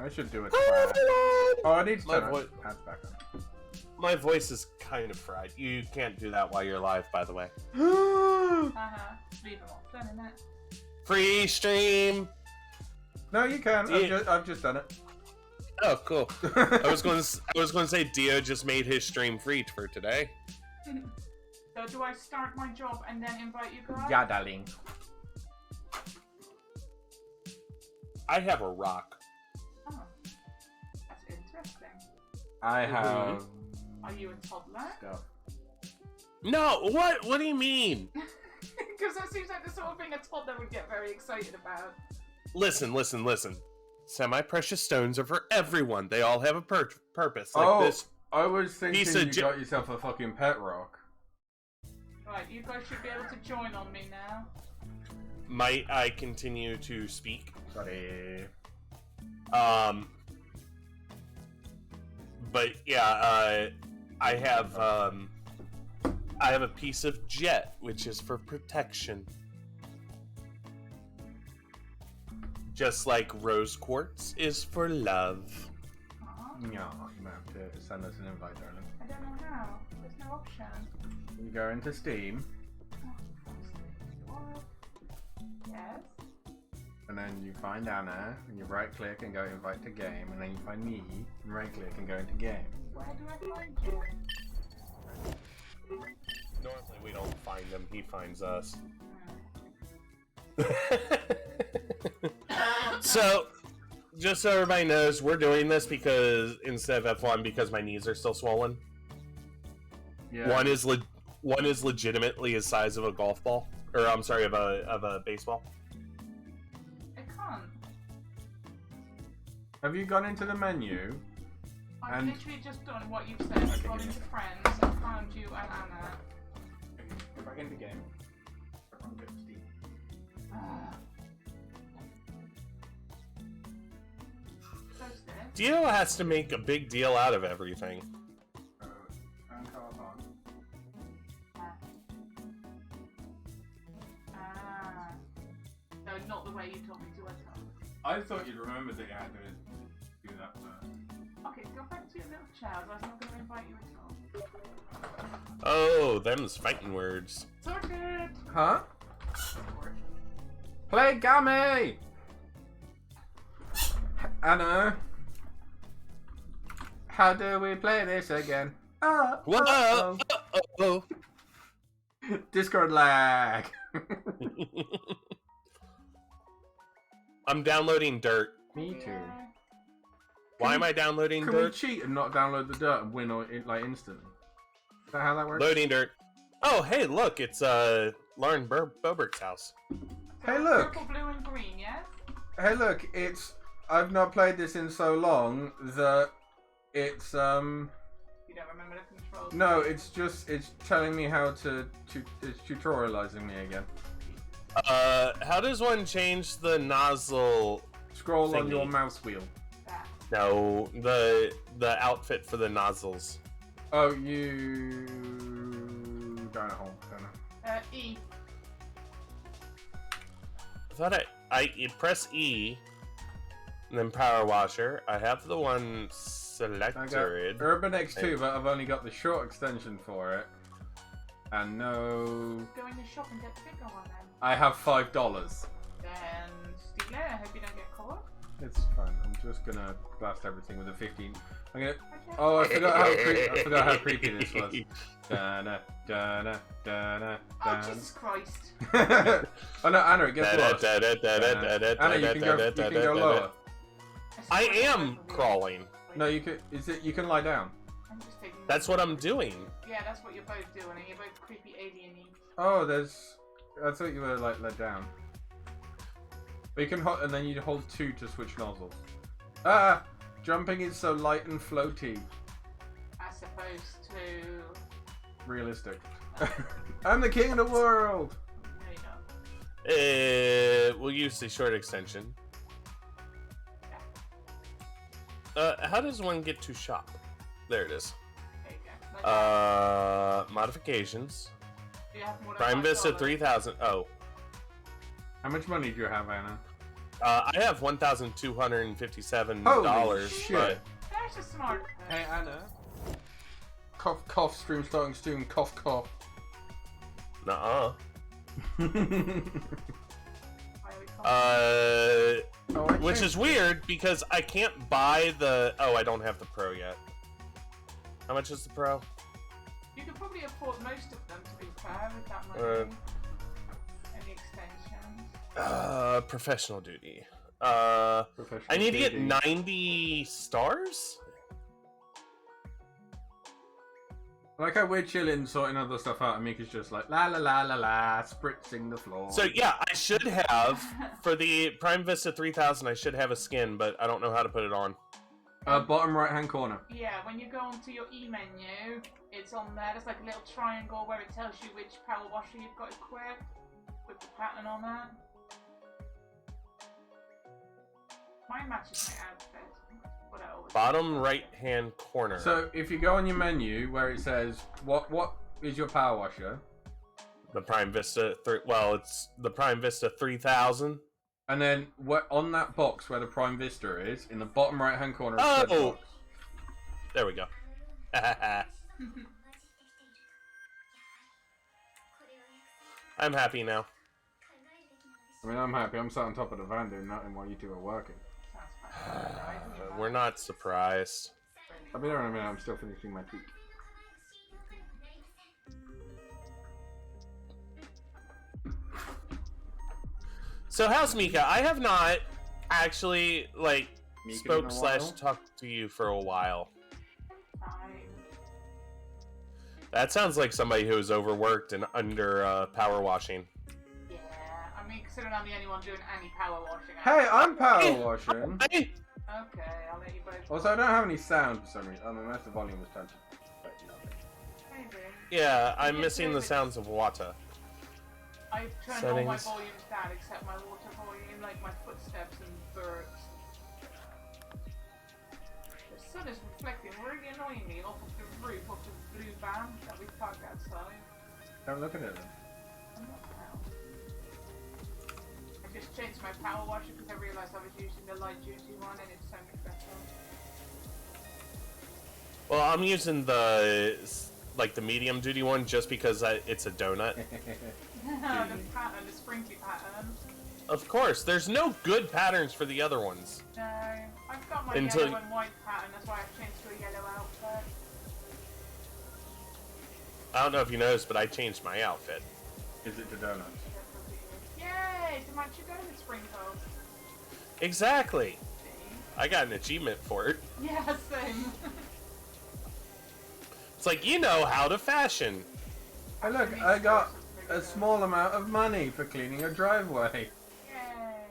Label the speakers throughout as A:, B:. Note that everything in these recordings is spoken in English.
A: I should do it. Oh, I need to turn my ads back on.
B: My voice is kind of fried. You can't do that while you're live, by the way.
C: Leave them off, done in that.
B: Free stream.
A: No, you can. I've just done it.
B: Oh, cool. I was going to say Dio just made his stream free for today.
C: So do I start my job and then invite you guys?
A: Yeah, darling.
B: I have a rock.
C: Oh, that's interesting.
A: I have.
C: Are you a toddler?
A: Stuff.
B: No, what? What do you mean?
C: Because that seems like the sort of thing a toddler would get very excited about.
B: Listen. Semi-precious stones are for everyone. They all have a purpose. Like this.
A: I was thinking you got yourself a fucking pet rock.
C: Right, you guys should be able to join on me now.
B: Might I continue to speak?
A: Sorry.
B: But yeah, I have a piece of jet, which is for protection. Just like rose quartz is for love.
C: Aww.
A: Yeah, you might have to send us an invite, darling.
C: I don't know how. There's no option.
A: You go into Steam.
C: Yes.
A: And then you find Anna, and you right click and go invite to game, and then you find me, and right click and go into game.
C: Where do I find you?
B: Normally we don't find him, he finds us. So, just so everybody knows, we're doing this because instead of F1 because my knees are still swollen.
A: Yeah.
B: One is legitimately the size of a golf ball, or I'm sorry, of a baseball.
C: I can't.
A: Have you gone into the menu?
C: I've literally just done what you've said. I've gone into friends and found you and Anna.
A: Go back into game. Go to Steam.
B: Dio has to make a big deal out of everything.
C: No, not the way you told me to enter.
A: I thought you'd remember that you had to do that first.
C: Okay, go back to your little child. I was not going to invite you at all.
B: Oh, them's fighting words.
C: Sorted!
A: Huh? Play Gummy! Anna? How do we play this again?
B: Whoa! Oh.
A: Discord lag!
B: I'm downloading dirt.
A: Me too.
B: Why am I downloading
A: Can
B: dirt?
A: we cheat and not download the dirt and win like instantly? Is that how that works?
B: Loading dirt. Oh, hey, look, it's Lauren Bobert's house.
A: Hey, look.
C: Purple, blue, and green, yes?
A: Hey, look, I've not played this in so long that it's
C: You don't remember the controls?
A: No, it's telling me how it's tutorializing me again.
B: How does one change the nozzle?
A: Scroll
B: thingy?
A: on your mouse wheel.
C: That.
B: No, the outfit for the nozzles.
A: Oh, you down at home, don't
C: E.
B: I thought you press E, and then power washer. I have the one selected.
A: I got Urban X2, but I've only got the short extension for it. And no...
C: Go in the shop and get the bigger one then.
A: I have $5.
C: Then, Steve Blair, I hope you don't get caught.
A: It's fine. I'm just gonna blast everything with a 15. I'm gonna... Oh, I forgot how creepy this was. Da-na, da-na, da-na,
C: Oh,
A: da-na.
C: Jesus Christ.
A: Oh no, Anna, guess what? Anna, you can go lower.
B: I am crawling.
A: No, you can lie down.
C: I'm just taking
B: That's what I'm doing.
C: Yeah, that's what you're both doing, and you're both creepy alien-y.
A: Oh, I thought you were like let down. But you can hold, and then you hold 2 to switch nozzles. Ah! Jumping is so light and floaty.
C: As opposed to...
A: Realistic. I'm the king of the world!
C: No, you don't.
B: We'll use the short extension. How does one get to shop? There it is.
C: There you go.
B: Modifications.
C: Do you have more than
B: Prime Vista
C: $5?
B: 3000. Oh.
A: How much money do you have, Anna?
B: I have $1,257.
A: Holy shit.
B: But
C: There's a smart person.
A: Hey, Anna. Cough, cough, stream starting soon, cough, cough.
B: nuh-uh.
C: Why are we
B: Which is weird because I can't buy the. Oh, I don't have the Pro yet. How much is the Pro?
C: You could probably afford most of them, to be fair, with that money. Any extensions.
B: Professional duty.
A: Professional
B: I need to get
A: duty.
B: 90 stars?
A: Like how we're chilling, sorting other stuff out, and Mika's just like, la la la la la, spritzing the floor.
B: So yeah, I should have, for the Prime Vista 3000, I should have a skin, but I don't know how to put it on.
A: Bottom right hand corner.
C: Yeah, when you go onto your E-menu, it's on there. There's like a little triangle where it tells you which power washer you've got equipped, with the pattern on that. Mine matches my outfit. What I always
B: Bottom right hand corner.
A: So if you go on your menu where it says, what is your power washer?
B: The Prime Vista, well, it's the Prime Vista 3000.
A: And then on that box where the Prime Vista is, in the bottom right hand corner of the
B: Oh!
A: box.
B: There we go. I'm happy now.
A: I mean, I'm happy. I'm sat on top of the van doing nothing while you two are working.
B: We're not surprised.
A: I'll be there in a minute. I'm still finishing my tea.
B: So how's Mika? I have not actually, like,
A: Mika
B: spoke
A: in a
B: slash
A: while?
B: talked to you for a while.
C: Fine.
B: That sounds like somebody who is overworked and under power washing.
C: Yeah, I mean, considering I'm the only one doing any power washing.
A: Hey, I'm power washing.
B: Hey!
C: Okay, I'll let you both.
A: Also, I don't have any sound for some reason. I mean, unless the volume was turned to
C: Maybe.
B: Yeah, I'm missing the sounds of water.
C: I've turned all my
B: Settings.
C: volumes down except my water volume, like my footsteps and birds. The sun is reflecting really annoyingly off of the roof of the blue van that we parked outside.
A: Don't look at it then.
C: I'm not proud. I just changed my power washer because I realised I was using the light duty one and it's so much better.
B: Well, I'm using the medium duty one just because it's a donut.
C: The pattern, the sprinkly pattern.
B: Of course, there's no good patterns for the other ones.
C: No, I've got my
B: Until
C: yellow and white pattern, that's why I've changed to a yellow outfit.
B: I don't know if you noticed, but I changed my outfit.
A: Is it the donuts?
C: Yay! To match your donut sprinkles.
B: Exactly.
C: See?
B: I got an achievement for it.
C: Yeah, same.
B: It's like, you know how to fashion.
A: Hey, look, I got a small amount of money for cleaning a driveway.
C: Yay!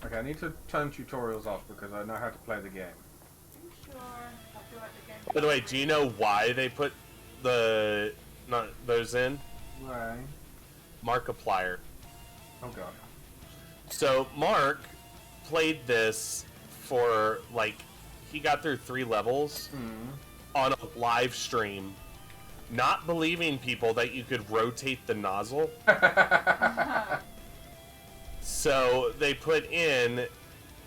A: Okay, I need to turn tutorials off because I know how to play the game.
C: Are you sure? I feel like the game.
B: By the way, do you know why they put those in?
A: Why?
B: Markiplier.
A: Oh god.
B: So Mark played this for he got through 3 levels on a live stream, not believing people that you could rotate the nozzle. So they put in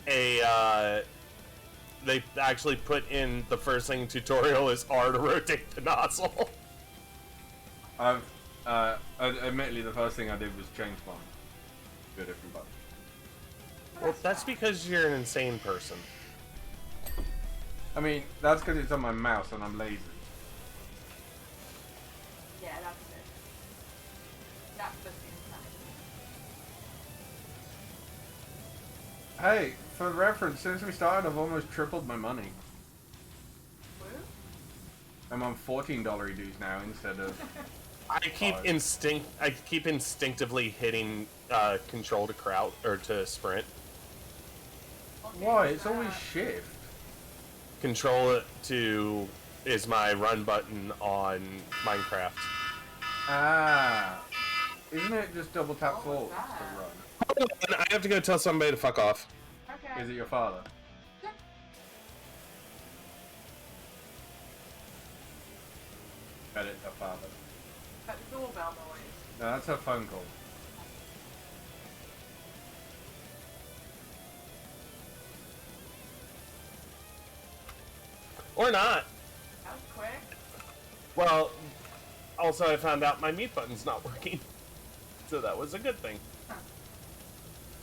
B: they actually put in the first thing tutorial is R to rotate the nozzle.
A: Admittedly, the first thing I did was change one to a different button.
B: Well, that's because you're an insane person.
A: I mean, that's because it's on my mouse and I'm lazy.
C: Yeah, that's it. That's the thing.
A: Hey, for reference, since we started, I've almost tripled my money.
C: Woo?
A: I'm on $14 dues now instead of.
B: I keep instinctively hitting control to crouch or to sprint.
A: Why? It's always shift.
B: Control to is my run button on Minecraft.
A: Ah. Isn't it just double tap
C: What was
A: forward
C: that?
A: to run?
B: Hold on, I have to go tell somebody to fuck off.
C: Okay.
A: Is it your father? Edit her father.
C: That's the doorbell noise.
A: No, that's her phone call.
B: Or not.
C: That was quick.
B: Well, also I found out my mute button's not working. So that was a good thing.
C: Huh.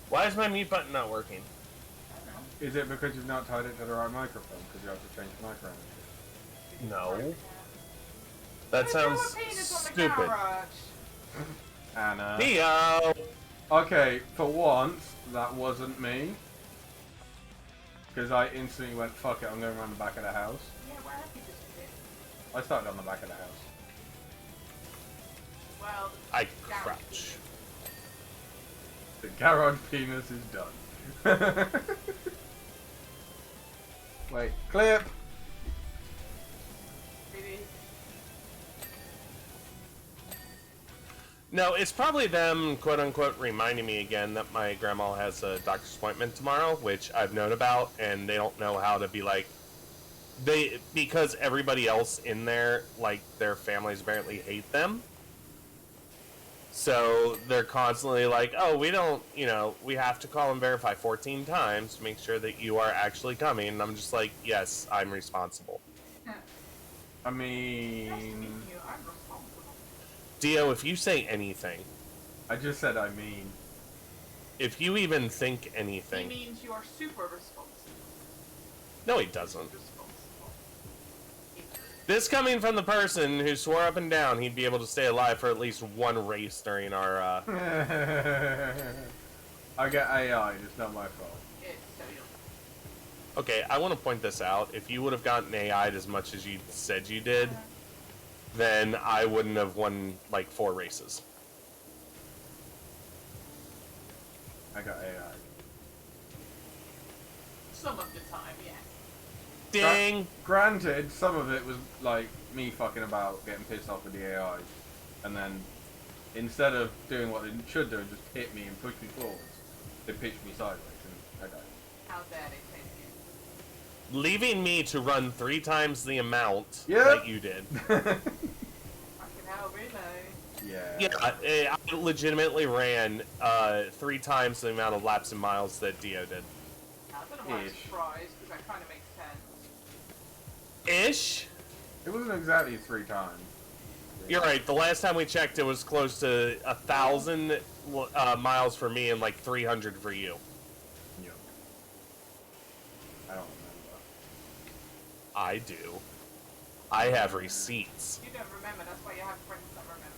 B: Why is my mute button not working?
C: I don't know.
A: Is it because you've not tied it to the right microphone? Because you have to change the microphone.
B: No. That
C: Hey,
B: sounds
C: throw a penis on the
B: stupid.
C: garage.
A: Anna.
B: Theo!
A: Okay, for once, that wasn't me. Because I instantly went, fuck it, I'm going around the back of the house.
C: Yeah, where have you disappeared?
A: I started on the back of the house.
C: Well,
B: I
C: garage
B: crouch.
A: The garage penis is done. Wait, clip!
C: really.
B: No, it's probably them, quote unquote, reminding me again that my grandma has a doctor's appointment tomorrow, which I've known about, and they don't know how to be like. Because everybody else in there, like, their families apparently hate them. So they're constantly like, oh, we don't, we have to call and verify 14 times to make sure that you are actually coming. And I'm just like, yes, I'm responsible.
A: I
C: Nice to
A: mean...
C: meet you. I'm responsible.
B: Dio, if you say anything,
A: I just said I mean.
B: if you even think
C: He
B: anything.
C: means you're super responsible.
B: No, he doesn't.
C: Responsible.
B: This coming from the person who swore up and down he'd be able to stay alive for at least one race during our,
A: I get AI, it's not my fault.
C: It's so young.
B: Okay, I want to point this out. If you would have gotten AI'd as much as you said you did, then I wouldn't have won, like, 4 races.
A: I got AI.
C: Some of the time, yeah.
B: Ding!
A: Granted, some of it was like me fucking about, getting pissed off with the AI, and then instead of doing what they should do and just hit me and push me forwards, they pitched me sideways and I died.
C: How dare they take you?
B: Leaving me to run 3 times the amount
A: Yep.
B: that you did.
C: Fucking hell, really?
A: Yeah.
B: Yeah, I legitimately ran 3 times the amount of laps and miles that Dio did.
C: I don't know why I'm
A: Ish.
C: surprised, because that kind of makes sense.
B: Ish?
A: It wasn't exactly 3 times.
B: You're right. The last time we checked, it was close to 1,000 miles for me and like 300 for you.
A: Yeah. I don't remember.
B: I do. I have receipts.
C: You don't remember, that's why you have friends that remember.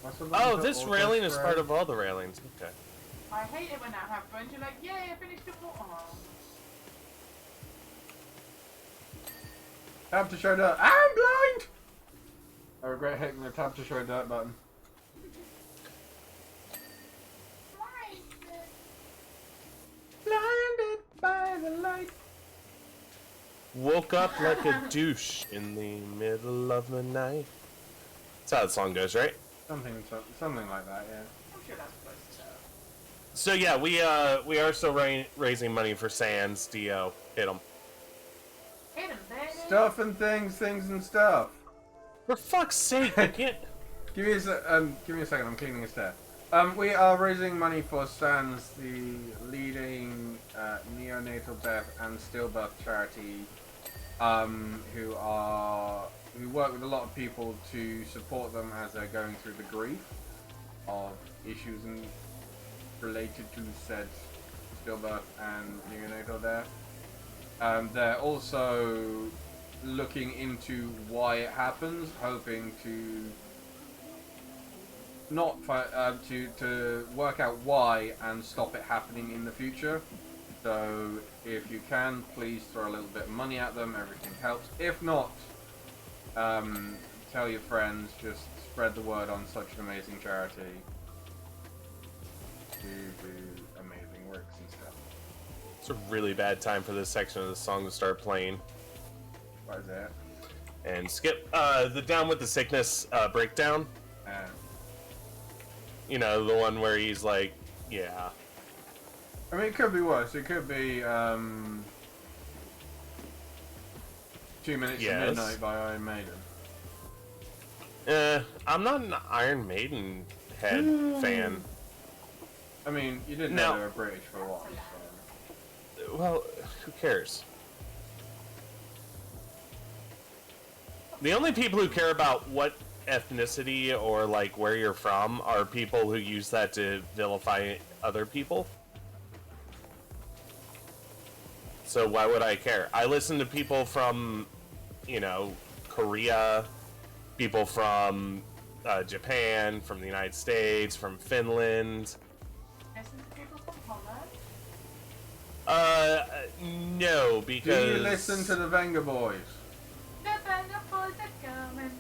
A: What's the
B: Oh,
A: button
B: this
A: to
B: railing is
A: auto-spray?
B: part of all the railings. Okay.
C: I hate it when that happens. You're like, yay, I finished the water.
A: Tap to show dirt. I'm blind! I regret hitting the tap to show dirt button. Blinded by the light.
B: Woke up like a douche in the middle of the night. That's how the song goes, right?
A: Something like that, yeah.
C: I'm sure that's close to that.
B: So yeah, we are still raising money for Sans. Dio, hit him.
C: Hit him, baby.
A: Stuff and things and stuff.
B: For fuck's sake, I can't.
A: Give me a second. I'm cleaning his hair. We are raising money for STANS, the leading neonatal death and stillbirth charity, who work with a lot of people to support them as they're going through the grief of issues related to said stillbirth and neonatal death. They're also looking into why it happens, hoping to to work out why and stop it happening in the future. So if you can, please throw a little bit of money at them. Everything helps. If not, tell your friends. Just spread the word on such an amazing charity to do amazing works and stuff.
B: It's a really bad time for this section of the song to start playing.
A: What is that?
B: And skip the Down with the Sickness breakdown. You know, the one where he's like, yeah.
A: I mean, it could be worse. It could be 2 Minutes to
B: Yes.
A: Midnight by Iron Maiden.
B: I'm not an Iron Maiden head fan.
A: I mean, you didn't
B: No.
A: know they were British for a while. So.
B: well, who cares? The only people who care about what ethnicity or like where you're from are people who use that to vilify other people. So why would I care? I listen to people from, you know, Korea, people from Japan, from the United States, from Finland.
C: Listen to people from Holland.
B: No, because...
A: Do you listen to the Venga Boys?
C: The Venga Boys are coming.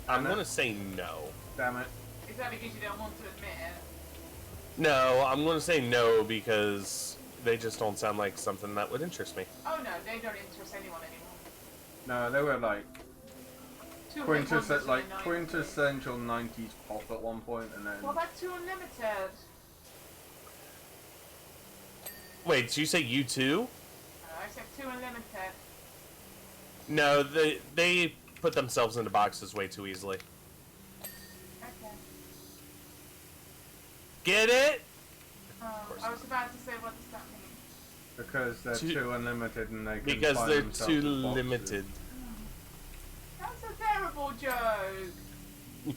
B: I'm gonna say no.
A: Damn it.
C: Is that because you don't want to admit it?
B: No, I'm gonna say no because they just don't sound like something that would interest me.
C: Oh no, they don't interest anyone anymore.
A: No, they were like
C: Two Big Ones was in the 90s.
A: quintessential 90s pop at one point, and then...
C: What about Two Unlimited?
B: Wait, did you say you too?
C: I said Two Unlimited.
B: No, they put themselves into boxes way too easily.
C: Okay.
B: Get it?
C: I was about to say, what does that mean?
A: Because they're too unlimited and they can
B: Because
A: find
B: they're
A: themselves
B: too
A: in boxes.
B: limited.
C: That's a terrible joke! Only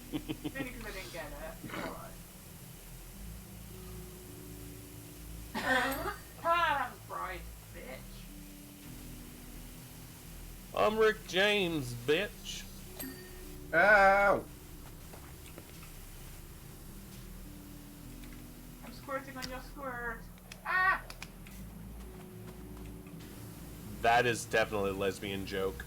C: because I didn't get it. Alright. That was bright, bitch.
B: I'm Rick James, bitch.
A: Ow!
C: I'm squirting on your squirt. Ah!
B: That is definitely a lesbian joke.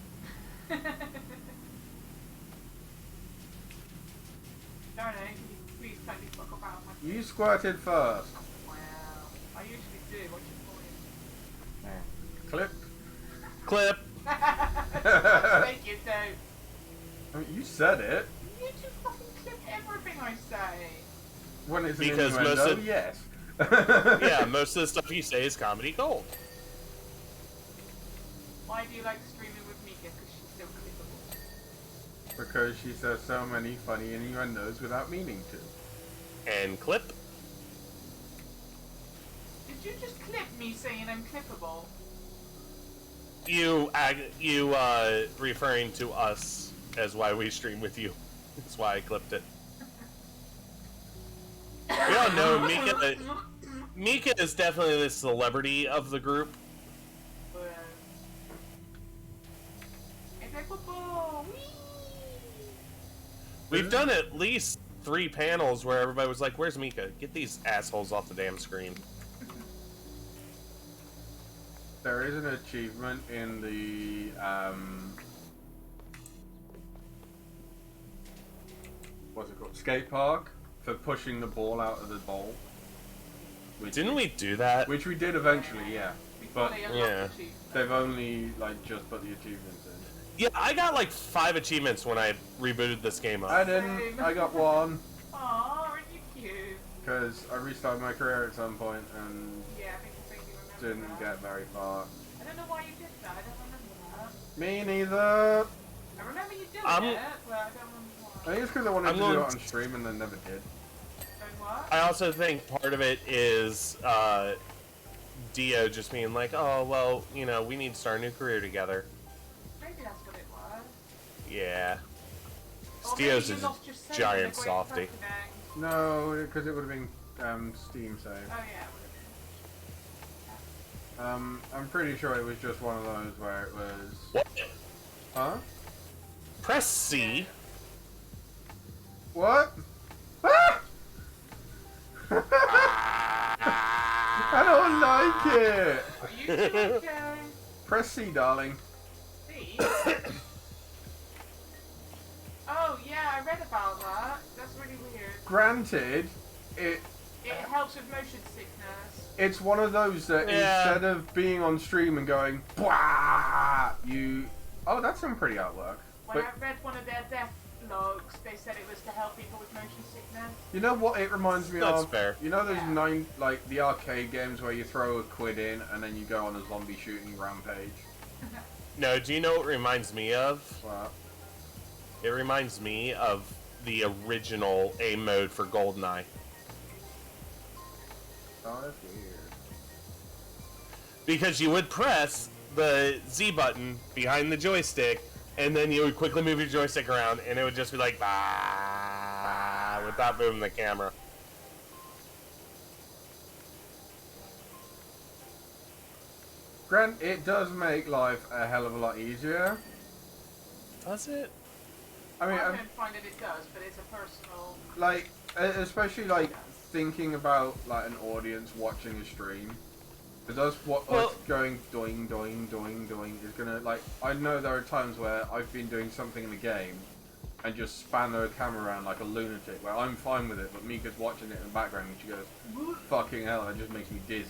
C: Darn it, can you please kindly fuck about my...
A: You squirted first.
C: Wow. I usually do, what's your point?
A: Clip.
B: Clip.
C: Thank you, so...
A: I mean, you said it.
C: You need to fucking clip everything I say.
A: When it's
B: Because
A: an
B: most
A: innuendo,
B: of-
A: yes.
B: Yeah, most of the stuff you say is comedy gold.
C: Why do you like streaming with Mika? Because she's still clippable.
A: Because she says so many funny innuendos without meaning to.
B: And clip.
C: Did you just clip me saying I'm clippable?
B: You referring to us as why we stream with you. That's why I clipped it. We all know Mika is definitely the celebrity of the group.
C: Clippable! Whee!
B: We've done at least 3 panels where everybody was like, "Where's Mika? Get these assholes off the damn screen."
A: There is an achievement in the what's it called? Skate park for pushing the ball out of the bowl.
B: Didn't we do that?
A: Which we did eventually, yeah.
C: Before
A: But
C: they unlock
B: yeah.
C: the cheat.
A: they've only like just put the achievements in.
B: Yeah, I got like 5 achievements when I rebooted this game
A: I
B: up.
A: didn't. I got one
C: Aw, aren't you cute?
A: because I restarted my career at some point and
C: Yeah, I think you remember
A: didn't
C: that.
A: get very far.
C: I don't know why you did that. I don't remember that.
A: Me neither.
C: I remember you doing
B: I'm-
C: it, but I don't remember
A: I
C: why.
A: think it's because I wanted
B: I'm
A: to do
B: going
A: it on stream and then never did.
C: Doing what?
B: I also think part of it is Dio just being like, "Oh, well, you know, we need to start a new career together."
C: Maybe that's what it was.
B: Yeah.
C: Or
B: Dio's
C: maybe
B: is
C: you lost your save
B: giant
C: and they're going
B: softy.
C: to connect.
A: No, because it would have been Steam save.
C: Oh yeah, it would have been.
A: I'm pretty sure it was just one of those where it was.
B: What?
A: Huh?
B: Press C.
A: What? Ah! I don't like it.
C: Are you two okay?
A: Press C, darling.
C: See? Oh yeah, I read about that. That's really weird.
A: Granted,
C: It helps with motion sickness.
A: it's one of those that
B: Yeah.
A: instead of being on stream and going, "Bwah," you. Oh, that's some pretty artwork.
C: When
A: But
C: I read one of their death logs, they said it was to help people with motion sickness.
A: you know what it reminds me
B: That's
A: of?
B: fair.
A: You know those
C: Yeah.
A: like the arcade games where you throw a quid in and then you go on a zombie shooting rampage?
B: No, do you know what it reminds me of?
A: Well,
B: It reminds me of the original aim mode for GoldenEye.
A: Oh, that's weird.
B: Because you would press the Z button behind the joystick, and then you would quickly move your joystick around, and it would just be like, bah, without moving the camera.
A: Grant, it does make life a hell of a lot easier.
B: Does it?
A: I mean,
C: I don't find that it does, but it's a personal.
A: like, especially like thinking about like an audience watching a stream. It does what us going doing is gonna like. I know there are times where I've been doing something in the game and just span the camera around like a lunatic. Where I'm fine with it, but Mika's watching it in the background and she goes, "Fucking hell!" That just makes me dizzy.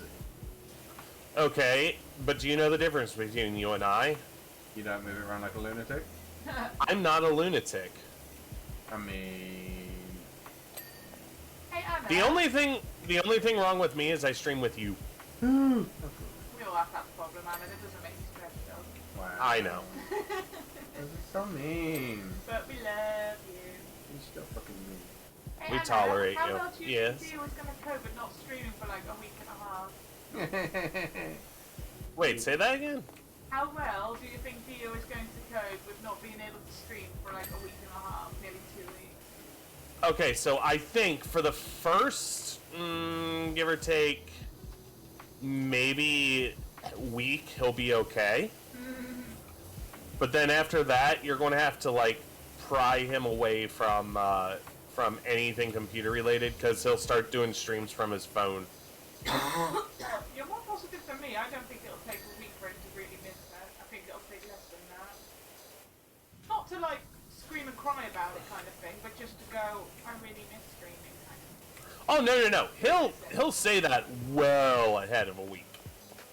B: Okay, but do you know the difference between you and I?
A: You don't move it around like a lunatic.
B: I'm not a lunatic.
A: I mean,
C: Hey, Anna.
B: The only thing wrong with me is I stream with you.
C: We all have that problem, Anna. That doesn't make you stressed, though.
A: wow.
B: I know.
A: This is so mean.
C: But we love you.
A: You're still fucking mean.
C: Hey,
B: We
C: Anna,
B: tolerate
C: how
B: you.
C: well do you
B: Yes.
C: think Theo is going to cope with not streaming for like a week and a half?
B: Wait, say that again?
C: How well do you think Theo is going to cope with not being able to stream for like a week and a half, nearly 2 weeks?
B: Okay, so I think for the first, give or take, maybe week, he'll be okay. But then after that, you're going to have to like pry him away from anything computer related, because he'll start doing streams from his phone.
C: You're more positive than me. I don't think it'll take a week for him to really miss that. I think it'll take less than that. Not to like scream and cry about it kind of thing, but just to go, I really miss streaming kind of.
B: Oh no! He'll say that well ahead of a week.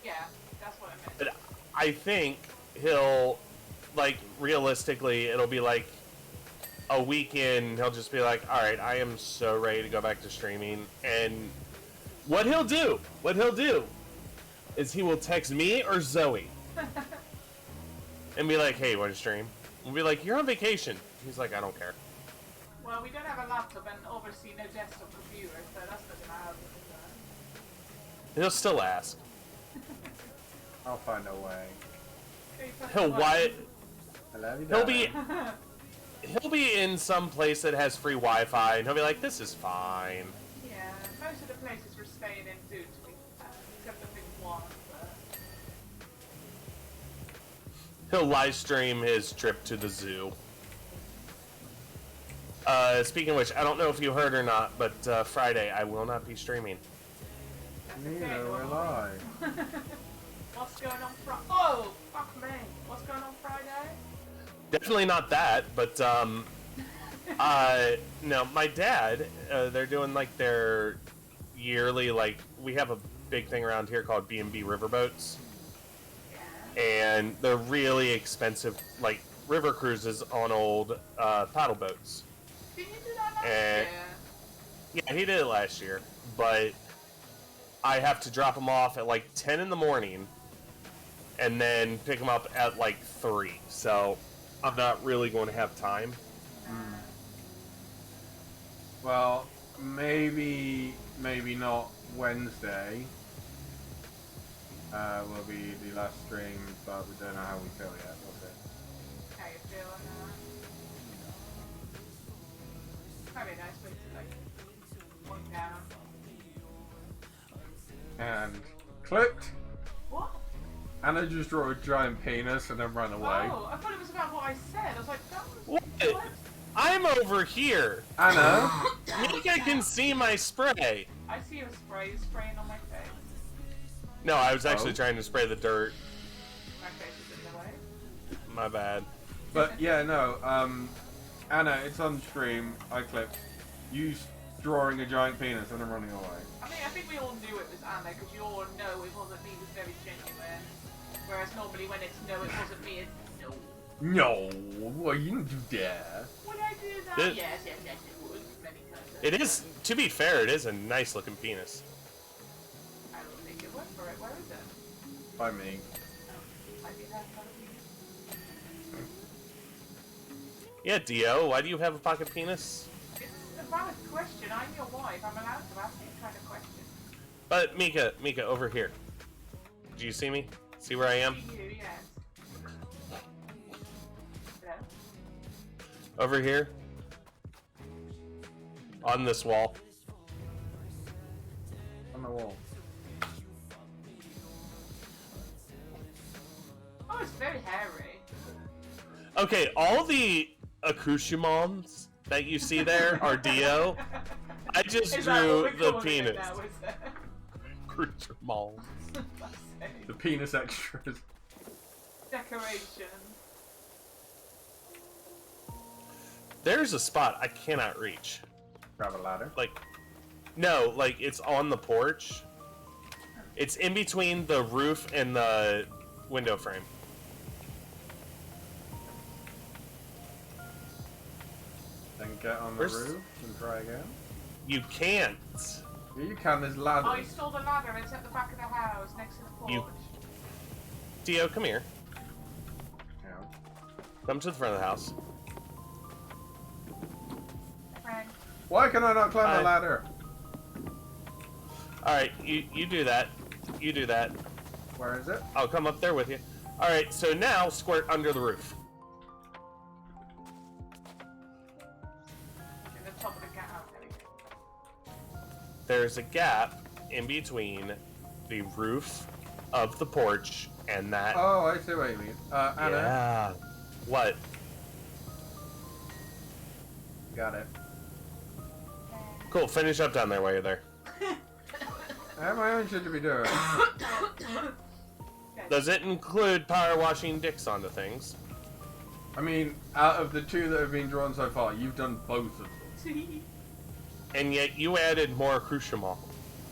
C: Yeah, that's what I meant.
B: But I think he'll, like, realistically, it'll be like a week in, he'll just be like, all right, I am so ready to go back to streaming. And what he'll do is he will text me or Zoe and be like, hey, want to stream? We'll be like, you're on vacation. He's like, I don't care.
C: Well, we don't have a laptop and obviously no desktop computer, so that's not gonna happen.
B: He'll still ask.
A: I'll find a way.
B: He'll what?
A: I love you.
B: He'll
A: darling.
B: be he'll be in some place that has free Wi-Fi, and he'll be like, this is fine.
C: Yeah, most of the places we're staying in do, to be fair, except for thing one. But...
B: He'll live stream his trip to the zoo. Speaking of which, I don't know if you heard or not, but Friday I will not be streaming.
A: Neither will I.
C: What's going on Friday? Oh, fuck me. What's going on Friday?
B: Definitely not that, but no, my dad, they're doing like their yearly, like, we have a big thing around here called B&B riverboats, and they're really expensive, like river cruises on old paddle boats.
C: Did you do that last
B: And-
C: year?
B: Yeah, he did it last year, but I have to drop him off at like 10 in the morning and then pick him up at like 3, so I'm not really going to have time.
A: Well, maybe not Wednesday. Will be the last stream, but we don't know how we feel yet. We'll see.
C: How you feeling now? Probably a nice way to like point down.
A: And clipped.
C: What?
A: Anna just drew a giant penis and then ran away.
C: Oh, I thought it was about what I said. I was like, that was
B: What? I'm over here.
A: Anna,
B: Mika can see my spray.
C: I see a spray spraying on my face.
B: No, I was actually
A: Oh.
B: trying to spray the dirt.
C: My face is in the way.
B: My bad.
A: but yeah, no. Anna, it's on stream. I clipped. You drawing a giant penis and then running away.
C: I mean, I think we all knew it was Anna because you all know it wasn't me. It was very genuine. Whereas normally when it's no, it wasn't me. It's no.
A: No, well, you didn't do that.
C: Would I do that?
B: It-
C: Yes, it would. Many times.
B: It is, to be fair, it is a nice looking penis.
C: I will take your word for it. Where is it?
A: By me.
C: Oh, might be that kind of penis.
B: Yeah, Dio, why do you have a pocket penis?
C: It's a valid question. I'm your wife. I'm allowed to ask these kind of questions.
B: But Mika, over here. Do you see me? See where I am?
C: See you, yes. Hello?
B: Over here. On this wall.
A: On the wall.
C: Oh, it's very hairy.
B: Okay, all the accoutrements that you see there are Dio. I just
C: Is that
B: drew
C: what we're
B: the
C: calling it
B: penis.
C: now, is it?
B: Accoutrements.
C: Fuck's sake.
A: The penis extras.
C: Decoration.
B: There's a spot I cannot reach.
A: Grab a ladder.
B: Like, no, like it's on the porch. It's in between the roof and the window frame.
A: Then get on the
B: Where's-
A: roof and try again.
B: You can't.
A: Yeah, you can. There's ladders.
C: Oh, you stole the ladder. It's at the back of the house, next to the porch.
B: You- Dio, come here.
A: Yeah.
B: Come to the front of the house.
C: Frank.
A: Why can I not climb
B: Hi.
A: the ladder?
B: Alright, you do that. You do that.
A: Where is it?
B: I'll come up there with you. Alright, so now squirt under the roof.
C: In the top of the gap. There we go.
B: There's a gap in between the roof of the porch and that.
A: Oh, I see what you mean. Anna.
B: Yeah. What?
A: Got it.
B: Cool, finish up down there while you're there.
A: I have my own shit to be doing.
B: Does it include power washing dicks onto things?
A: I mean, out of the two that have been drawn so far, you've done both of them.
B: And yet you added more accoutrement.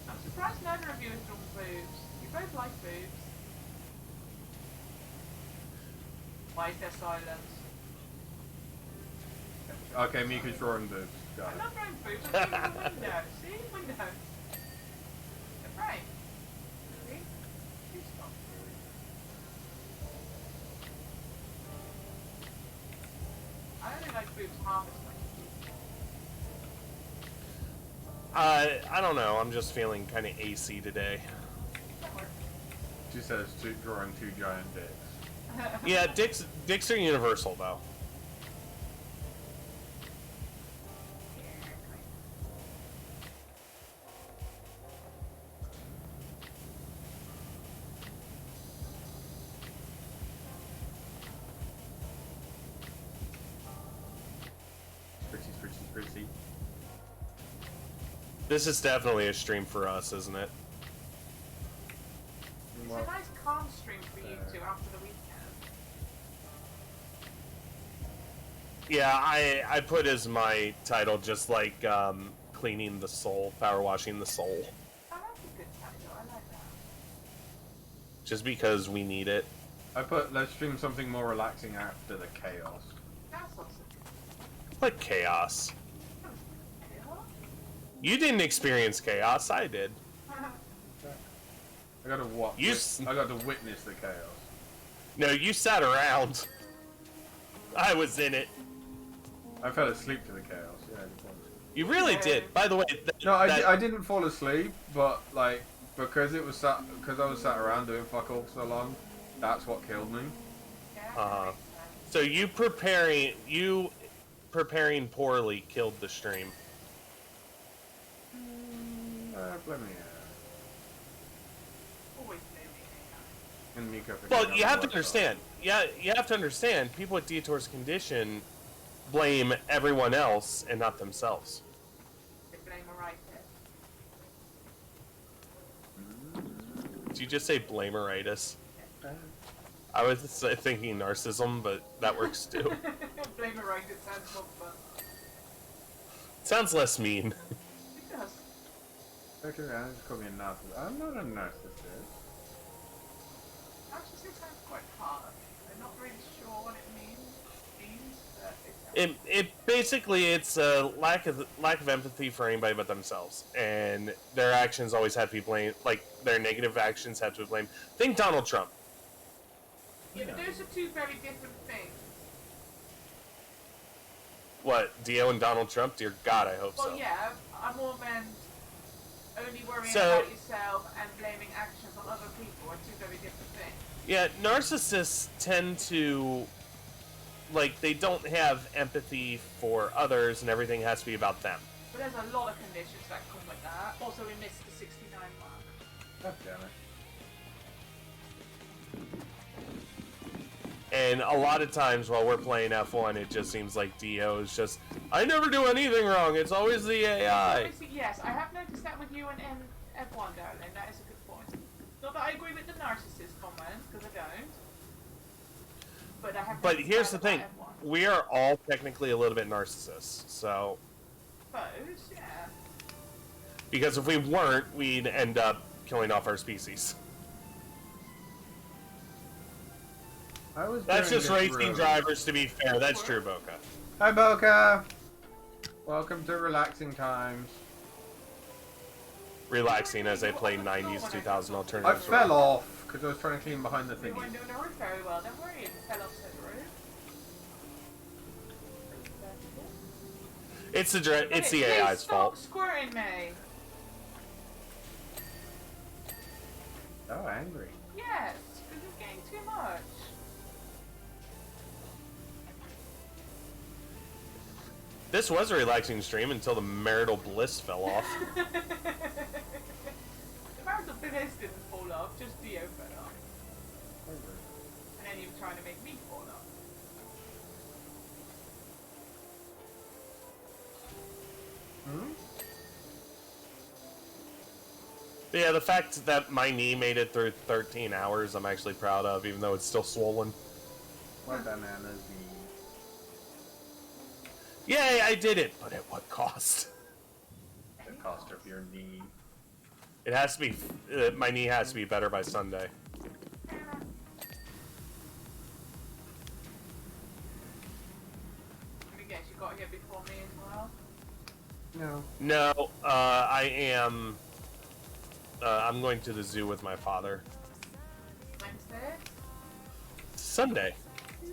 C: I'm surprised neither of you has drawn boobs. You both like boobs. Why is there silence?
A: Okay, Mika's drawing boobs. Got
C: I'm
A: it.
C: not drawing boobs, I'm drawing the window. See? Window. The frame. See? Please stop. I only like boobs harmlessly.
B: I don't know, I'm just feeling kind of AC today.
C: Don't worry.
A: She says drawing two giant dicks.
B: Yeah, dicks are universal though.
A: Pretty.
B: This is definitely a stream for us, isn't it?
C: It's
A: Well,
C: a nice calm stream for you two after the weekend.
B: Yeah, I put as my title just like cleaning the soul, power washing the soul.
C: Oh, that's a good title. I like that.
B: Just because we need it.
A: I put let's stream something more relaxing after the chaos.
C: That's awesome.
B: What chaos?
C: Hello?
B: You didn't experience chaos, I did.
A: I got to what? I got to witness the chaos.
B: No, you sat around. I was in it.
A: I fell asleep to the chaos. Yeah. I just wanted to.
B: You really did. By the way,
A: No, I didn't fall asleep, but like because I was sat around doing fuck all so long. That's what killed me.
C: Yeah,
B: Uh-huh.
C: that makes sense.
B: So you preparing poorly killed the stream.
A: Blame me.
C: Always moving.
A: And Mika. for
B: Well,
A: getting
B: you
A: on
B: have
A: the
B: to
A: website.
B: understand. Yeah, you have to understand. People with Detour's condition blame everyone else and not themselves.
C: They blame a right there.
B: Did you just say blameritis? I was thinking narcissism, but that works too.
C: Blame a right, it sounds more fun.
B: Sounds less mean.
C: It does.
A: Actually, I just call me a narcissist. I'm not a narcissist.
C: Actually, it sounds quite hard. I'm not really sure what it means, but it sounds
B: It basically it's a lack of empathy for anybody but themselves, and their actions always have to be blamed. Like their negative actions have to be blamed. Think Donald Trump.
C: Yeah, but those are two very different things.
B: What, Dio and Donald Trump? Dear God, I hope
C: Well,
B: so.
C: yeah, I more meant only worrying
B: So-
C: about yourself and blaming actions on other people are two very different things.
B: Yeah, narcissists tend to, like, they don't have empathy for others, and everything has to be about them.
C: But there's a lot of conditions that come with that. Also, we missed the 69 mark.
A: God damn it.
B: And a lot of times while we're playing F1, it just seems like Dio is just, I never do anything wrong, it's always the AI.
C: Obviously, yes, I have noticed that with you and F1, darling. That is a good point. Not that I agree with the narcissist comment, because I don't. But I have.
B: But
C: noticed
B: here's
C: that
B: the thing,
C: about F1.
B: we are all technically a little bit narcissists, so...
C: Suppose, yeah.
B: Because if we weren't, we'd end up killing off our species. That's just racing drivers, to be fair. That's true, Boca.
A: Hi, Boca. Welcome to relaxing times.
B: Relaxing as I play 90s, 2000
A: I
B: alternatives.
A: fell off because I was trying to clean behind the
C: We
A: thingy.
C: weren't doing the roof very well, don't worry. It fell off the roof.
B: It's the AI's fault.
C: Stop squirting me.
A: Oh, angry.
C: Yes, because you're getting too much.
B: This was a relaxing stream until the marital bliss fell off.
C: The marital bliss didn't fall off, just Dio fell off. And then you were trying to make me fall off.
A: Hmm?
B: But yeah, the fact that my knee made it through 13 hours, I'm actually proud of, even though it's still swollen.
A: What bananas
B: Yay, I did it! But at what cost?
A: the cost of your knee?
B: It has to be, my knee has to be better by Sunday.
C: Let me guess, you got here before me as well?
A: No.
B: No, I'm going to the zoo with my father.
C: Wednesday?
B: Sunday.
C: Ooh.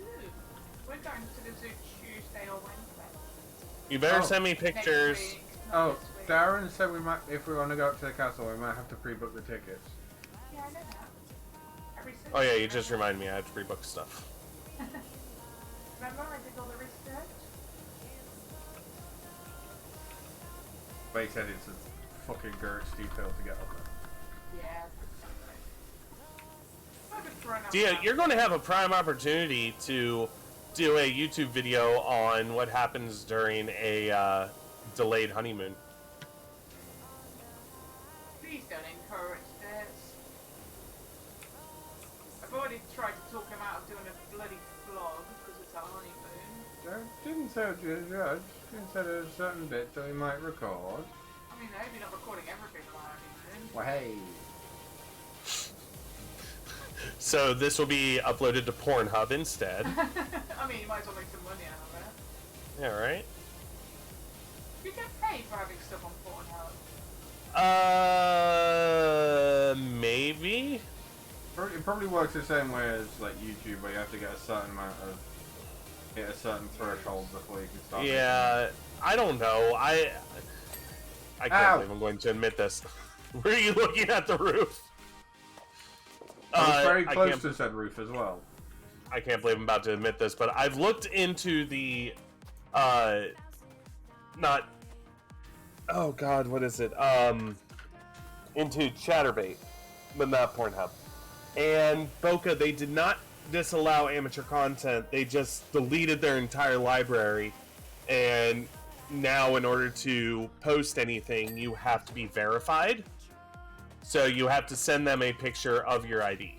C: We're going to the zoo Tuesday or Wednesday.
B: You better
A: Oh.
B: send me
C: Next
B: pictures.
C: week, not
A: Oh,
C: this week.
A: Darren said we might, if we want to go up to the castle, we might have to pre-book the tickets.
C: Yeah, I know that. Every
B: Oh yeah, you
C: Sunday.
B: just reminded me I have to pre-book stuff.
C: Remember, I did all the research?
A: But he said it's a fucking steep hill to get up there.
C: Yeah. I've been throwing up
B: Dia,
C: now.
B: you're going to have a prime opportunity to do a YouTube video on what happens during a delayed honeymoon.
C: Please don't encourage this. I've already tried to talk him out of doing a bloody vlog because it's our honeymoon.
A: Didn't say judge. Didn't say there's certain bits that we might record.
C: I mean, I hope you're not recording everything on our honeymoon.
A: Well, hey.
B: So this will be uploaded to Pornhub instead.
C: I mean, you might as well make some money out of it.
B: Yeah, right?
C: You get paid for having stuff on Pornhub.
B: Maybe?
A: It probably works the same way as like YouTube, where you have to get a certain amount of, hit a certain threshold before you can start.
B: Yeah, I don't know. I can't
A: Ow.
B: believe I'm going to admit this. Were you looking at the roof?
A: I was very
B: I
A: close
B: can't-
A: to said roof as well.
B: I can't believe I'm about to admit this, but I've looked into the, not, oh god, what is it? Into Chatterbait, but not Pornhub. And Boca, they did not disallow amateur content, they just deleted their entire library, and now in order to post anything, you have to be verified. So you have to send them a picture of your ID.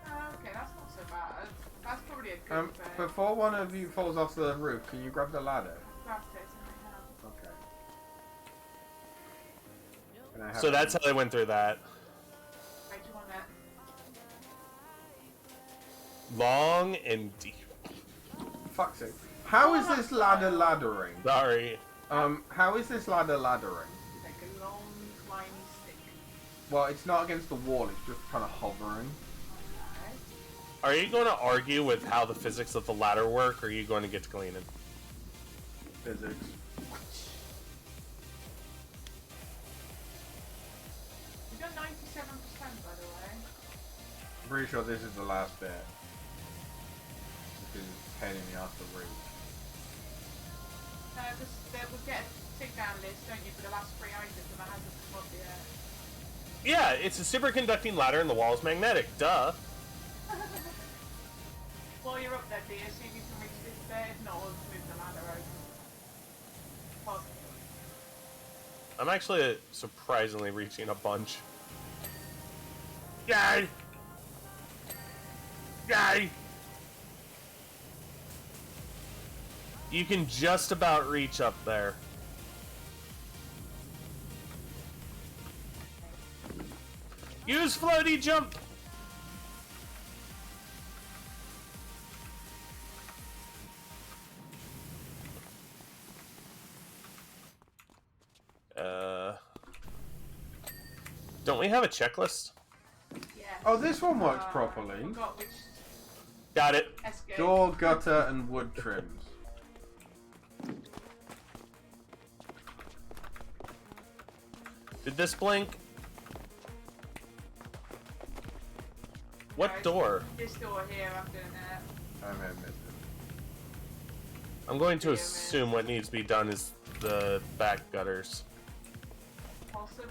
C: Oh, okay, that's not so bad. That's probably a good thing.
A: Before one of you falls off the roof, can you grab the ladder?
C: Grabbed it in my hand.
A: Okay. Can I have
B: So that's how they went through that.
C: Wait, do you want that?
B: Long and deep.
A: Fuck's sake. How is this ladder laddering?
B: Sorry.
A: How is this ladder laddering?
C: Like a long, slimy stick.
A: Well, it's not against the wall, it's just kind of hovering.
C: Okay.
B: Are you going to argue with how the physics of the ladder work, or are you going to get to cleaning?
A: Physics.
C: by the way.
A: I'm pretty sure this is the last bit. Because it's pain in the ass to read.
C: No, because we'll get a tick down list, don't you, for the last 3 items, and that hasn't come up yet.
B: Yeah, it's a superconducting ladder and the wall is magnetic. Duh.
C: While you're up there, dear, see if you can reach this bit. If not, we'll move the ladder over. Possibly.
B: I'm actually surprisingly reaching a bunch. Yay! Yay! You can just about reach up there. Use floaty jump! Don't we have a checklist?
C: Yeah.
A: Oh, this one works properly.
C: Forgot which
B: Got it.
C: escape.
A: Door, gutter, and wood trims.
B: Did this blink? What door?
C: This door here, I'm doing it.
A: I may have missed it.
B: I'm going to assume what needs to be done is the back gutters.
C: Possibly.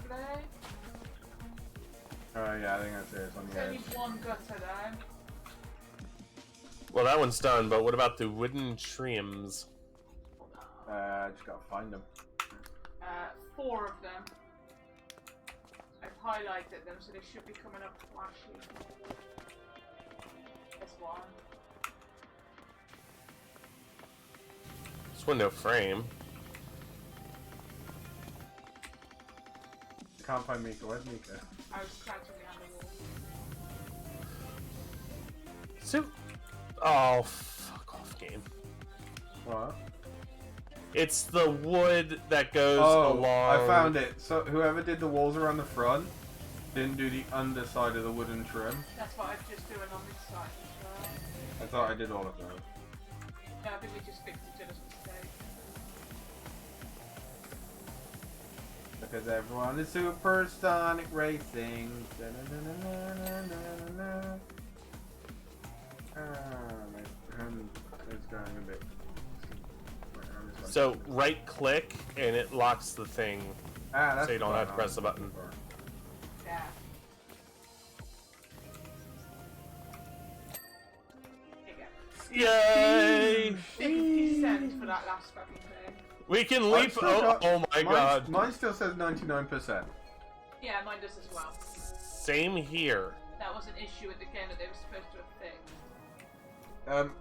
A: Oh yeah, I think that's it. It's on the
C: There's only
A: edge.
C: one gutter though.
B: Well, that one's done, but what about the wooden trims?
A: Just gotta find them.
C: 4 of them. I've highlighted them, so they should be coming up flashy. This one.
B: This window frame.
A: Can't find Mika. Where's Mika?
C: I was crouching behind the wall.
B: So, oh, fuck off, game.
A: What?
B: It's the wood that goes
A: Oh,
B: along.
A: I found it. So whoever did the walls around the front didn't do the underside of the wooden trim.
C: That's what I'm just doing on this side as well.
A: I thought I did all of those.
C: No, I think we just fixed each other's mistake.
A: Because everyone is supersonic racing. Da-na-na-na-na-na-na-na. My hand is going a bit.
B: So right click and it locks the thing,
A: that's
B: so you don't have to
A: fine.
B: press the button.
C: Yeah. There you go.
B: Yay!
C: 50 cents for that last fucking thing.
B: We can
A: I've
B: leap.
A: still
B: Oh,
A: got-
B: oh my god!
A: Mine still says 99%.
C: Yeah, mine does as well.
B: Same here.
C: That was an issue at the game that they were supposed to have fixed.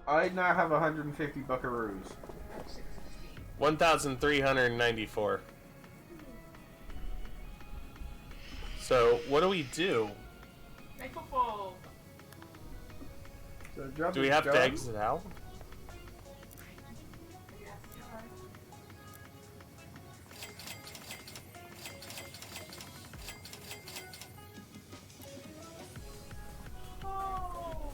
A: I now have 150 buckaroos.
B: 1,394. So what do we do?
C: Make football.
A: So the job
B: Do we
A: is
B: have to
A: done.
B: exit out?
C: Yes, right. Oh.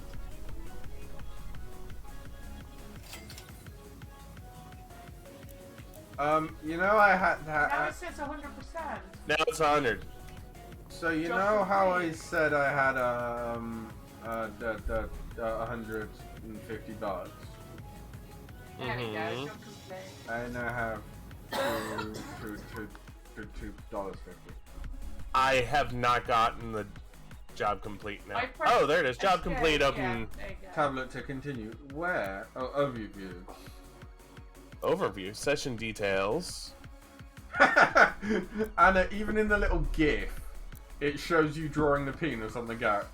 A: You know I had
C: Now it says 100%.
B: Now it's 100.
A: so you
C: Just
A: know how I
C: complete.
A: said I had the $150.
C: There we go.
B: Mhm.
C: Job complete.
A: I now have $2.50.
B: I have not gotten the job complete now.
C: I pressed
B: Oh, there it is. Job
C: escape,
B: complete.
C: yeah,
B: Open
C: there you go.
A: Tablet to continue. Where? Oh, overview.
B: overview. Session details.
A: And even in the little GIF, it shows you drawing the penis on the garage.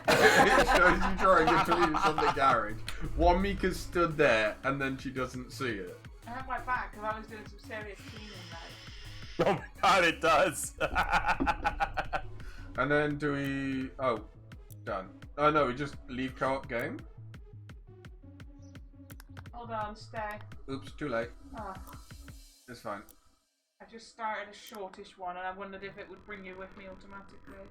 A: It shows you drawing the penis on the garage. One Mika stood there, and then she doesn't see it.
C: I have my back because I was doing some serious cleaning though.
B: Oh my god, it does.
A: And then do we... Oh, done. Oh no, we just leave co-op game?
C: Hold on, stay.
A: Oops, too late.
C: Oh,
A: It's fine.
C: I just started a shortish one and I wondered if it would bring you with me automatically.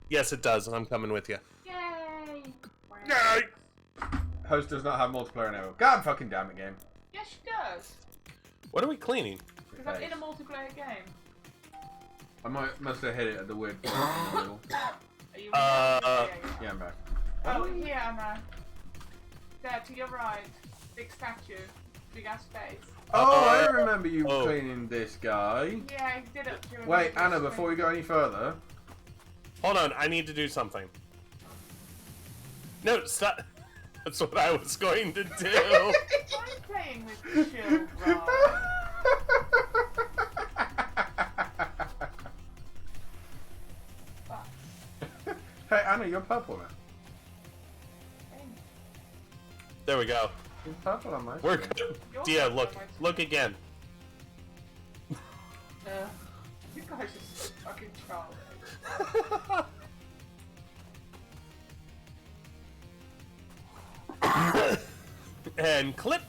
B: Yes, it does, and I'm coming with you.
C: Yay!
B: Yay!
A: Host does not have multiplayer enabled. God fucking damn it, game.
C: Yes, she does.
B: What are we cleaning?
C: Because I'm in a multiplayer game.
A: I must have hit it at the weird point in the middle.
C: Are you
A: Yeah, I'm back.
C: Oh, here, Anna. There, to your right. Big statue. Big ass face.
A: Oh, I remember you cleaning this guy.
C: Yeah, he did it during
A: Wait,
C: the
A: Anna,
C: spring.
A: before we go any further.
B: Hold on, I need to do something. No, stop. That's what I was going to do.
C: I'm playing with children.
A: Hey, Anna, you're purple now.
B: There we go.
A: You're purple on my
B: We're
A: screen.
B: good.
C: You're
B: Dia,
C: purple
B: look.
C: on my
B: Look again.
C: You guys are so fucking childish.
B: And clip.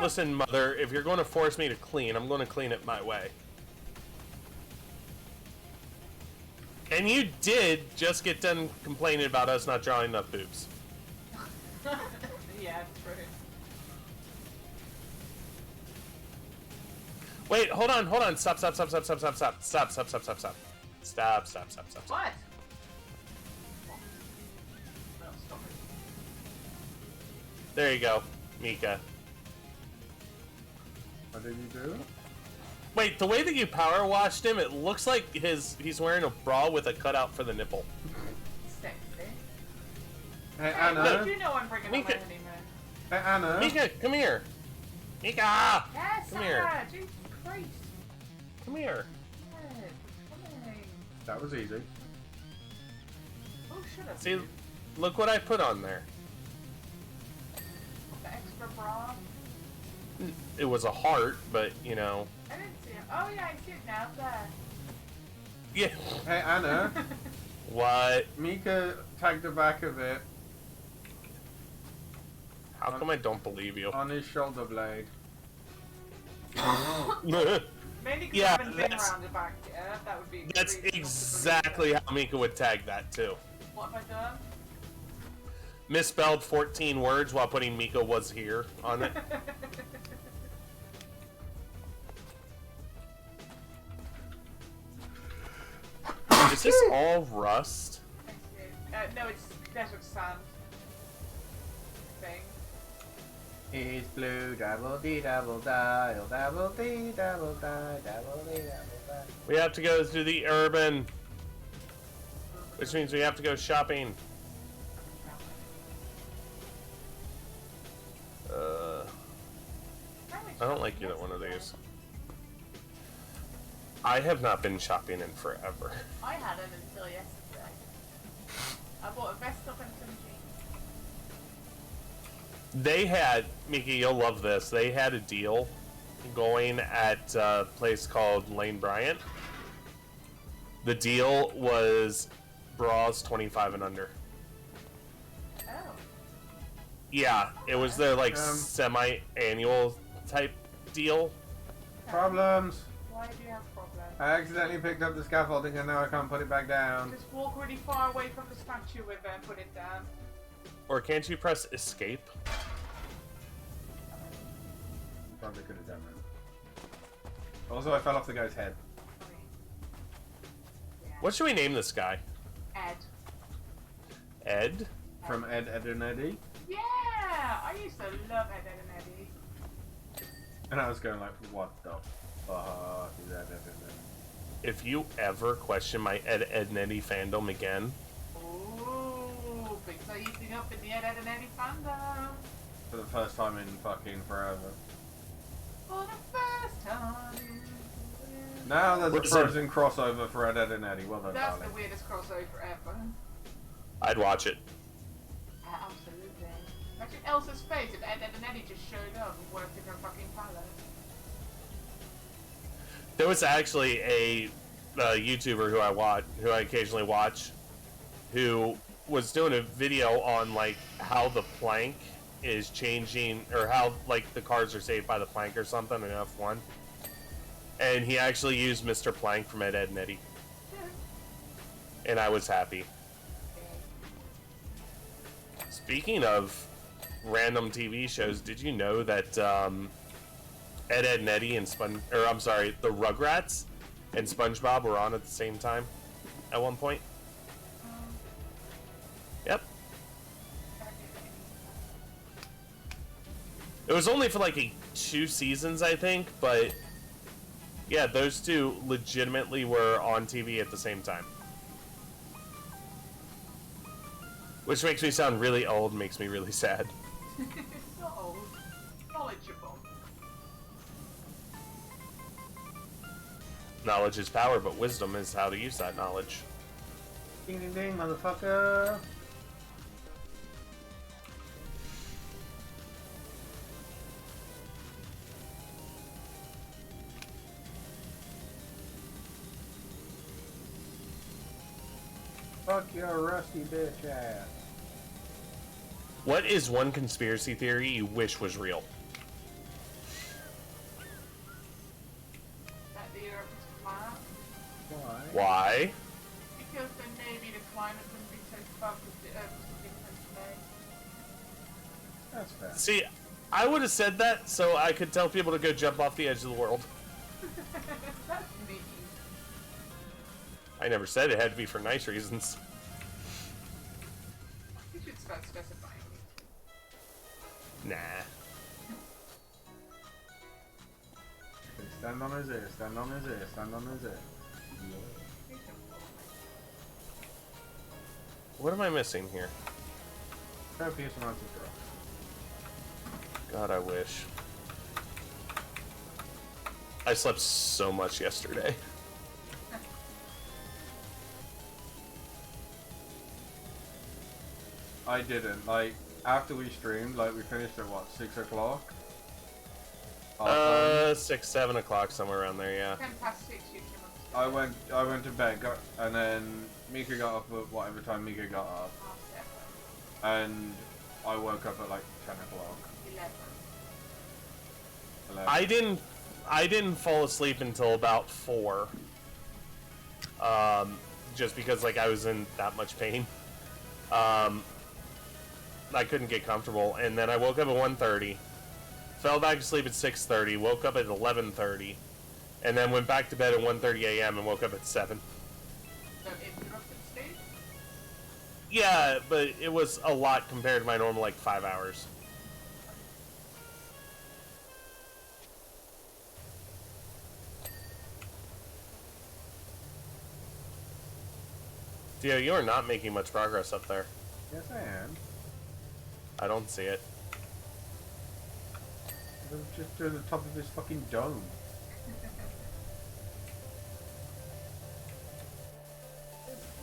B: Listen, Mother, if you're going to force me to clean, I'm going to clean it my way. And you did just get done complaining about us not drawing enough boobs.
C: Yeah, true.
B: Wait, hold on. Stop. Stop.
C: What? No, stop it.
B: There you go, Mika.
A: What did you do?
B: Wait, the way that you power washed him, it looks like he's wearing a bra with a cutout for the nipple.
C: Sexy.
A: Hey,
C: Hey,
A: Anna.
C: you know I'm bringing on my
B: Mika.
C: honeymoon.
A: Hey, Anna.
B: Mika, come here. Mika,
C: Yes,
B: come here.
C: Sarah, Jesus Christ.
B: Come here.
C: Good. Coming.
A: That was easy.
C: Oh, should have.
B: See, look what I put on there.
C: The extra bra.
B: It was a heart, but you know.
C: I didn't see it. Oh yeah, I see it now. There.
B: Yeah.
A: Hey, Anna.
B: What?
A: Mika tagged the back of it
B: How come I don't believe you?
A: on his shoulder blade.
C: Mainly because
B: Yeah,
C: I haven't been
B: that's-
C: around the back yet. That would be.
B: That's
C: really
B: exactly how Mika would tag that too.
C: What have I done?
B: Misspelled 14 words while putting Mika was here on it. Is this all rust?
C: Thank you. No, it's desert sand. Thing.
A: It's blue, double D, double dial, double D, double die, double D, double die.
B: We have to go to the urban, which means we have to go shopping. I don't like either one of these. I have not been shopping in forever.
C: I hadn't until yesterday. I bought a vest up and some jeans.
B: They had, Mickey, you'll love this. They had a deal going at a place called Lane Bryant. The deal was bras 25 and under.
C: Oh.
B: Yeah, it was their like
A: Um,
B: semi-annual type deal.
A: Problems.
C: Why do you have problems?
A: I accidentally picked up the scaffolding and now I can't put it back down.
C: Just walk really far away from the statue with it and put it down.
B: Or can't you press escape?
A: Probably could have done that. Also, I fell off the guy's head.
C: Funny. Yeah.
B: What should we name this guy?
C: Ed.
B: Ed?
A: From Ed, Ed and Eddie.
C: Yeah! I used to love Ed, Ed and Eddie.
A: And I was going like, what the fuck is Ed, Ed and Eddie?
B: If you ever question my Ed, Ed and Eddie fandom again,
C: Ooh, things are eating up in the Ed, Ed and Eddie fandom.
A: For the first time in fucking forever.
C: For the first time.
A: Now there's a
B: What is it?
A: Frozen crossover for Ed, Ed and Eddie. Well done,
C: That's
A: darling.
C: the weirdest crossover ever.
B: I'd watch it.
C: Absolutely. Imagine Elsa's face if Ed, Ed and Eddie just showed up and worked in her fucking palace.
B: There was actually a YouTuber who I occasionally watch, who was doing a video on like how the plank is changing, or how like the cars are saved by the plank or something in F1. And he actually used Mr. Plank from Ed, Ed and Eddie, and I was happy. Speaking of random TV shows, did you know that Ed, Edd and Eddy and the Rugrats and SpongeBob were on at the same time at one point? Yep. It was only for like 2 seasons, I think, but yeah, those two legitimately were on TV at the same time. Which makes me sound really old, makes me really sad.
C: Not old. Knowledgeable.
B: Knowledge is power, but wisdom is how to use that knowledge.
A: Ding ding ding, motherfucker. Fuck your rusty bitch ass.
B: What is one conspiracy theory you wish was real?
C: That the Earth is flat.
A: Why?
B: Why?
C: Because then maybe the climate wouldn't be so fucked if the Earth was a different place.
A: That's fair.
B: See, I would have said that so I could tell people to go jump off the edge of the world.
C: That's me.
B: I never said it had to be for nice reasons.
C: You should start specifying.
B: Nah.
A: Stand on his ear, stand on his ear, stand on his ear. Yeah.
B: What am I missing here?
A: Copious amounts of drugs.
B: God, I wish. I slept so much yesterday.
A: I didn't. Like, after we streamed, like, we finished at what, 6 o'clock?
B: 6, 7 o'clock, somewhere around there, yeah.
C: 10 past 6 you came up.
A: I went to bed, and then Mika got up at whatever time Mika got up, and I woke up at like 10 o'clock. 11.
B: I didn't fall asleep until about 4. Just because like I was in that much pain. I couldn't get comfortable, and then I woke up at 1:30, fell back to sleep at 6:30, woke up at 11:30, and then went back to bed at 1:30 a.m. and woke up at 7.
C: So interrupted sleep?
B: Yeah, but it was a lot compared to my normal like 5 hours. Theo, you are not making much progress up there.
A: Yes, I am.
B: I don't see it.
A: I'm just to the top of this fucking dome.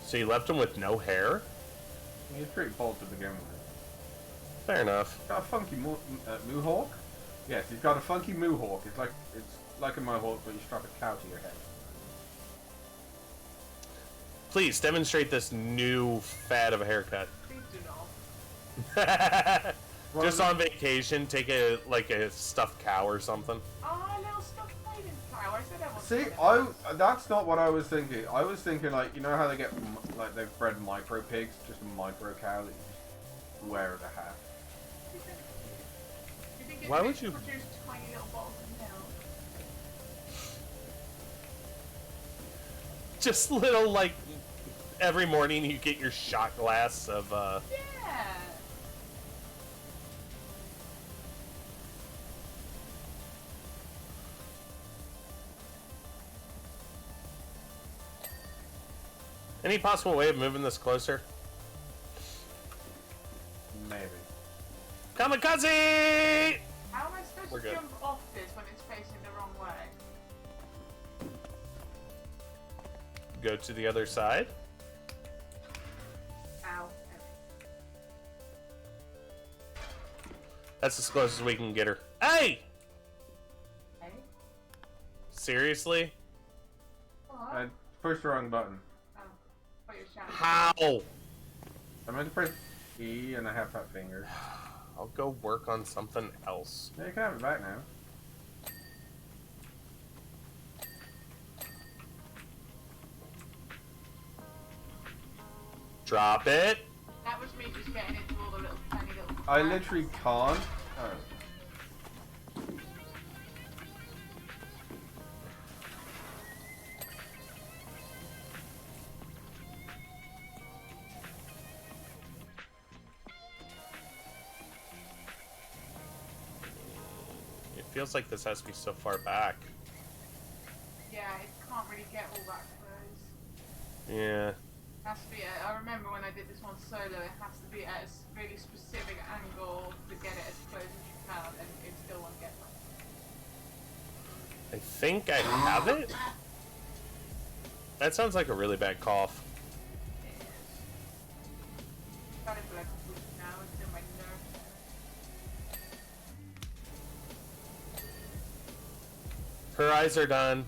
B: So you left him with no hair?
A: He's pretty bald to begin with.
B: Fair enough.
A: Got a funky mohawk? Yes, he's got a funky mohawk. It's like a mohawk, but you strap a cow to your head.
B: Please demonstrate this new fad of a haircut.
C: Please do not.
B: Just on vacation, take a stuffed cow or something.
C: Oh, a little stuffed pig in cow. I said I wanted
A: See, that's not what I was thinking. I was thinking, like, you know how they get, like, they've bred micro pigs, just a micro cow that you just wear as a hat.
C: You think it
B: Why would you-
C: produce tiny little bottles of milk?
B: Just little, like, every morning you get your shot glass of,
C: Yeah.
B: Any possible way of moving this closer?
A: Maybe.
B: Kamikaze!
C: How am I supposed
B: We're
C: to
B: good.
C: jump off this when it's facing the wrong way?
B: Go to the other side.
C: Ow.
B: That's as close as we can get her. Hey!
C: Okay.
B: Seriously?
C: What?
A: I pushed the wrong button.
C: Oh. Oh, you're shouting.
B: How?
A: I meant to press E and I have fat fingers.
B: I'll go work on something else.
A: Yeah, you can have it back now.
B: Drop it.
C: That was me just getting into all the little tiny little
A: I literally can't. Oh.
B: It feels like this has to be so far back.
C: Yeah, it can't really get all that close.
B: Yeah.
C: Has to be I remember when I did this one solo, it has to be at a really specific angle to get it as close as you can, and it still won't get there.
B: I think I have it. That sounds like a really bad cough.
C: It is. Started for like a week now, it's in my nerves.
B: Her eyes are done.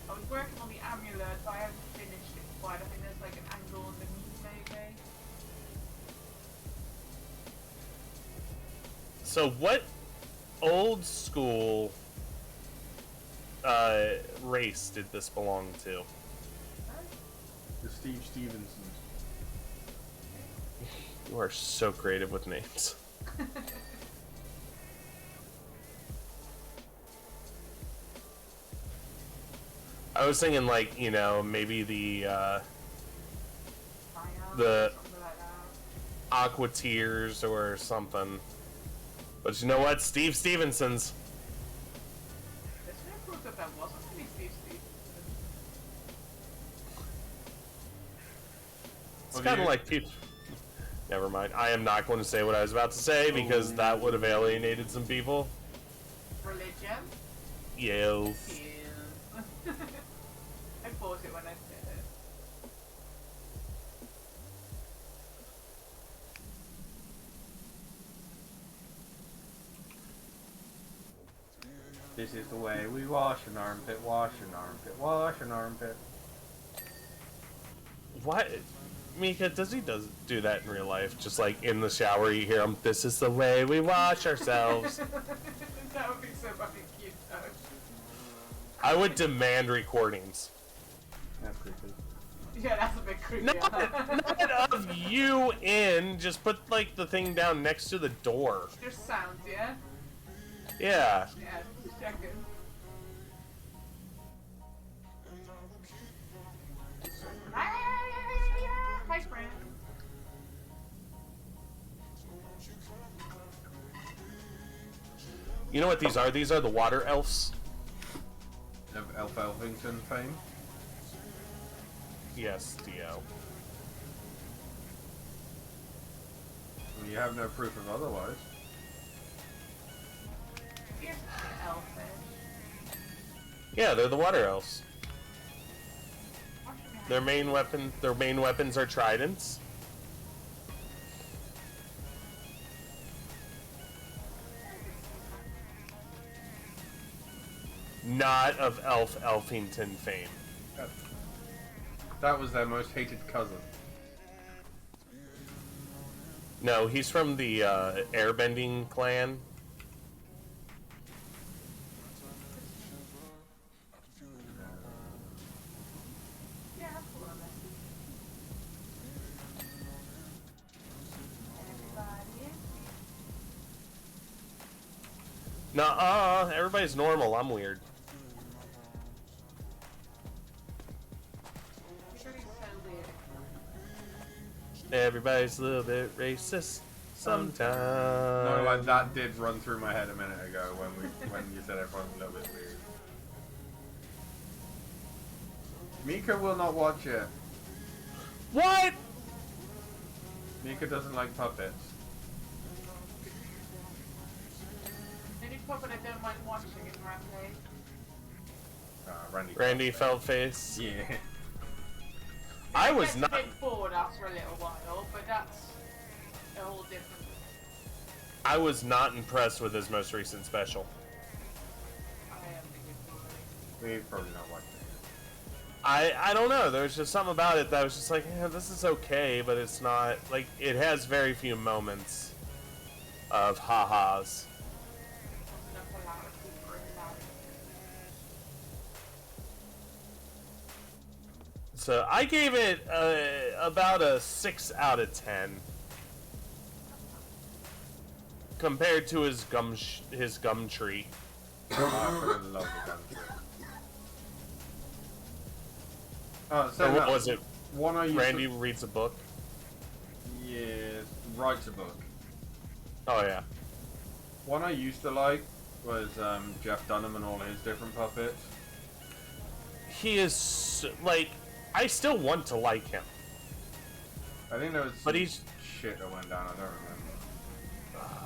C: I was working on the amulet, but I haven't finished it quite. I think there's like an angle underneath maybe.
B: So what old school race did this belong to?
A: The Steve Stevensons.
B: You are so creative with names. I was thinking like, you know, maybe the
C: Something like that.
B: Aquateers or something. But you know what? Steve Stevenson's.
C: There's no proof that wasn't really Steve Stevenson.
B: It's kind of like people. Never mind. I am not going to say what I was about to say because that would have alienated some people.
C: Religion?
B: Yes.
C: Yeah. I paused it when I said it.
A: This is the way we wash an armpit, wash an armpit, wash an armpit.
B: What? Mika, does he do that in real life? Just like in the shower, you hear him, this is the way we wash ourselves.
C: That would be so fucking cute though.
B: I would demand recordings.
A: That's creepy.
C: Yeah, that's a bit creepy.
B: Not of you in, just put like the thing down next to the door.
C: Just sounds, yeah?
B: Yeah.
C: Yeah, just checking. Hi, friend.
B: You know what these are? These are the water elves.
A: Of Elf Elvington fame.
B: Yes, Dio.
A: Well, you have no proof of otherwise.
C: Here's an elfish.
B: Yeah, they're the water elves.
C: Watch your hand.
B: Their main weapons are tridents. Not of Elf Elfington fame.
A: That was their most hated cousin.
B: No, he's from the airbending clan.
C: Yeah, that's cool. Everybody.
B: Nuh-uh, everybody's normal. I'm weird.
C: Everybody's so weird.
B: Everybody's a little bit racist sometimes.
A: No, like that did run through my head a minute ago when you said everyone's a little bit weird. Mika will not watch it.
B: What?
A: Mika doesn't like puppets.
C: Any puppet I don't mind watching is Rampage.
B: Randy Feldface.
A: Yeah.
B: I was
C: Gets
B: not.
C: a bit bored after a little while, but that's a whole different.
B: I was not impressed with his most recent special.
C: I am thinking.
A: We've probably not watched it.
B: I don't know. There was just something about it that was just like, yeah, this is okay, but it's not like it has very few moments of ha-has. So I gave it about a 6 out of 10. compared to his gum tree.
A: I fucking love the gum tree. Oh, so
B: Or what
A: no,
B: was it?
A: one I used
B: Randy reads a book.
A: Yes, writes a book.
B: Oh yeah.
A: One I used to like was Jeff Dunham and all his different puppets.
B: He is like, I still want to like him.
A: I think there was
B: But
A: some
B: he's-
A: shit that went down, I don't remember.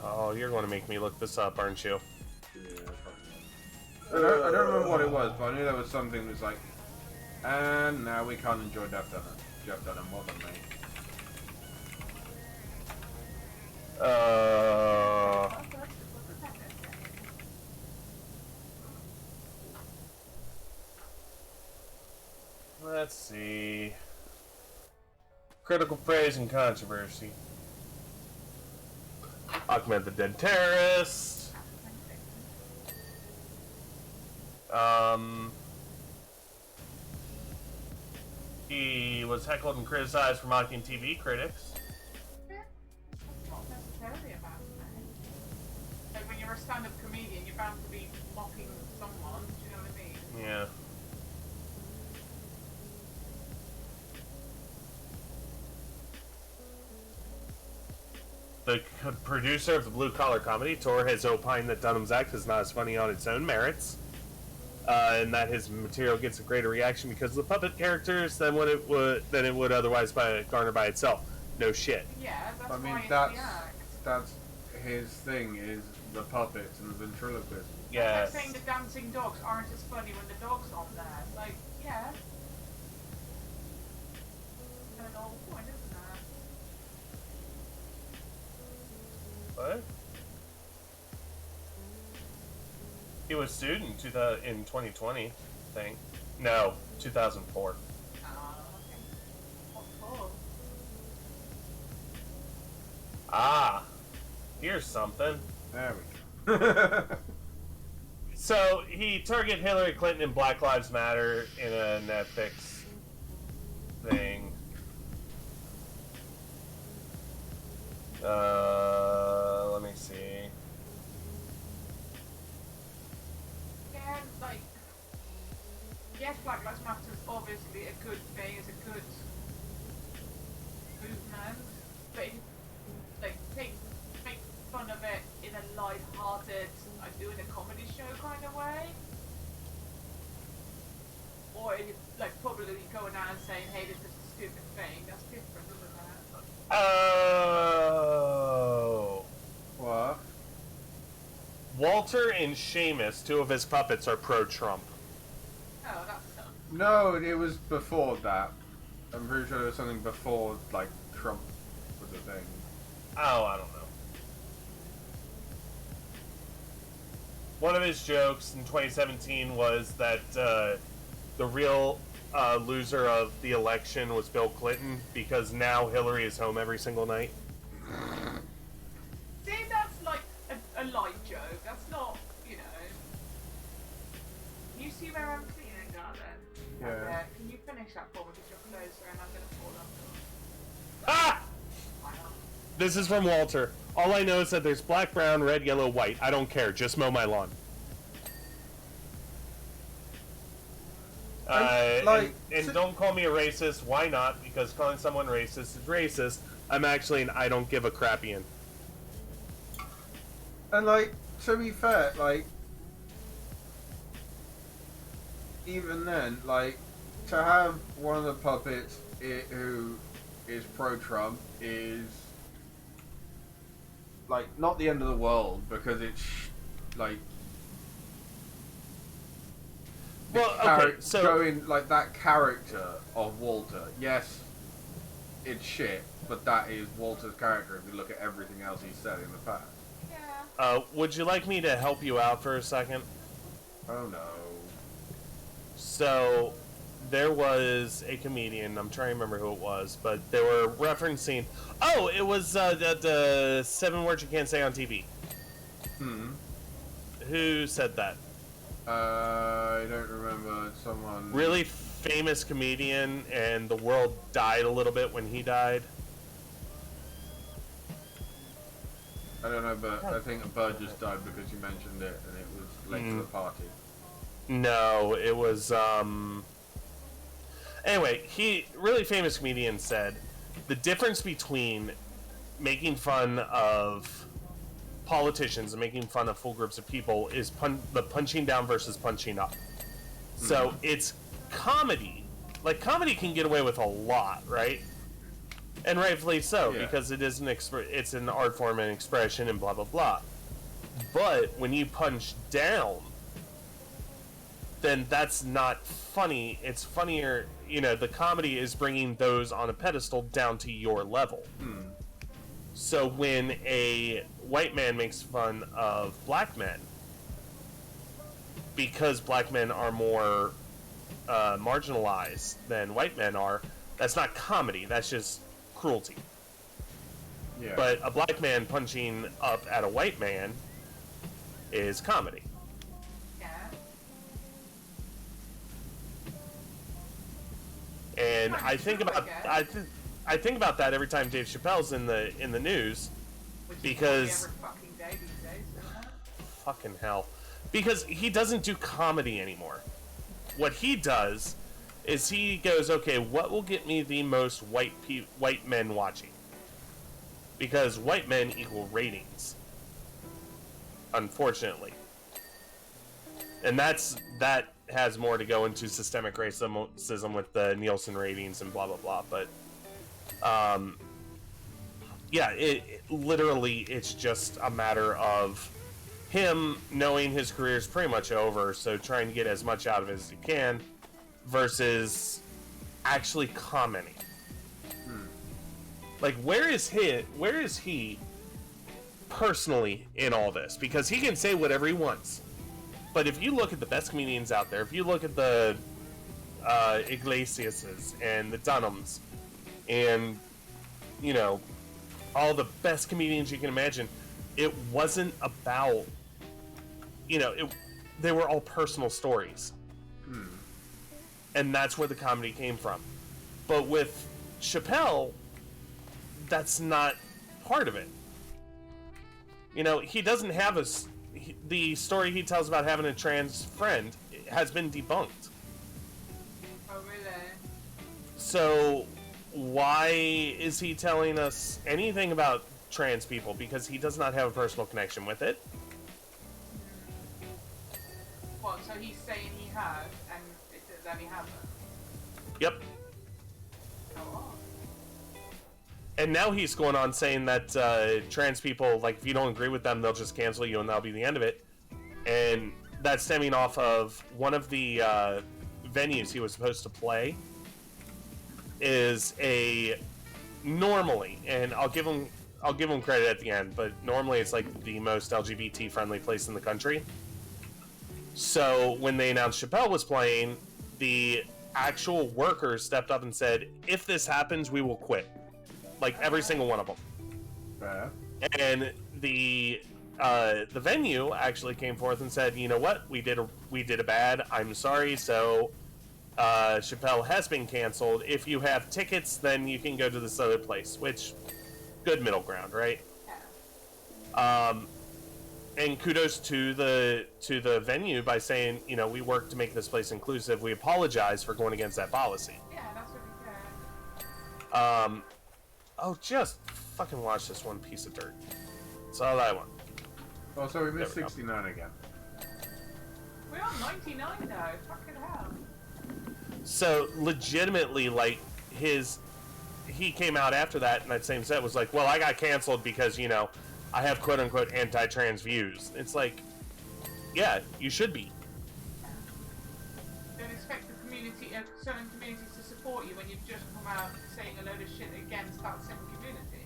B: Oh, you're going to make me look this up, aren't you?
A: Yeah, probably. I don't remember what it was, but I knew there was something that was like, and now we can't enjoy Jeff Dunham. Jeff Dunham wasn't me.
B: Let's see. Critical praise and controversy. Ahmed the Dead Terrorist. He was heckled and criticized for mocking TV critics.
C: That's not necessarily a bad thing. Like when you're a stand-up comedian, you're bound to be mocking someone. Do you know what I mean?
B: Yeah. The producer of the Blue Collar Comedy Tour has opined that Dunham's act is not as funny on its own merits, and that his material gets a greater reaction because of the puppet characters than it would otherwise garner by itself. No shit.
C: Yeah, that's
A: I mean,
C: why it's
A: that's
C: the act.
A: that's his thing, is the puppets and the ventriloquism.
B: Yes.
C: It's like saying the dancing dogs aren't as funny when the dog's on there. Like, yeah. Kind of the whole point, isn't it?
B: What? He was sued in 2020, I think. No, 2004.
C: Okay. What for?
B: Ah, here's something.
A: There we go.
B: So he targeted Hillary Clinton and Black Lives Matter in a Netflix thing. Let me see.
C: Yeah, like, yes, Black Lives Matter is obviously a good thing, it's a good movement, but like, make fun of it in a light-hearted, like doing a comedy show kind of way, or like publicly going out and saying, hey, this is a stupid thing. That's different, isn't it?
B: Oh.
A: What?
B: Walter and Seamus, two of his puppets, are pro-Trump.
C: Oh, that's dumb.
A: No, it was before that. I'm pretty sure there was something before, like, Trump was a thing.
B: Oh, I don't know. One of his jokes in 2017 was that the real loser of the election was Bill Clinton because now Hillary is home every single night.
C: See, that's like a light joke. That's not, you know. You see where I'm cleaning, darling?
A: Yeah.
C: Can you finish that for me because you're closer and I'm going to fall under?
B: Ah!
C: Why not?
B: This is from Walter. All I know is that there's black, brown, red, yellow, white. I don't care. Just mow my lawn. And don't call me a racist. Why not? Because calling someone racist is racist. I'm actually an I don't give a crappian.
A: And, like, to be fair, like, even then, like, to have one of the puppets who is pro-Trump is, like, not the end of the world, because it's, like,
B: Well, okay, so
A: going, like, that character of Walter, yes, it's shit, but that is Walter's character if you look at everything else he's said in the past.
C: Yeah.
B: would you like me to help you out for a second?
A: Oh no.
B: So, there was a comedian, I'm trying to remember who it was, but they were referencing, oh, it was the 7 words you can't say on TV. Who said that?
A: I don't remember. Someone...
B: Really famous comedian, and the world died a little bit when he died.
A: I don't know, but I think a bird just died because you mentioned it, and it was late to the party.
B: No, it was, Anyway, really famous comedian said, the difference between making fun of politicians and making fun of full groups of people is the punching down versus punching up. So it's comedy. Like, comedy can get away with a lot, right? And rightfully so, because it is it's an art form and expression and blah blah blah. But when you punch down, then that's not funny. It's funnier, you know, the comedy is bringing those on a pedestal down to your level. So when a white man makes fun of black men, because black men are more marginalized than white men are, that's not comedy, that's just cruelty.
A: Yeah.
B: But a black man punching up at a white man is comedy. And I think about I think about that every time Dave Chappelle's in the news, because
C: every fucking day these days, isn't it?
B: fucking hell, because he doesn't do comedy anymore. What he does is he goes, okay, what will get me the most white men watching? Because white men equal ratings, unfortunately, and that has more to go into systemic racism with the Nielsen ratings and blah blah blah. But yeah, it literally, it's just a matter of him knowing his career is pretty much over, so trying to get as much out of it as he can, versus actually commenting. Like, where is he personally in all this? Because he can say whatever he wants. But if you look at the best comedians out there, if you look at the Iglesiases and the Dunhams and, you know, all the best comedians you can imagine, it wasn't about, you know, they were all personal stories. And that's where the comedy came from. But with Chappelle, that's not part of it. You know, he doesn't have the story he tells about having a trans friend has been debunked.
C: Oh, really?
B: So why is he telling us anything about trans people? Because he does not have a personal connection with it.
C: What, so he's saying he has, and then he hasn't?
B: Yep.
C: Oh, on.
B: And now he's going on saying that trans people, like, if you don't agree with them, they'll just cancel you and that'll be the end of it. And that's stemming off of one of the venues he was supposed to play is normally, and I'll give him credit at the end, but normally it's like the most LGBT friendly place in the country. So when they announced Chappelle was playing, the actual workers stepped up and said, if this happens, we will quit. Like, every single one of them.
A: Fair.
B: And the venue actually came forth and said, you know what, we did a bad, I'm sorry, so Chappelle has been canceled. If you have tickets, then you can go to this other place, which, good middle ground, right? And kudos to the venue by saying, you know, we worked to make this place inclusive. We apologize for going against that policy.
C: Yeah, that's what he said.
B: Oh, just fucking watch this one piece of dirt. That's all I want.
A: Oh, so we missed
B: There we go.
A: 69 again.
C: We're on 99 now. Fucking hell.
B: So, legitimately, like, he came out after that, and that same set was like, well, I got canceled because, you know, I have quote-unquote anti-trans views. It's like, yeah, you should be.
C: Don't expect the community, certain communities to support you when you've just come out saying a load of shit against that same community.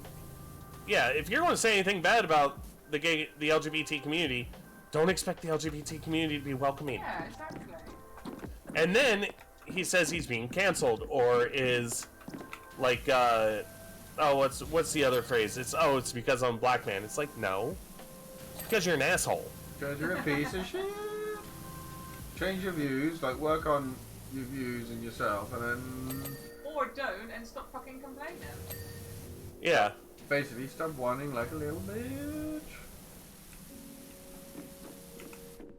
B: Yeah, if you're going to say anything bad about the LGBT community, don't expect the LGBT community to be welcoming.
C: Yeah, exactly.
B: And then he says he's being canceled, or is like, what's the other phrase? It's because I'm a black man. It's like, no, it's because you're an asshole.
A: Because you're a piece of shit. Change your views, like work on your views and yourself, and then
C: Or don't, and stop fucking complaining.
B: Yeah.
A: basically stop whining like a little bitch.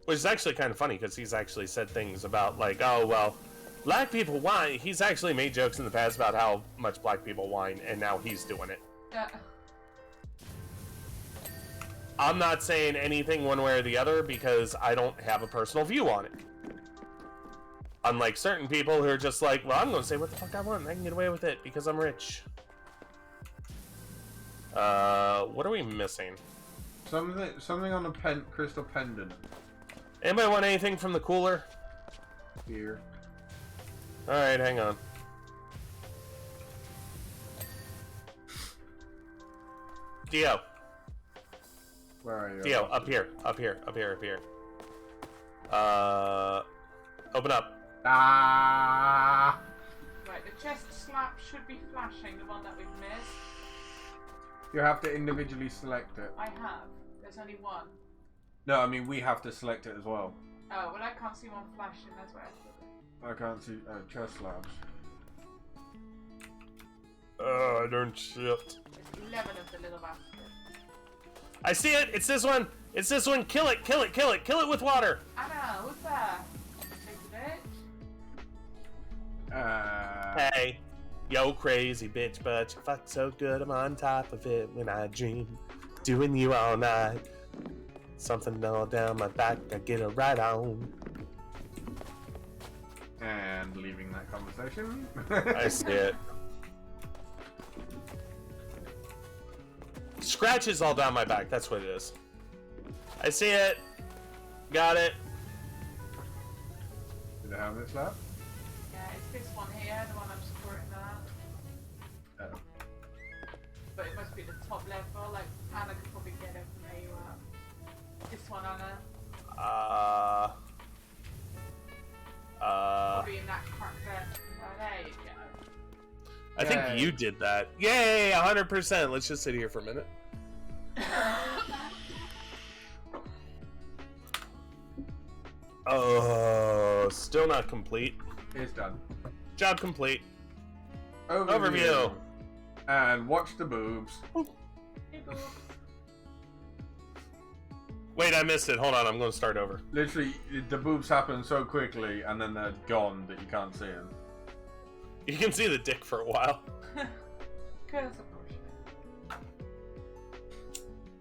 B: Which is actually kind of funny because he's actually said things about like, oh well, black people whine. He's actually made jokes in the past about how much black people whine, and now he's doing it. I'm not saying anything one way or the other because I don't have a personal view on it. Unlike certain people who are just like, well, I'm going to say what the fuck I want and I can get away with it because I'm rich. What are we missing?
A: Something on a crystal pendant.
B: Anybody want anything from the cooler?
A: Here.
B: Alright, hang on. Dio.
A: Where are you?
B: Dio, up here. Open up.
A: Ah!
C: Right, the chest slap should be flashing, the one that we've missed.
A: You have to individually select it.
C: I have. There's only one.
A: No, I mean we have to select it as well.
C: Oh, well I can't see one flashing, that's why I put it.
A: I can't see chest slabs.
B: I don't see it.
C: There's 11 of the little bastards.
B: I see it! It's this one! It's this one! Kill it! Kill it! Kill it! Kill it with water!
C: Anna, who's there? Take the bitch.
B: Hey. Yo, crazy bitch, but you fuck so good I'm on top of it when I dream. Doing you all night. Something all down my back, I get it right on.
A: And leaving that conversation.
B: I see it. Scratches all down my back, that's what it is. I see it. Got it.
A: Did it have this slab?
C: Yeah, it's this one here, the one I'm squirting at.
A: Oh.
C: But it must be the top level, like Anna could probably get it from where you are. This one, Anna. Probably in that crack there. Oh, there you go.
B: I think you did that. Yay, 100%. Let's just sit here for a minute. Oh, still not complete.
A: It's done.
B: Job complete.
A: Overview. And watch the boobs.
C: Hey, boo.
B: Wait, I missed it. Hold on, I'm going to start over.
A: Literally, the boobs happen so quickly and then they're gone that you can't see them.
B: You can see the dick for a while.
C: Cause of course.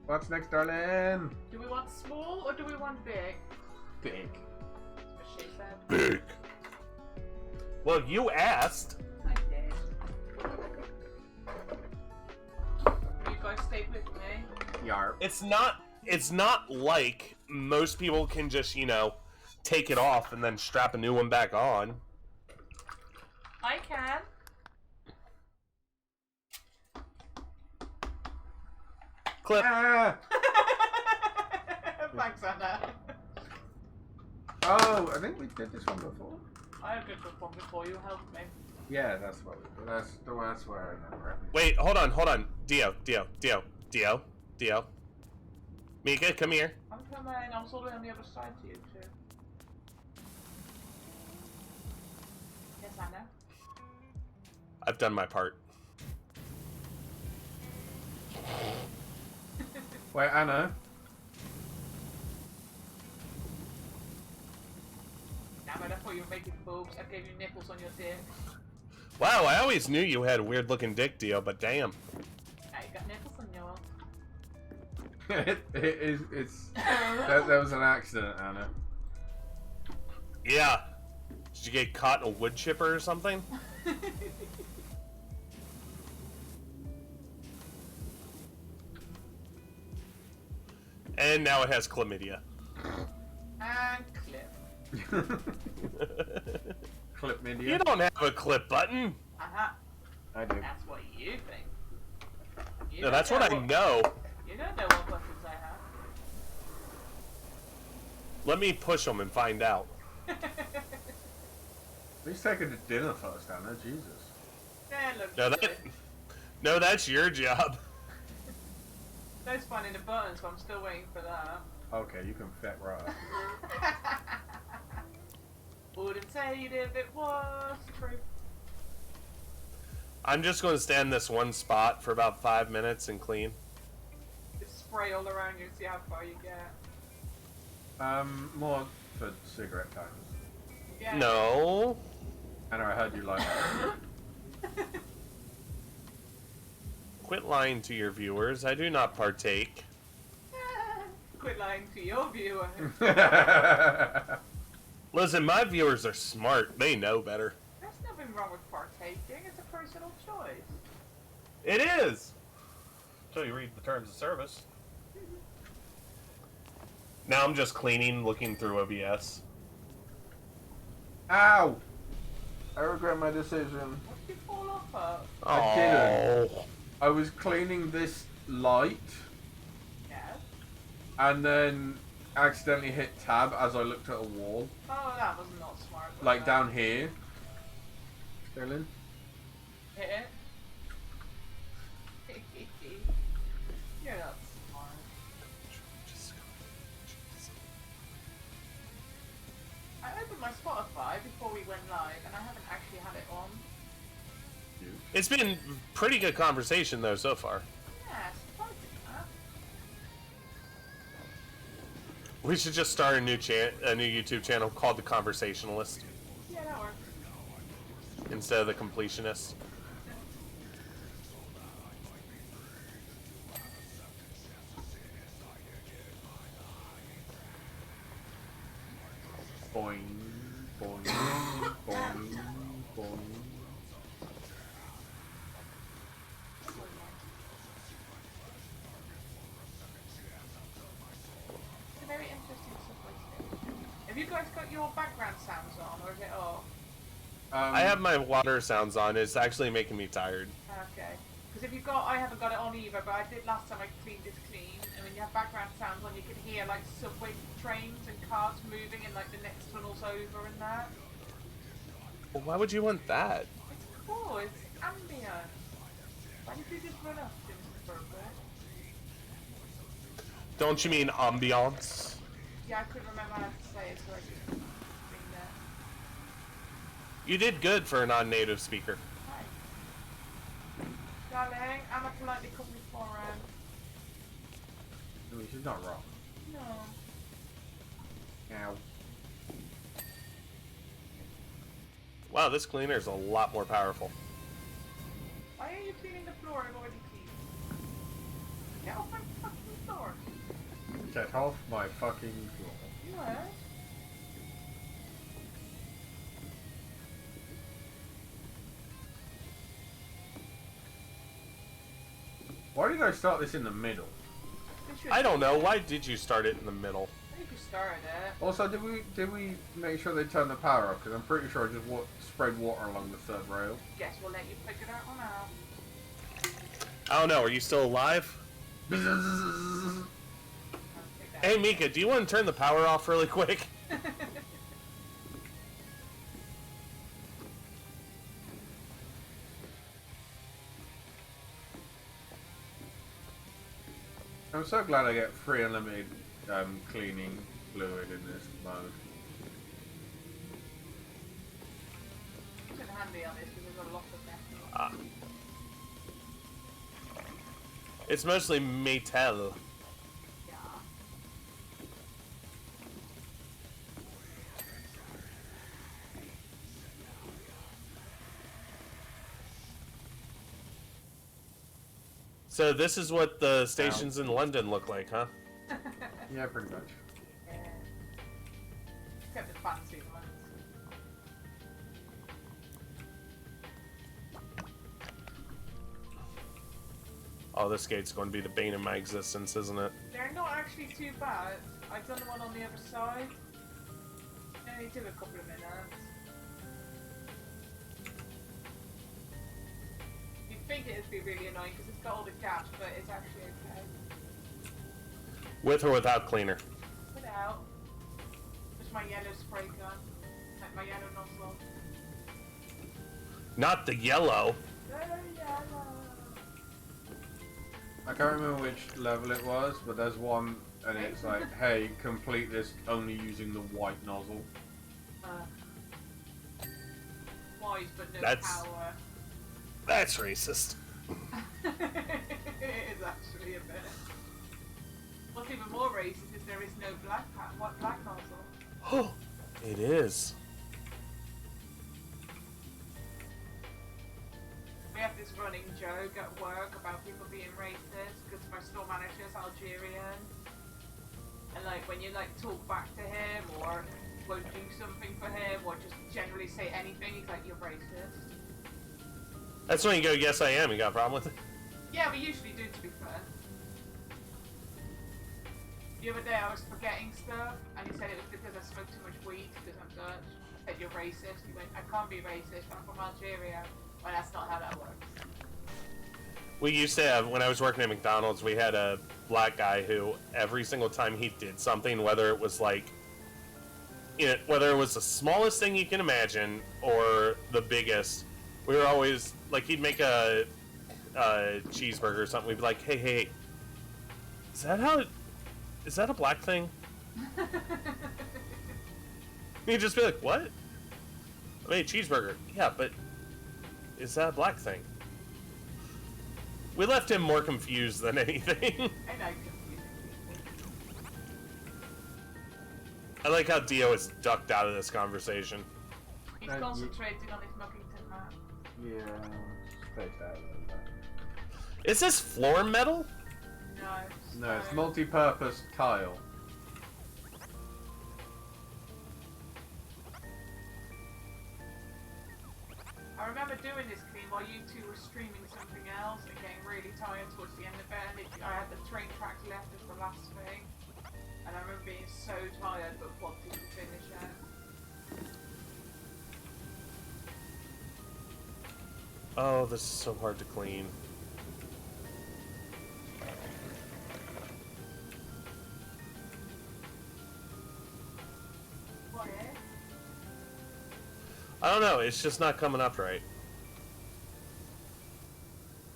A: What's next, darling?
C: Do we want small or do we want big?
A: Big.
C: That's what she said.
B: Big. Well, you asked.
C: I did. You guys stay with me.
A: Yarp.
B: It's not like most people can just, you know, take it off and then strap a new one back on.
C: I can.
B: Clip.
A: Ah!
C: Thanks, Anna.
A: Oh, I think we did this one before.
C: I did this one before, you helped me.
A: Yeah, that's what we did. That's where I remember it.
B: Wait, hold on. Dio. Mika, come here.
C: I'm coming, I was all the way on the other side to you too. Yes, Anna.
B: I've done my part.
A: Wait, Anna.
C: Damn it, I thought you were making boobs. I gave you nipples on your dick.
B: Wow, I always knew you had a weird looking dick, Dio, but damn.
C: Now you got nipples on yours.
A: that was an accident, Anna.
B: Yeah. Did you get caught in a wood chipper or something? And now it has chlamydia.
C: And clip.
A: Clip media.
B: You don't have a clip button.
C: Uh-huh.
A: I do.
C: That's what you think. You
B: No,
C: don't
B: that's what I know.
C: You don't know what buttons I have.
B: Let me push them and find out.
A: At least take her to dinner first, Anna. Jesus.
C: Yeah, look.
B: No, that's your job.
C: Those finding the buttons, but I'm still waiting for that.
A: Okay, you can fit right.
C: Wouldn't say it if it was true.
B: I'm just going to stand this one spot for about 5 minutes and clean.
C: Just spray all around you and see how far you get.
A: More for cigarette times.
C: Yeah.
B: No.
A: And I heard you like that.
B: Quit lying to your viewers. I do not partake.
C: Quit lying to your viewer.
B: Listen, my viewers are smart. They know better.
C: There's nothing wrong with partaking. It's a personal choice.
B: It is. Until you read the terms of service. Now I'm just cleaning, looking through OBS.
A: Ow! I regret my decision.
C: What did you fall off of?
A: I didn't. I was cleaning this light
C: Yes.
A: and then accidentally hit tab as I looked at a wall.
C: Oh, that was not smart. was
A: Like
C: it?
A: down here. Dylan?
C: Hit it. You're not smart. I opened my Spotify before we went live, and I haven't actually had it on.
B: It's been pretty good conversation though so far.
C: Yeah, surprising that.
B: We should just start a new YouTube channel called The Conversationalist
C: Yeah, that works.
B: instead of The Completionist.
A: Boing, boing, boing, boing.
C: It's a very interesting subway station. Have you guys got your background sounds on, or is it off?
B: I have my water sounds on. It's actually making me tired.
C: Okay. Because if you've got, I haven't got it on either, but I did last time I cleaned this clean, and when you have background sounds on, you can hear like subway trains and cars moving and like the next tunnel's over and that.
B: Well, why would you want that?
C: It's cool, it's ambient. Why did you just run up to Mr. Burger?
B: Don't you mean ambiance?
C: Yeah, I couldn't remember how to say it, so I just bring that.
B: You did good for a non-native speaker.
C: Hi. Darling, I'ma politely come beforehand.
A: I mean, she's not wrong.
C: No.
A: Ow.
B: Wow, this cleaner is a lot more powerful.
C: Why are you cleaning the floor I've already cleaned? Get off my fucking floor.
A: Get off my fucking floor.
C: What?
A: Why did I start this in the middle?
B: I don't know. Why did you start it in the middle?
C: I think you started it.
A: Also, did we make sure they turned the power off? Because I'm pretty sure I just sprayed water along the third rail.
C: Guess we'll let you figure that one out.
B: I don't know. Are you still alive?
C: I'll take that.
B: Hey, Mika, do you want to turn the power off really quick?
A: I'm so glad I get free unlimited cleaning fluid in this mode.
C: It's in handy on this because there's a lot of metal.
B: Ah. It's mostly metal.
C: Yeah.
B: So this is what the stations in London look like, huh?
A: Yeah, pretty much.
C: Yeah. Except the fancy ones.
B: Oh, this gate's going to be the bane of my existence, isn't it?
C: They're not actually too bad. I've done the one on the other side. It only took a couple of minutes. You'd think it'd be really annoying because it's got all the gaps, but it's actually okay.
B: With or without cleaner?
C: Without. Just my yellow spray gun. Like my yellow nozzle.
B: Not the yellow.
C: Very yellow.
A: I can't remember which level it was, but there's one, and it's like, hey, complete this only using the white nozzle.
C: Wise but no
B: That's-
C: power.
B: That's racist.
C: It is actually a bit. What's even more racist is there is no black nozzle.
B: Oh, it is.
C: We have this running joke at work about people being racist because my store manager is Algerian, and like when you like talk back to him or won't do something for him or just generally say anything, he's like, you're racist.
B: That's when you go, yes I am. You got a problem with it?
C: Yeah, we usually do, to be fair. The other day I was forgetting stuff, and he said it was because I smoked too much weed because I'm Dutch. I said, you're racist. He went, I can't be racist, I'm from Algeria. Well, that's not how that works.
B: We used to have, when I was working at McDonald's, we had a black guy who every single time he did something, whether it was like, you know, whether it was the smallest thing you can imagine or the biggest, we were always, like, he'd make a cheeseburger or something, we'd be like, hey, is that a black thing? He'd just be like, what? I made a cheeseburger. Yeah, but is that a black thing? We left him more confused than anything.
C: I like confusing people.
B: I like how Dio has ducked out of this conversation.
C: He's concentrating on his Muckington map.
A: Yeah, spaced out a little bit.
B: Is this floor metal?
A: No, it's multi-purpose tile.
C: I remember doing this clean while you two were streaming something else and getting really tired towards the end of it, and I had the train tracks left as the last thing. And I remember being so tired but wanting to finish it.
B: Oh, this is so hard to clean.
C: What is?
B: I don't know, it's just not coming up right.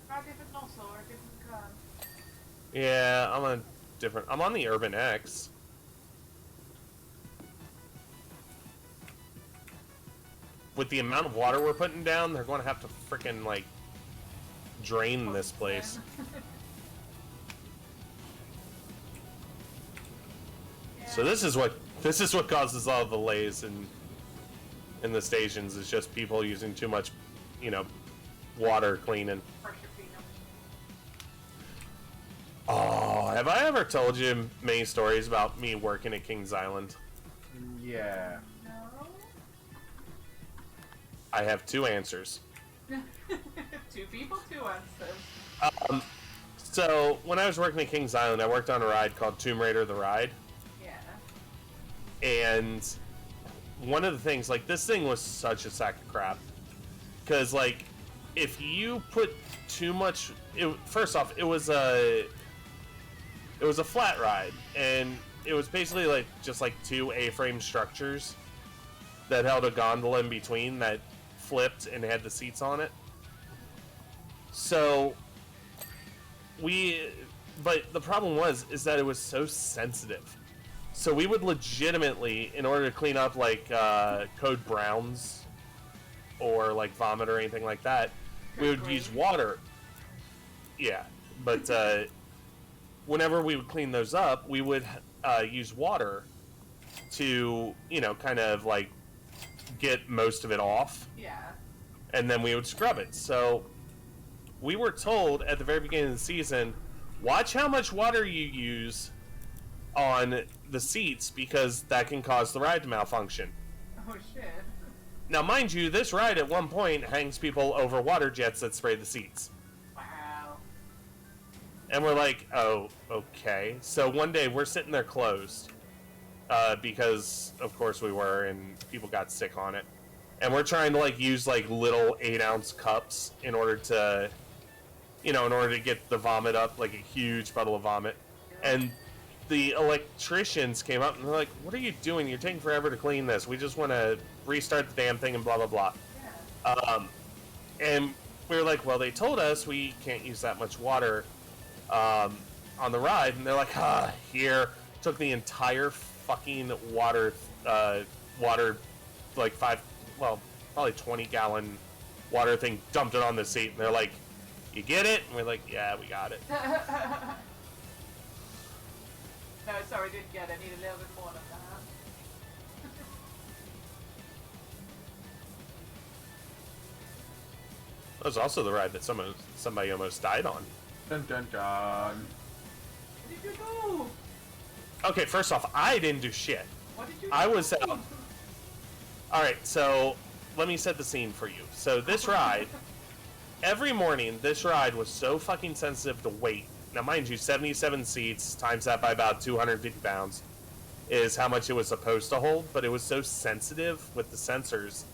C: Try a different nozzle or a different gun.
B: Yeah, I'm on the Urban X. With the amount of water we're putting down, they're going to have to frickin' like drain this place.
C: Yeah.
B: So this is what causes all the delays in the stations, is just people using too much, you know, water cleaning.
C: Pressure cleanup.
B: Oh, have I ever told you many stories about me working at Kings Island?
A: Yeah.
C: No.
B: I have two answers.
C: Two people, two answers.
B: So when I was working at Kings Island, I worked on a ride called Tomb Raider: The Ride,
C: Yeah.
B: and one of the things, like, this thing was such a sack of crap, because like if you put too much, first off, it was a flat ride, and it was basically like just like two A-frame structures that held a gondola in between that flipped and had the seats on it. So but the problem is that it was so sensitive. So we would legitimately, in order to clean up like code browns or like vomit or anything like that, we would use water. Yeah, but whenever we would clean those up, we would use water to, you know, kind of like get most of it off,
C: Yeah.
B: and then we would scrub it. So we were told at the very beginning of the season, watch how much water you use on the seats, because that can cause the ride to malfunction.
C: Oh shit.
B: Now, mind you, this ride at one point hangs people over water jets that spray the seats.
C: Wow.
B: And we're like, oh, okay. So one day we're sitting there closed, because of course we were, and people got sick on it. And we're trying to like use like little 8-ounce cups in order to, you know, in order to get the vomit up, like a huge puddle of vomit. And the electricians came up and they're like, what are you doing? You're taking forever to clean this. We just want to restart the damn thing and blah, blah, blah.
C: Yeah.
B: And we were like, well, they told us we can't use that much water on the ride. And they're like, here. Took the entire fucking water, like probably 20-gallon water thing, dumped it on the seat. And they're like, you get it? And we're like, yeah, we got it.
C: No, sorry, I didn't get it. I need a little bit more than that.
B: That was also the ride that somebody almost died on.
A: Dun dun dun.
C: What did you do?
B: Okay, first off, I didn't do shit.
C: What did you do?
B: I was out. Alright, so let me set the scene for you. So this ride, every morning, this ride was so fucking sensitive to weight. Now, mind you, 77 seats, times that by about 250 pounds, is how much it was supposed to hold, but it was so sensitive with the sensors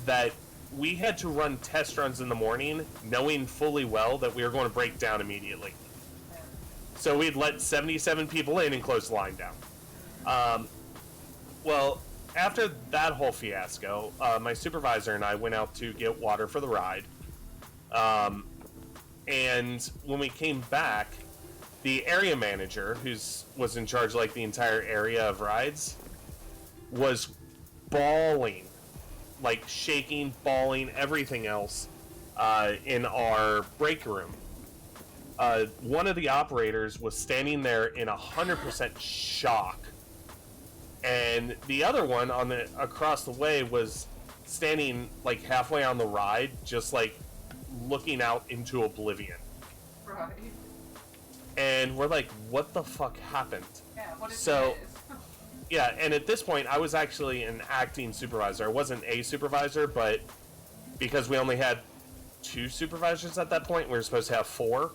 B: that we had to run test runs in the morning, knowing fully well that we were going to break down immediately. So we'd let 77 people in and close the line down. Well, after that whole fiasco, my supervisor and I went out to get water for the ride. And when we came back, the area manager, was in charge of like the entire area of rides, was bawling, like shaking, bawling, everything else, in our break room. One of the operators was standing there in 100% shock, and the other one across the way was standing like halfway on the ride, just like looking out into oblivion.
C: Right.
B: And we're like, what the fuck happened?
C: Yeah, what is
B: So,
C: this?
B: yeah, and at this point, I was actually an acting supervisor. I wasn't a supervisor, but because we only had 2 supervisors at that point, we were supposed to have 4.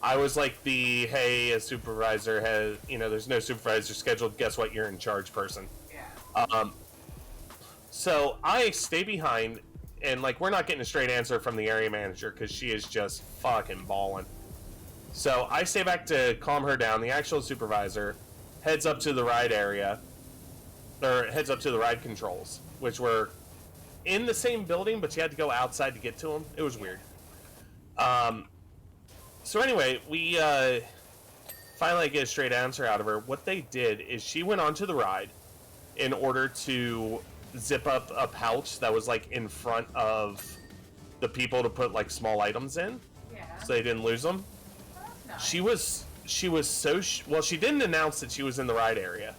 B: I was like hey, a supervisor has, there's no supervisor scheduled, guess what, you're in charge person.
C: Yeah.
B: So I stay behind, and like, we're not getting a straight answer from the area manager because she is just fucking bawling. So I stay back to calm her down. The actual supervisor heads up to the ride area, or heads up to the ride controls, which were in the same building, but you had to go outside to get to them. It was weird. So anyway, we finally get a straight answer out of her. What they did is she went onto the ride in order to zip up a pouch that was like in front of the people to put like small items in,
C: Yeah.
B: so they didn't lose them.
C: Oh, that's nice.
B: She was so well, she didn't announce that she was in the ride area,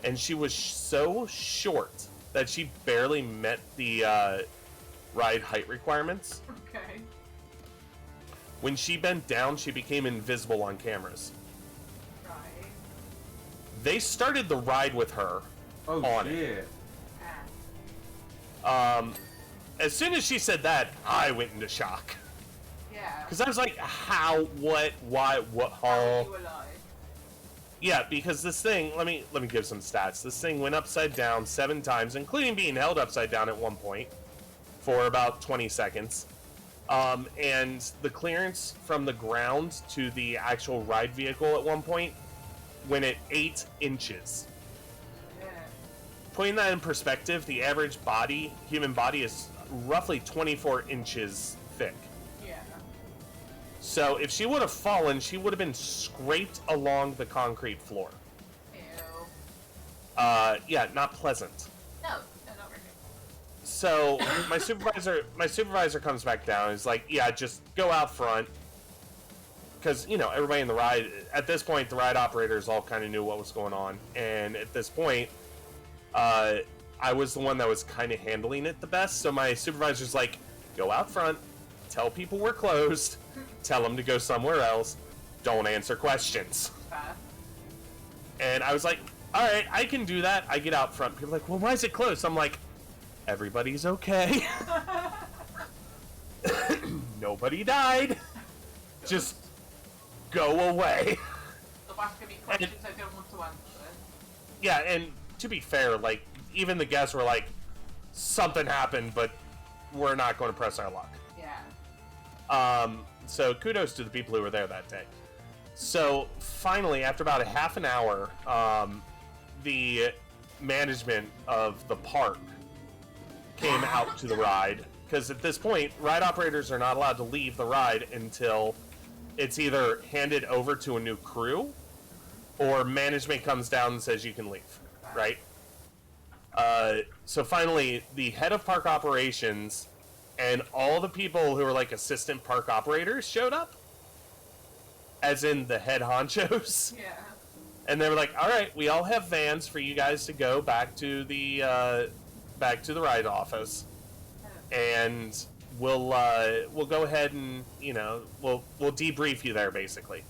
B: and she was so short that she barely met the ride height requirements.
C: Okay.
B: When she bent down, she became invisible on cameras.
C: Right.
B: They started the ride with her
A: Oh
B: on
A: shit.
B: it. As soon as she said that, I went into shock.
C: Yeah.
B: Because I was like, how, what, why, what,
C: How are
B: how?
C: you alive?
B: Yeah, because this thing, let me give some stats. This thing went upside down 7 times, including being held upside down at one point for about 20 seconds. And the clearance from the ground to the actual ride vehicle at one point went at 8 inches.
C: Yeah.
B: Putting that in perspective, the average human body is roughly 24 inches thick.
C: Yeah.
B: So if she would have fallen, she would have been scraped along the concrete floor.
C: Ew.
B: Yeah, not pleasant.
C: No, not really.
B: So my supervisor comes back down and is like, yeah, just go out front. Because, everybody in the ride, at this point, the ride operators all kind of knew what was going on. And at this point, I was the one that was kind of handling it the best. So my supervisor's like, go out front, tell people we're closed, tell them to go somewhere else, don't answer questions.
C: Fair.
B: And I was like, all right, I can do that. I get out front. People are like, well, why is it closed? I'm like, everybody's okay. Nobody died. Just go away.
C: Stop asking me questions I don't want to answer.
B: Yeah, and to be fair, like, even the guests were like, something happened, but we're not going to press our luck.
C: Yeah.
B: So kudos to the people who were there that day. So finally, after about a half an hour, the management of the park came out to the ride. Because at this point, ride operators are not allowed to leave the ride until it's either handed over to a new crew or management comes down and says you can leave, right? So finally, the head of park operations and all the people who were like assistant park operators showed up. As in the head honchos.
C: Yeah.
B: And they were like, all right, we all have vans for you guys to go back to the ride office, and we'll go ahead and we'll debrief you there basically.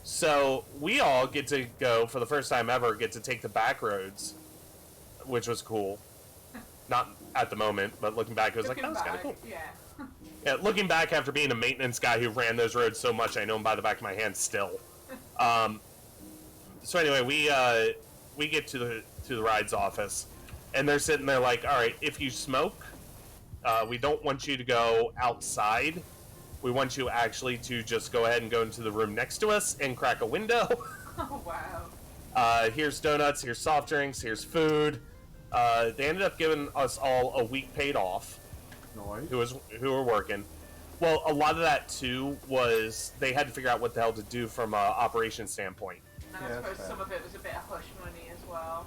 B: So we all get to go for the first time ever, get to take the back roads, which was cool. Not at the moment, but looking back, it was like, that was kind of cool.
C: Yeah.
B: Yeah, looking back after being a maintenance guy who ran those roads so much, I know them by the back of my hand still. So anyway, we get to the rides office, and they're sitting there like, all right, if you smoke, we don't want you to go outside. We want you actually to just go ahead and go into the room next to us and crack a window.
C: Oh, wow.
B: Here's donuts, here's soft drinks, here's food. They ended up giving us all a week paid off.
A: Nice.
B: Who were working. Well, a lot of that too was they had to figure out what the hell to do from an operation standpoint.
C: And I suppose some of it was a bit of hush money as well.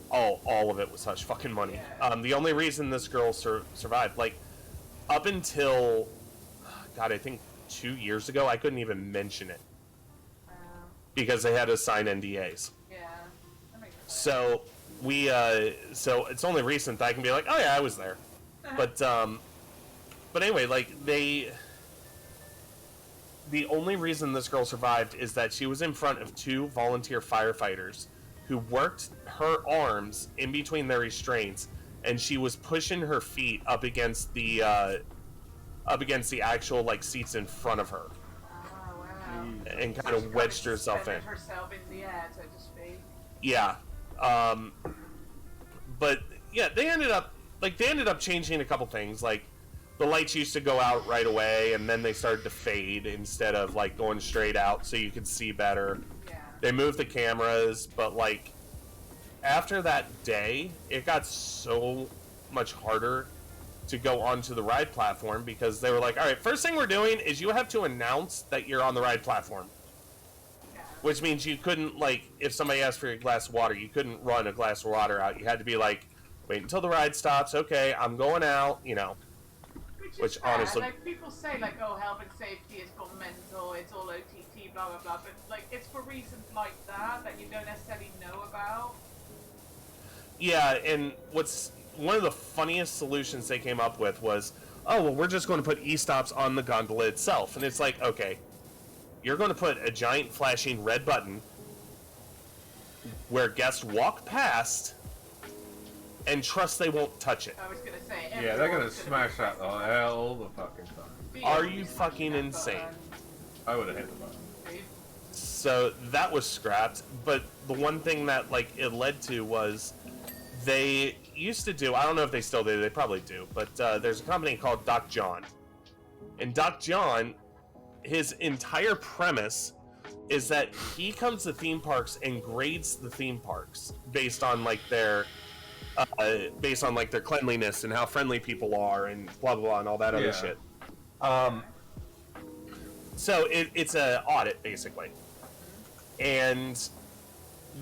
B: Oh, all of it was hush fucking money.
C: Yeah.
B: The only reason this girl survived, like, up until, God, I think 2 years ago, I couldn't even mention it. Because they had to sign NDAs.
C: Yeah, that makes sense.
B: So, so it's only recent that I can be like, oh yeah, I was there. But anyway, like, the only reason this girl survived is that she was in front of 2 volunteer firefighters who worked her arms in between their restraints, and she was pushing her feet up against the actual, like, seats in front of her.
C: Oh, wow.
B: And kind of wedged herself in.
C: Herself in the air, so to speak.
B: Yeah. But yeah, they ended up changing a couple things. Like, the lights used to go out right away, and then they started to fade instead of, like, going straight out so you could see better.
C: Yeah.
B: They moved the cameras, but, like, after that day, it got so much harder to go onto the ride platform because they were like, all right, first thing we're doing is you have to announce that you're on the ride platform.
C: Yeah.
B: Which means you couldn't, like, if somebody asked for a glass of water, you couldn't run a glass of water out. You had to be like, wait until the ride stops, okay, I'm going out, Which honestly,
C: like, people say, like, oh, health and safety is mental, it's all OTT, blah blah blah, but like, it's for reasons like that you don't necessarily know about.
B: Yeah, and what's one of the funniest solutions they came up with was, oh well, we're just going to put e-stops on the gondola itself, and it's like, okay, you're going to put a giant flashing red button where guests walk past and trust they won't touch it.
C: I was gonna say,
A: Yeah, they're gonna smash that the hell the fucking time.
B: Are you fucking insane?
A: I would have hit the button.
B: So that was scrapped, but the one thing that, like, it led to was they used to do, I don't know if they still do, they probably do, but there's a company called Doc John. And Doc John, his entire premise is that he comes to theme parks and grades the theme parks based on, like, their cleanliness and how friendly people are and blah blah blah and all that other shit. So it's an audit basically. And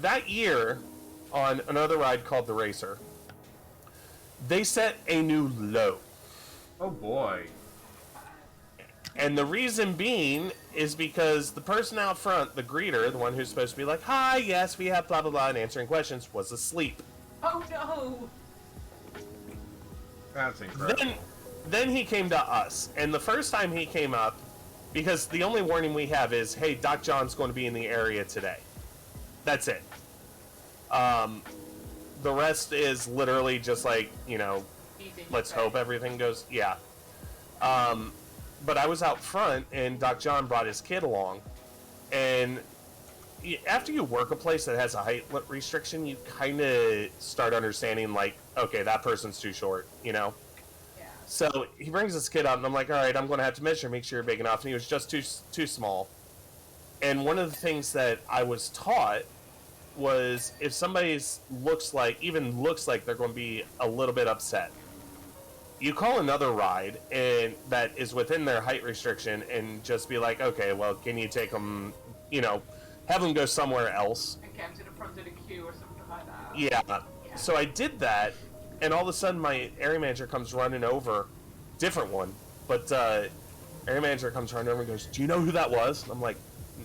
B: that year, on another ride called the Racer, they set a new low.
A: Oh boy.
B: And the reason being is because the person out front, the greeter, the one who's supposed to be like, hi, yes, we have blah blah blah and answering questions, was asleep.
C: Oh no!
A: That's incredible.
B: Then he came to us, and the first time he came up, because the only warning we have is, hey, Doc John's going to be in the area today. That's it. The rest is literally just like, let's hope everything goes, yeah. But I was out front, and Doc John brought his kid along, and after you work a place that has a height restriction, you kind of start understanding, like, okay, that person's too short,
C: Yeah.
B: So he brings this kid out, and I'm like, all right, I'm going to have to measure, make sure you're big enough, and he was just too small. And one of the things that I was taught was if somebody looks like they're going to be a little bit upset, you call another ride and that is within their height restriction and just be like, okay, well, can you take them, have them go somewhere else.
C: And came to the front of the queue or something like that.
B: Yeah. So I did that, and all of a sudden my area manager comes running over, different one, but area manager comes running over and goes, do you know who that was? And I'm like,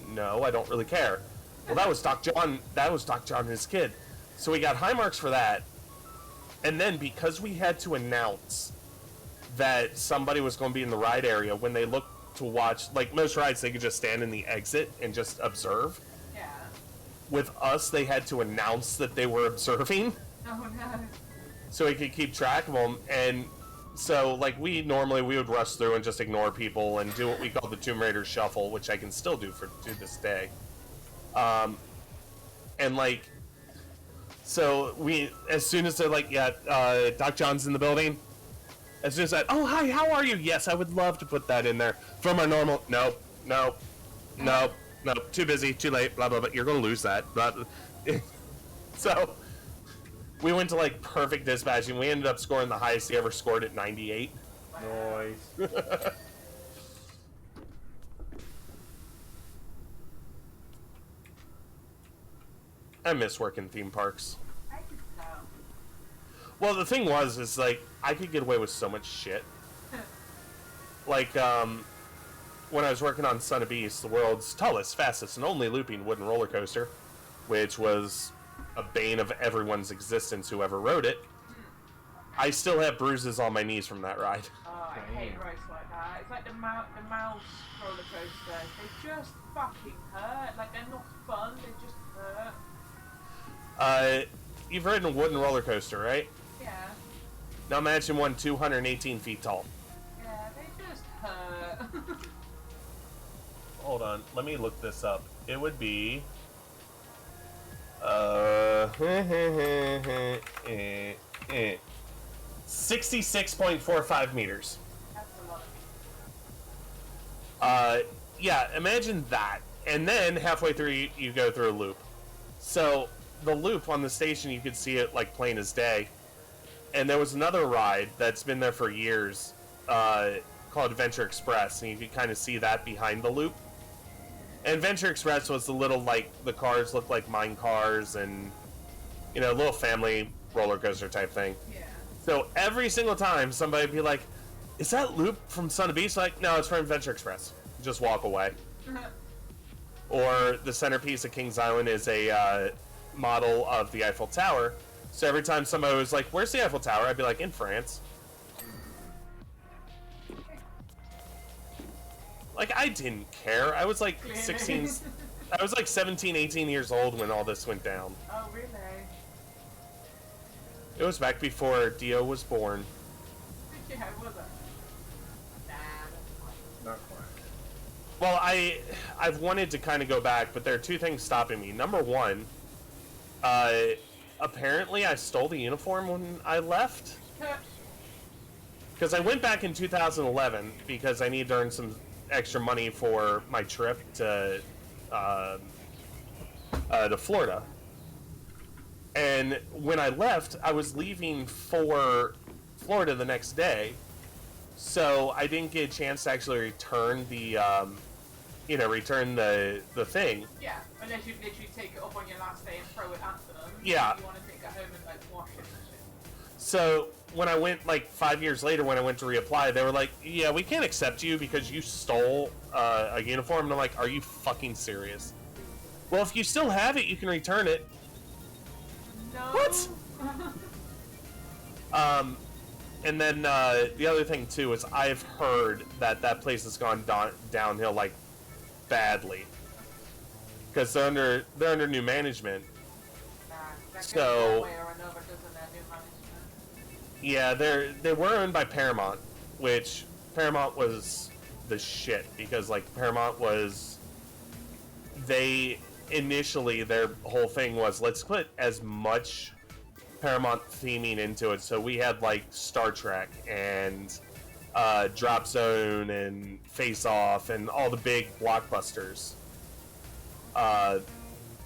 B: no, I don't really care. Well, that was Doc John. That was Doc John and his kid. So we got high marks for that. And then because we had to announce that somebody was going to be in the ride area, when they looked to watch, like most rides, they could just stand in the exit and just observe.
C: Yeah.
B: With us, they had to announce that they were observing.
C: Oh no.
B: So we could keep track of them. And so, like, we would rush through and just ignore people and do what we call the Tomb Raider shuffle, which I can still do to this day. And like, so as soon as they're like, yeah, Doc John's in the building, as soon as I, oh, hi, how are you? Yes, I would love to put that in there from our normal, nope, too busy, too late, blah, blah, blah, you're going to lose that. Blah, blah. So we went to like perfect dispatching. We ended up scoring the highest he ever scored at 98.
A: Nice.
B: I miss working theme parks.
C: I could tell.
B: Well, the thing is like, I could get away with so much shit. Like, when I was working on Son of Beast, the world's tallest, fastest, and only looping wooden roller coaster, which was a bane of everyone's existence who ever rode it, I still have bruises on my knees from that ride.
C: Oh, I hate rides like that. It's like the mouse roller coasters. They just fucking hurt. Like, they're not fun, they just hurt.
B: You've ridden a wooden roller coaster, right?
C: Yeah.
B: Now imagine one 218 feet tall.
C: Yeah, they just hurt.
B: Hold on, let me look this up. It would be... 66.45 meters.
C: That's a lot of
B: Yeah, imagine that. And then halfway through, you go through a loop. So, the loop on the station, you could see it like plain as day. And there was another ride that's been there for years, called Adventure Express, and you could kind of see that behind the loop. And Adventure Express was the little, like, the cars looked like mine cars and, you know, a little family roller coaster type thing.
C: Yeah.
B: So every single time somebody would be like, is that loop from Son of Beast? Like, no, it's from Adventure Express. Just walk away. Or the centerpiece of Kings Island is a model of the Eiffel Tower. So every time somebody was like, where's the Eiffel Tower? I'd be like, in France. Like, I didn't care. I was like 16, I was like 17, 18 years old when all this went down.
C: Oh, really?
B: It was back before Dio was born.
C: Yeah, was it? Nah,
A: Not quite.
B: Well, I've wanted to kind of go back, but there are two things stopping me. Number one, apparently I stole the uniform when I left. Because I went back in 2011 because I needed to earn some extra money for my trip to Florida. And when I left, I was leaving for Florida the next day, so I didn't get a chance to actually return the, return the thing.
C: Yeah, unless you literally take it up on your last day and throw it at them.
B: Yeah.
C: You want to take it home and, like, wash it and shit.
B: So when I went, like, 5 years later, when I went to reapply, they were like, yeah, we can't accept you because you stole a uniform. And I'm like, are you fucking serious? Well, if you still have it, you can return it.
C: No.
B: What? And then the other thing too is I've heard that place has gone downhill like badly because they're under new management.
C: Nah, that
B: So-
C: goes one way or another, doesn't it, new management?
B: Yeah, they were owned by Paramount, which Paramount was the shit because like Paramount was initially their whole thing was let's put as much Paramount theming into it. So we had like Star Trek and Drop Zone and Face Off and all the big blockbusters. We're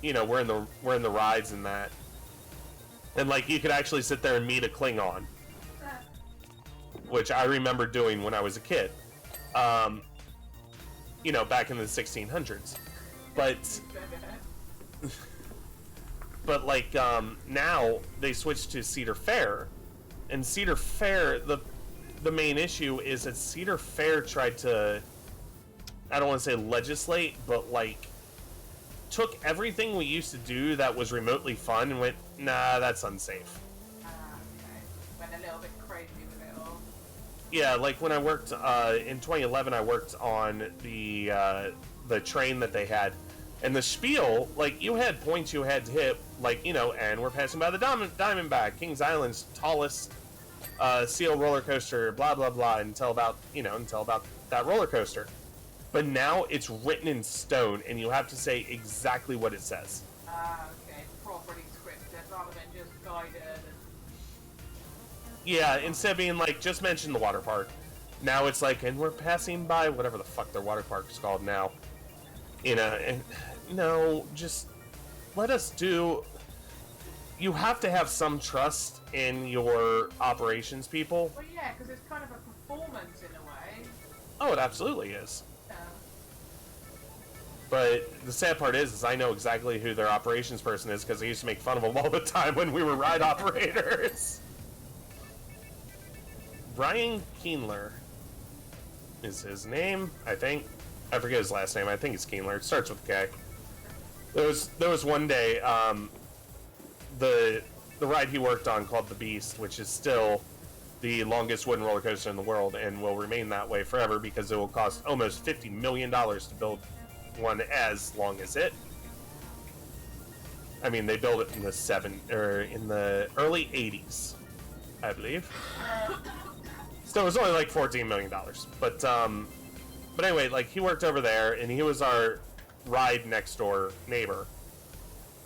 B: in the rides and that. And like you could actually sit there and meet a Klingon, which I remember doing when I was a kid. Back in the 1600s. But like now they switched to Cedar Fair, and Cedar Fair the main issue is that Cedar Fair tried to, I don't want to say legislate, but like took everything we used to do that was remotely fun and went, nah, that's unsafe.
C: Okay. Went a little bit crazy with it all.
B: Yeah, like when I worked in 2011, I worked on the train that they had, and the spiel, like, you had points you had to hit, like, you know, and we're passing by the Diamondback, Kings Island's tallest seal roller coaster, blah blah blah, until about that roller coaster. But now it's written in stone, and you have to say exactly what it says.
C: Okay. Properly scripted rather than just guided.
B: Yeah, instead of being like, just mention the water park. Now it's like, and we're passing by whatever the fuck their water park is called now. You know, and no, just let us do. You have to have some trust in your operations people.
C: Well, yeah, because it's kind of a performance in a way.
B: Oh, it absolutely is.
C: Yeah.
B: But the sad part is I know exactly who their operations person is because I used to make fun of them all the time when we were ride operators. Brian Keenler is his name, I think. I forget his last name. I think it's Keenler. It starts with a K. There was one day, the ride he worked on called the Beast, which is still the longest wooden roller coaster in the world and will remain that way forever because it will cost almost $50 million to build one as long as it. I mean, they built it in the early 80s, I believe. So it was only like $14 million. But anyway, like, he worked over there, and he was our ride next door neighbor.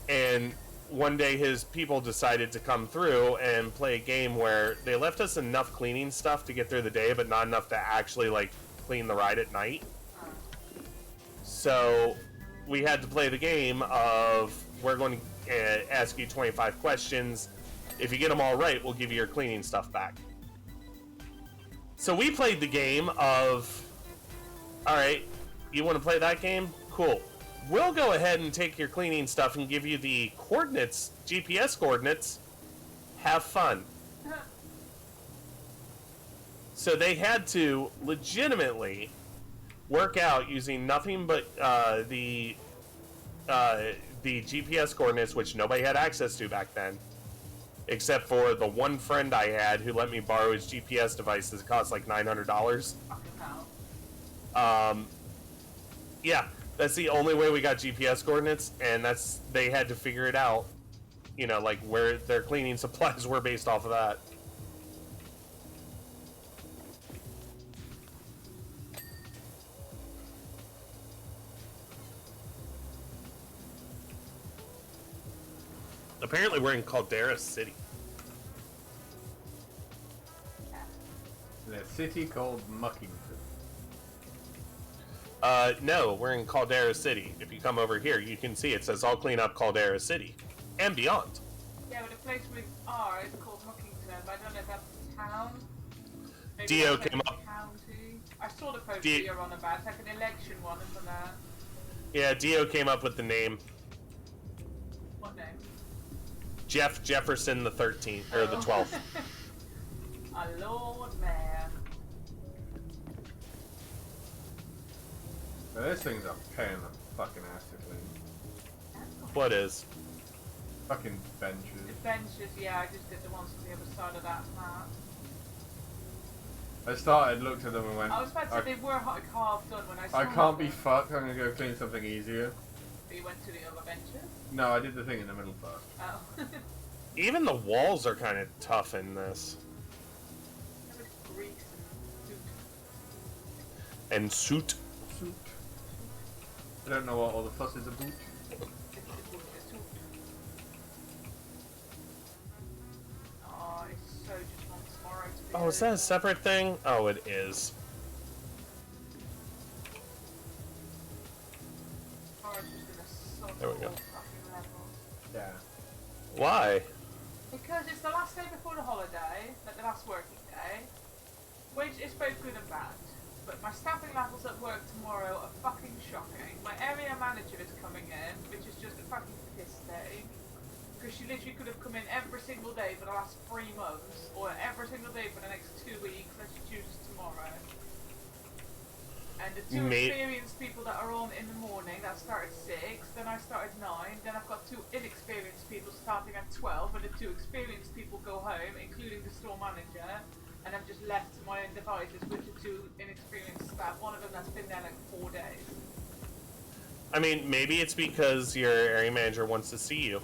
B: And one day his people decided to come through and play a game where they left us enough cleaning stuff to get through the day, but not enough to actually, like, clean the ride at night. So we had to play the game of, we're going to ask you 25 questions. If you get them all right, we'll give you your cleaning stuff back. So we played the game of, alright, you want to play that game? Cool. We'll go ahead and take your cleaning stuff and give you the coordinates, GPS coordinates. Have fun. So they had to legitimately work out using nothing but the GPS coordinates, which nobody had access to back then. Except for the one friend I had who let me borrow his GPS devices. It cost like $900. Yeah, that's the only way we got GPS coordinates, and they had to figure it out. You know, like where their cleaning supplies were based off of that. Apparently we're in Caldera City.
A: In a city called Muckington.
B: No, we're in Caldera City. If you come over here, you can see it says, I'll clean up Caldera City. And beyond.
C: Yeah, but the place we are is called Muckington, but I don't know if that's a town. Maybe
B: Dio
C: that's
B: came
C: a
B: up.
C: County. I saw the poster you're on about. It's like an election one, isn't that?
B: Yeah, Dio came up with the name.
C: What name?
B: Jeff Jefferson the 13th, or the 12th.
C: A Lord Mayor.
A: So this thing's a pain in the fucking ass to clean.
B: What is?
A: Fucking
C: The
A: benches.
C: benches, yeah, I just did the ones on the other side of that map.
A: I started, looked at them and went,
C: I was about to say they were like half done when I saw
A: I can't be
C: them.
A: fucked, I'm gonna go clean something easier.
C: But you went to the other benches?
A: No, I did the thing in the middle first.
C: Oh.
B: Even the walls are kind of tough in this.
C: It was grease
B: And soot.
A: Suit. I don't know what all the fuss is about.
C: Oh, it's so just want tomorrow to be
B: Oh, is that a
C: over.
B: separate thing? Oh, it is.
C: Tomorrow's just gonna suck
B: There we go.
C: all fucking levels.
A: Yeah.
B: Why?
C: Because it's the last day before the holiday, like the last working day, which is both good and bad. But my staffing levels at work tomorrow are fucking shocking. My area manager is coming in, which is just a fucking piss take. Because she literally could have come in every single day for the last 3 months, or every single day for the next 2 weeks, and she chooses tomorrow. And the two experienced people that are on in the morning, that start at 6, then I start at 9, then I've got 2 inexperienced people starting at 12, and the 2 experienced people go home, including the store manager, and I'm just left to my own devices with the 2 inexperienced staff, one of them that's been there like 4 days.
B: I mean, maybe it's because your area manager wants to see you.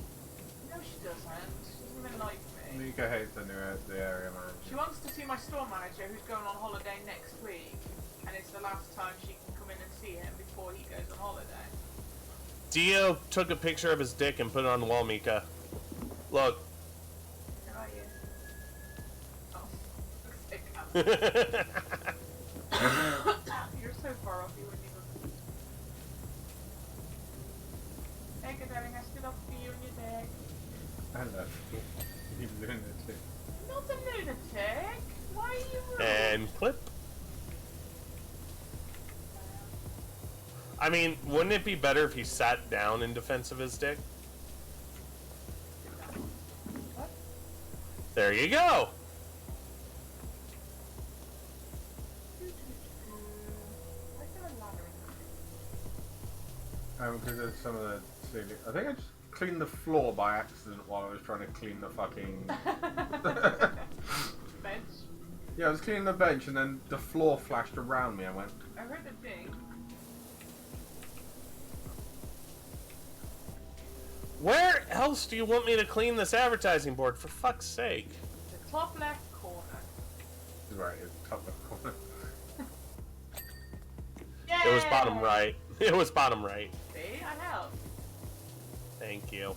C: No, she doesn't. She doesn't even like me.
A: Mika hates the area manager.
C: She wants to see my store manager, who's going on holiday next week, and it's the last time she can come in and see him before he goes on holiday.
B: Dio took a picture of his dick and put it on the wall, Mika. Look.
C: Where are you? Oh, sick. You're so far off, you wouldn't even. Hey, good darling, I stood up for you and your dick.
A: I love you. He's doing it too.
C: Not a lunatic. Why are you rude?
B: And clip. I mean, wouldn't it be better if he sat down in defense of his dick?
C: What?
B: There you go!
C: Why is there a ladder in
A: Because there's some of the ceiling. I think I just cleaned the floor by accident while I was trying to clean the fucking.
C: there? Bench?
A: Yeah, I was cleaning the bench and then the floor flashed around me. I went.
C: I heard the ding.
B: Where else do you want me to clean this advertising board, for fuck's sake?
C: The top left corner.
A: Right, it's top left corner.
C: Yay!
B: It was bottom right. It was bottom right.
C: See, I helped.
B: Thank you.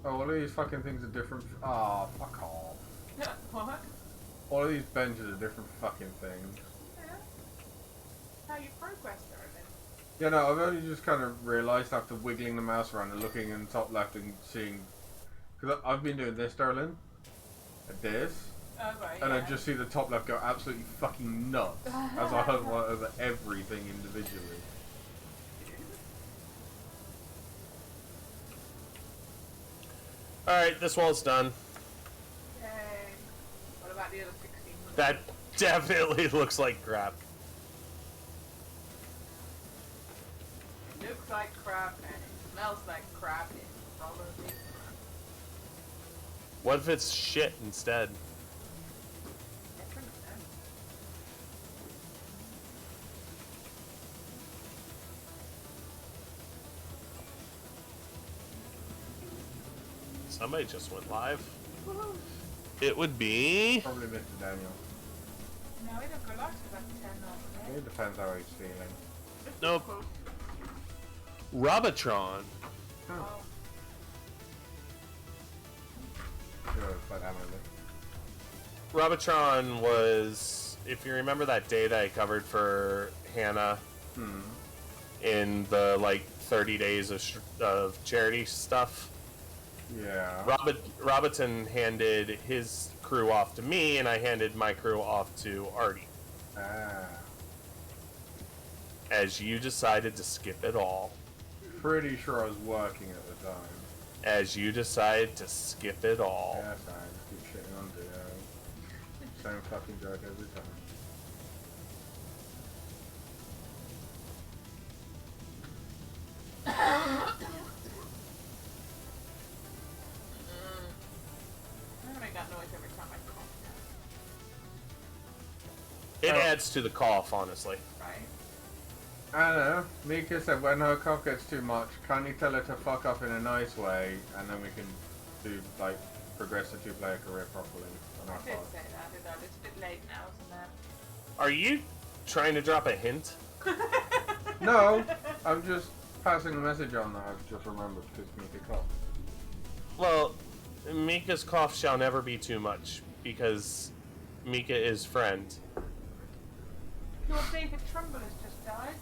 A: Oh, all of these fucking things are different. Ah, fuck off.
C: What?
A: All of these benches are different fucking things.
C: Yeah. How you progress, darling.
A: Yeah, no, I've only just kind of realised after wiggling the mouse around and looking in the top left and seeing. Because I've been doing this, darling. Like this.
C: Oh, right,
A: And
C: yeah.
A: I just see the top left go absolutely fucking nuts as I hover over everything individually.
B: Alright, this wall's done.
C: Yay. What about the other 16?
B: That definitely looks like crap.
C: It looks like crap and it smells like crap. It's probably crap.
B: What if it's shit instead?
C: Different then.
B: Somebody just went live.
C: Woohoo.
B: It would be...
A: Probably Mr. Daniel.
C: No, we don't go live for about 10 minutes.
A: It depends how he's feeling.
B: Nope. Robotron.
C: Oh.
A: Sure, but I'm in it.
B: Robotron was, if you remember that day that I covered for Hannah in the like 30 days of charity stuff.
A: Yeah.
B: Robiton handed his crew off to me, and I handed my crew off to Artie.
A: Ah.
B: As you decided to skip it all.
A: Pretty sure I was working at the time.
B: As you decided to skip it all.
A: Yeah, fine. Keep shitting on Dio. Same fucking joke every time.
C: I'm gonna make that noise every time I cough.
B: It adds to the cough, honestly.
C: Right?
A: I don't know. Mika said when her cough gets too much, kindly tell her to fuck off in a nice way, and then we can do, like, progress the two-player career properly on our
C: I did
A: part.
C: say that, did I? It's a bit late now, isn't
B: Are you trying to drop a hint?
C: it?
A: No, I'm just passing a message on that I've just remembered because Mika coughed.
B: Well, Mika's cough shall never be too much, because Mika is friend.
C: Your David Trumbull has just died.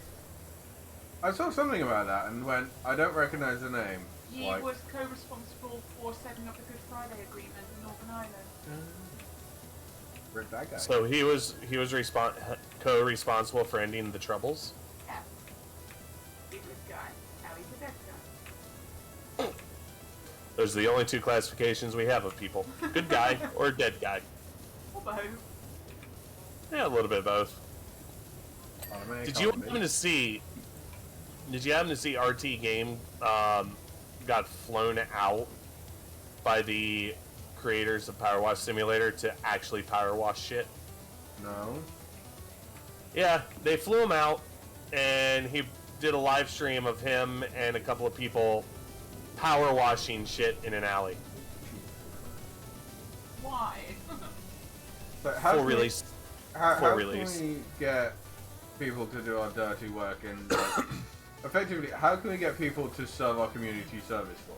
A: I saw something about that and went, I don't recognize the name.
C: He
A: Like,
C: was co-responsible for setting up the Good Friday Agreement in Northern Ireland.
A: where'd that guy?
B: So he was co-responsible for ending the Troubles?
C: Yeah. He was good guy. Now he's a dead guy.
B: Those are the only two classifications we have of people. Good guy or dead guy.
C: Or both.
B: Yeah, a little bit of both. Did you happen to see RT Game got flown out by the creators of Powerwash Simulator to actually Powerwash shit?
A: No.
B: Yeah, they flew him out, and he did a live stream of him and a couple of people power washing shit in an alley.
C: Why?
A: So how
B: Full
A: can
B: release.
A: how
B: release.
A: can we get people to do our dirty work and effectively, how can we get people to serve our community service for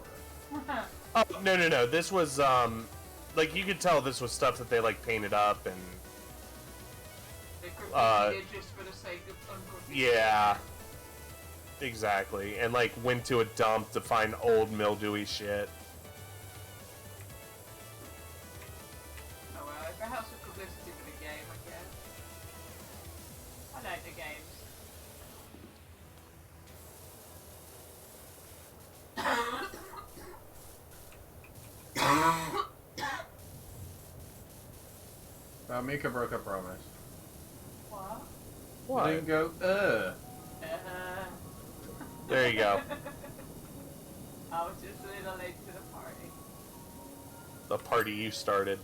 A: us?
B: Oh, no. This was, like, you could tell this was stuff that they, like, painted up and...
C: They graffitied it just for the sake of ungraffiti.
B: Yeah. Exactly. And, like, went to a dump to find old mildewy shit.
C: Oh well, if it helps with publicity for the game, I guess. I like the games.
A: Mika broke a promise.
C: What?
B: What?
A: Didn't go,
B: There you go.
C: I was just a little late to the party.
B: The party you started.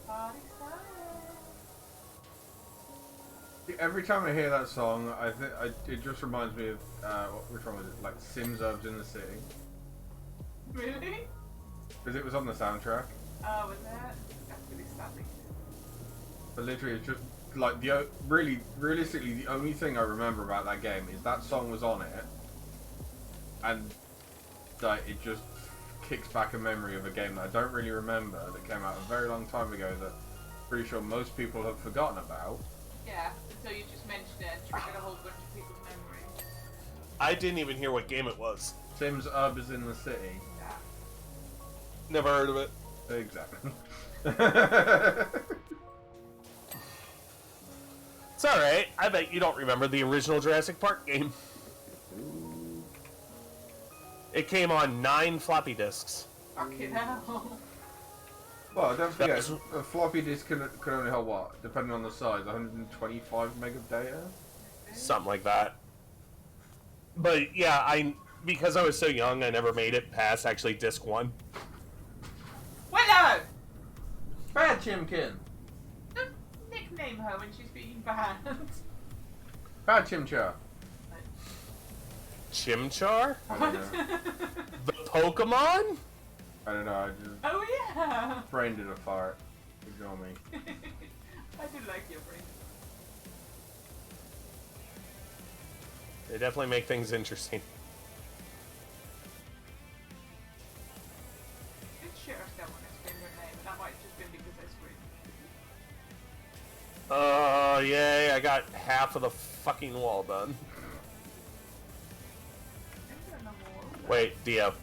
C: Party started.
A: Every time I hear that song, it just reminds me of which one was it? Like Sims Urbs in the City,
C: Really?
A: because it was on the soundtrack.
C: Oh, was that? That's really sadly.
A: But literally, it's just like realistically, the only thing I remember about that game is that song was on it, and like it just kicks back a memory of a game that I don't really remember that came out a very long time ago that I'm pretty sure most people have forgotten about.
C: Yeah, until you just mentioned it and triggered a whole bunch of people's memories.
B: I didn't even hear what game it was.
A: Sims Urbs in the City.
C: Yeah.
B: Never heard of it.
A: Exactly.
B: It's alright. I bet you don't remember the original Jurassic Park game. It came on 9 floppy disks.
C: Fucking hell.
A: Well, don't forget,
B: was-
A: a floppy disk can only hold what, depending on the size, 125 meg of data?
B: Something like that. But yeah, because I was so young, I never made it past actually disc 1.
C: Willow!
A: Bad Chimkin!
C: Don't nickname her when she's being bad.
A: Bad Chimchar!
B: Chimchar?
A: I don't know.
B: The Pokemon?
A: I don't know, I just...
C: Oh yeah!
A: Brain did a fart. Ignore me.
C: I do like your brain.
B: They definitely make things interesting.
C: Good sure I don't want to scream your name, but that might have just been because I screamed.
B: Oh, yay, I got half of the fucking wall done.
C: Is there no more?
B: Wait, Dio.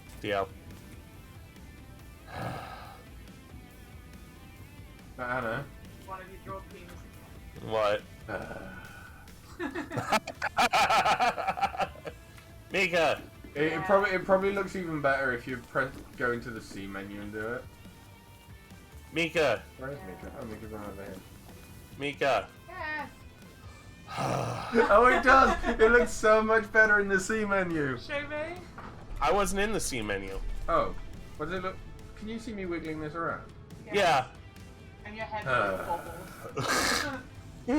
A: Anna.
C: One of you draw penis.
B: What? Mika!
A: It probably looks even better if you go into the C menu and do it.
B: Mika!
A: Where is Mika? Oh, Mika's right over here.
B: Mika!
C: Yes!
A: Oh, it does! It looks so much better in the C menu!
C: Show me?
B: I wasn't in the C menu.
A: Oh, what does it look? Can you see me wiggling this around?
B: Yeah.
C: And your head bobbles. There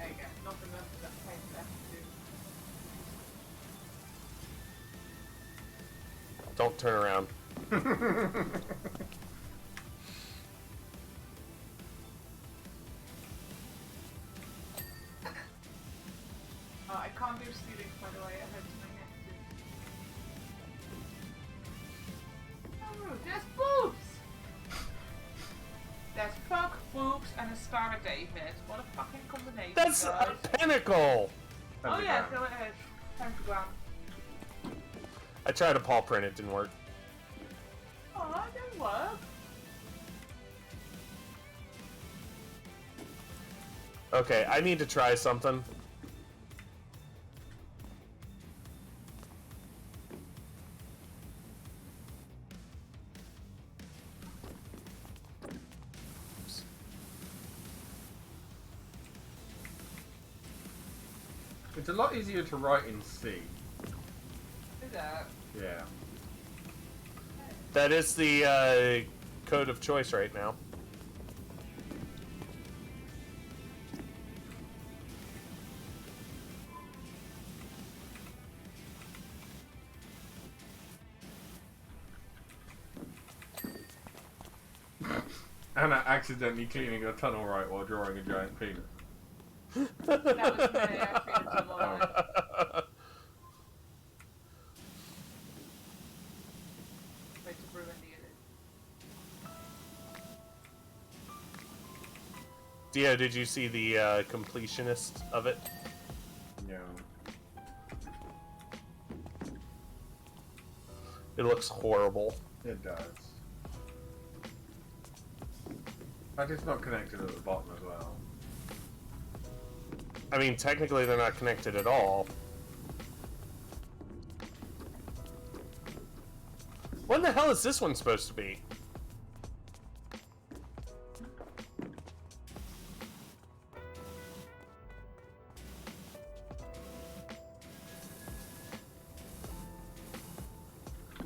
C: you go. Nothing else that pain left to do.
B: Don't turn around.
C: I can't do stealing, by the way. I heard something next to. Oh, there's boobs! There's fuck, boobs, and a Star of David. What a fucking combination,
B: That's
C: guys.
B: a pinnacle!
C: Oh yeah, go ahead. Pentagram.
B: I tried to paw print, it didn't work.
C: Oh, it didn't work.
B: Okay, I need to try something.
A: It's a lot easier to write in C.
C: Is that?
A: Yeah.
B: That is the code of choice right now.
A: Anna accidentally cleaning a tunnel right while drawing a giant penis.
C: That was me. I feel it's a lot. Way to ruin the edit.
B: Dio, did you see the completionist of it?
A: No.
B: It looks horrible.
A: It does. But it's not connected at the bottom as well.
B: I mean, technically they're not connected at all. When the hell is this one supposed to be?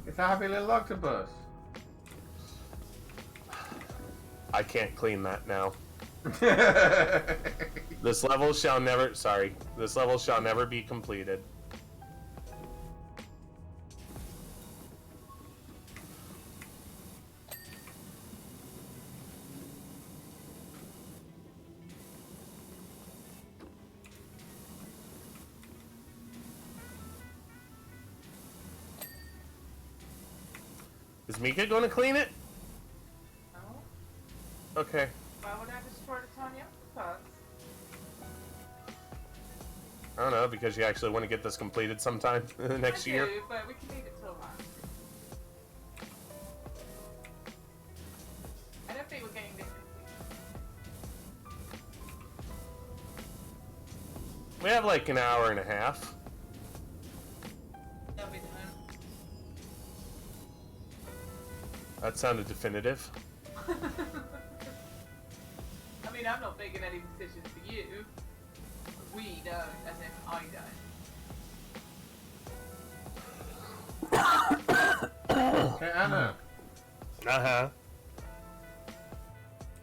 A: It's a happy little octopus.
B: I can't clean that now. This level shall never... Sorry. This level shall never be completed. Is Mika going to clean it?
C: No?
B: Okay.
C: Why would I destroy the tiny octopus?
B: I don't know, because you actually want to get this completed sometime next year.
C: I do, but we can leave it till then. I don't think we're getting this complete.
B: We have like an hour and a half.
C: No, we don't.
B: That sounded definitive.
C: I mean, I'm not making any decisions for you. We don't, as in I don't.
A: Hey, Anna.
B: Uh-huh.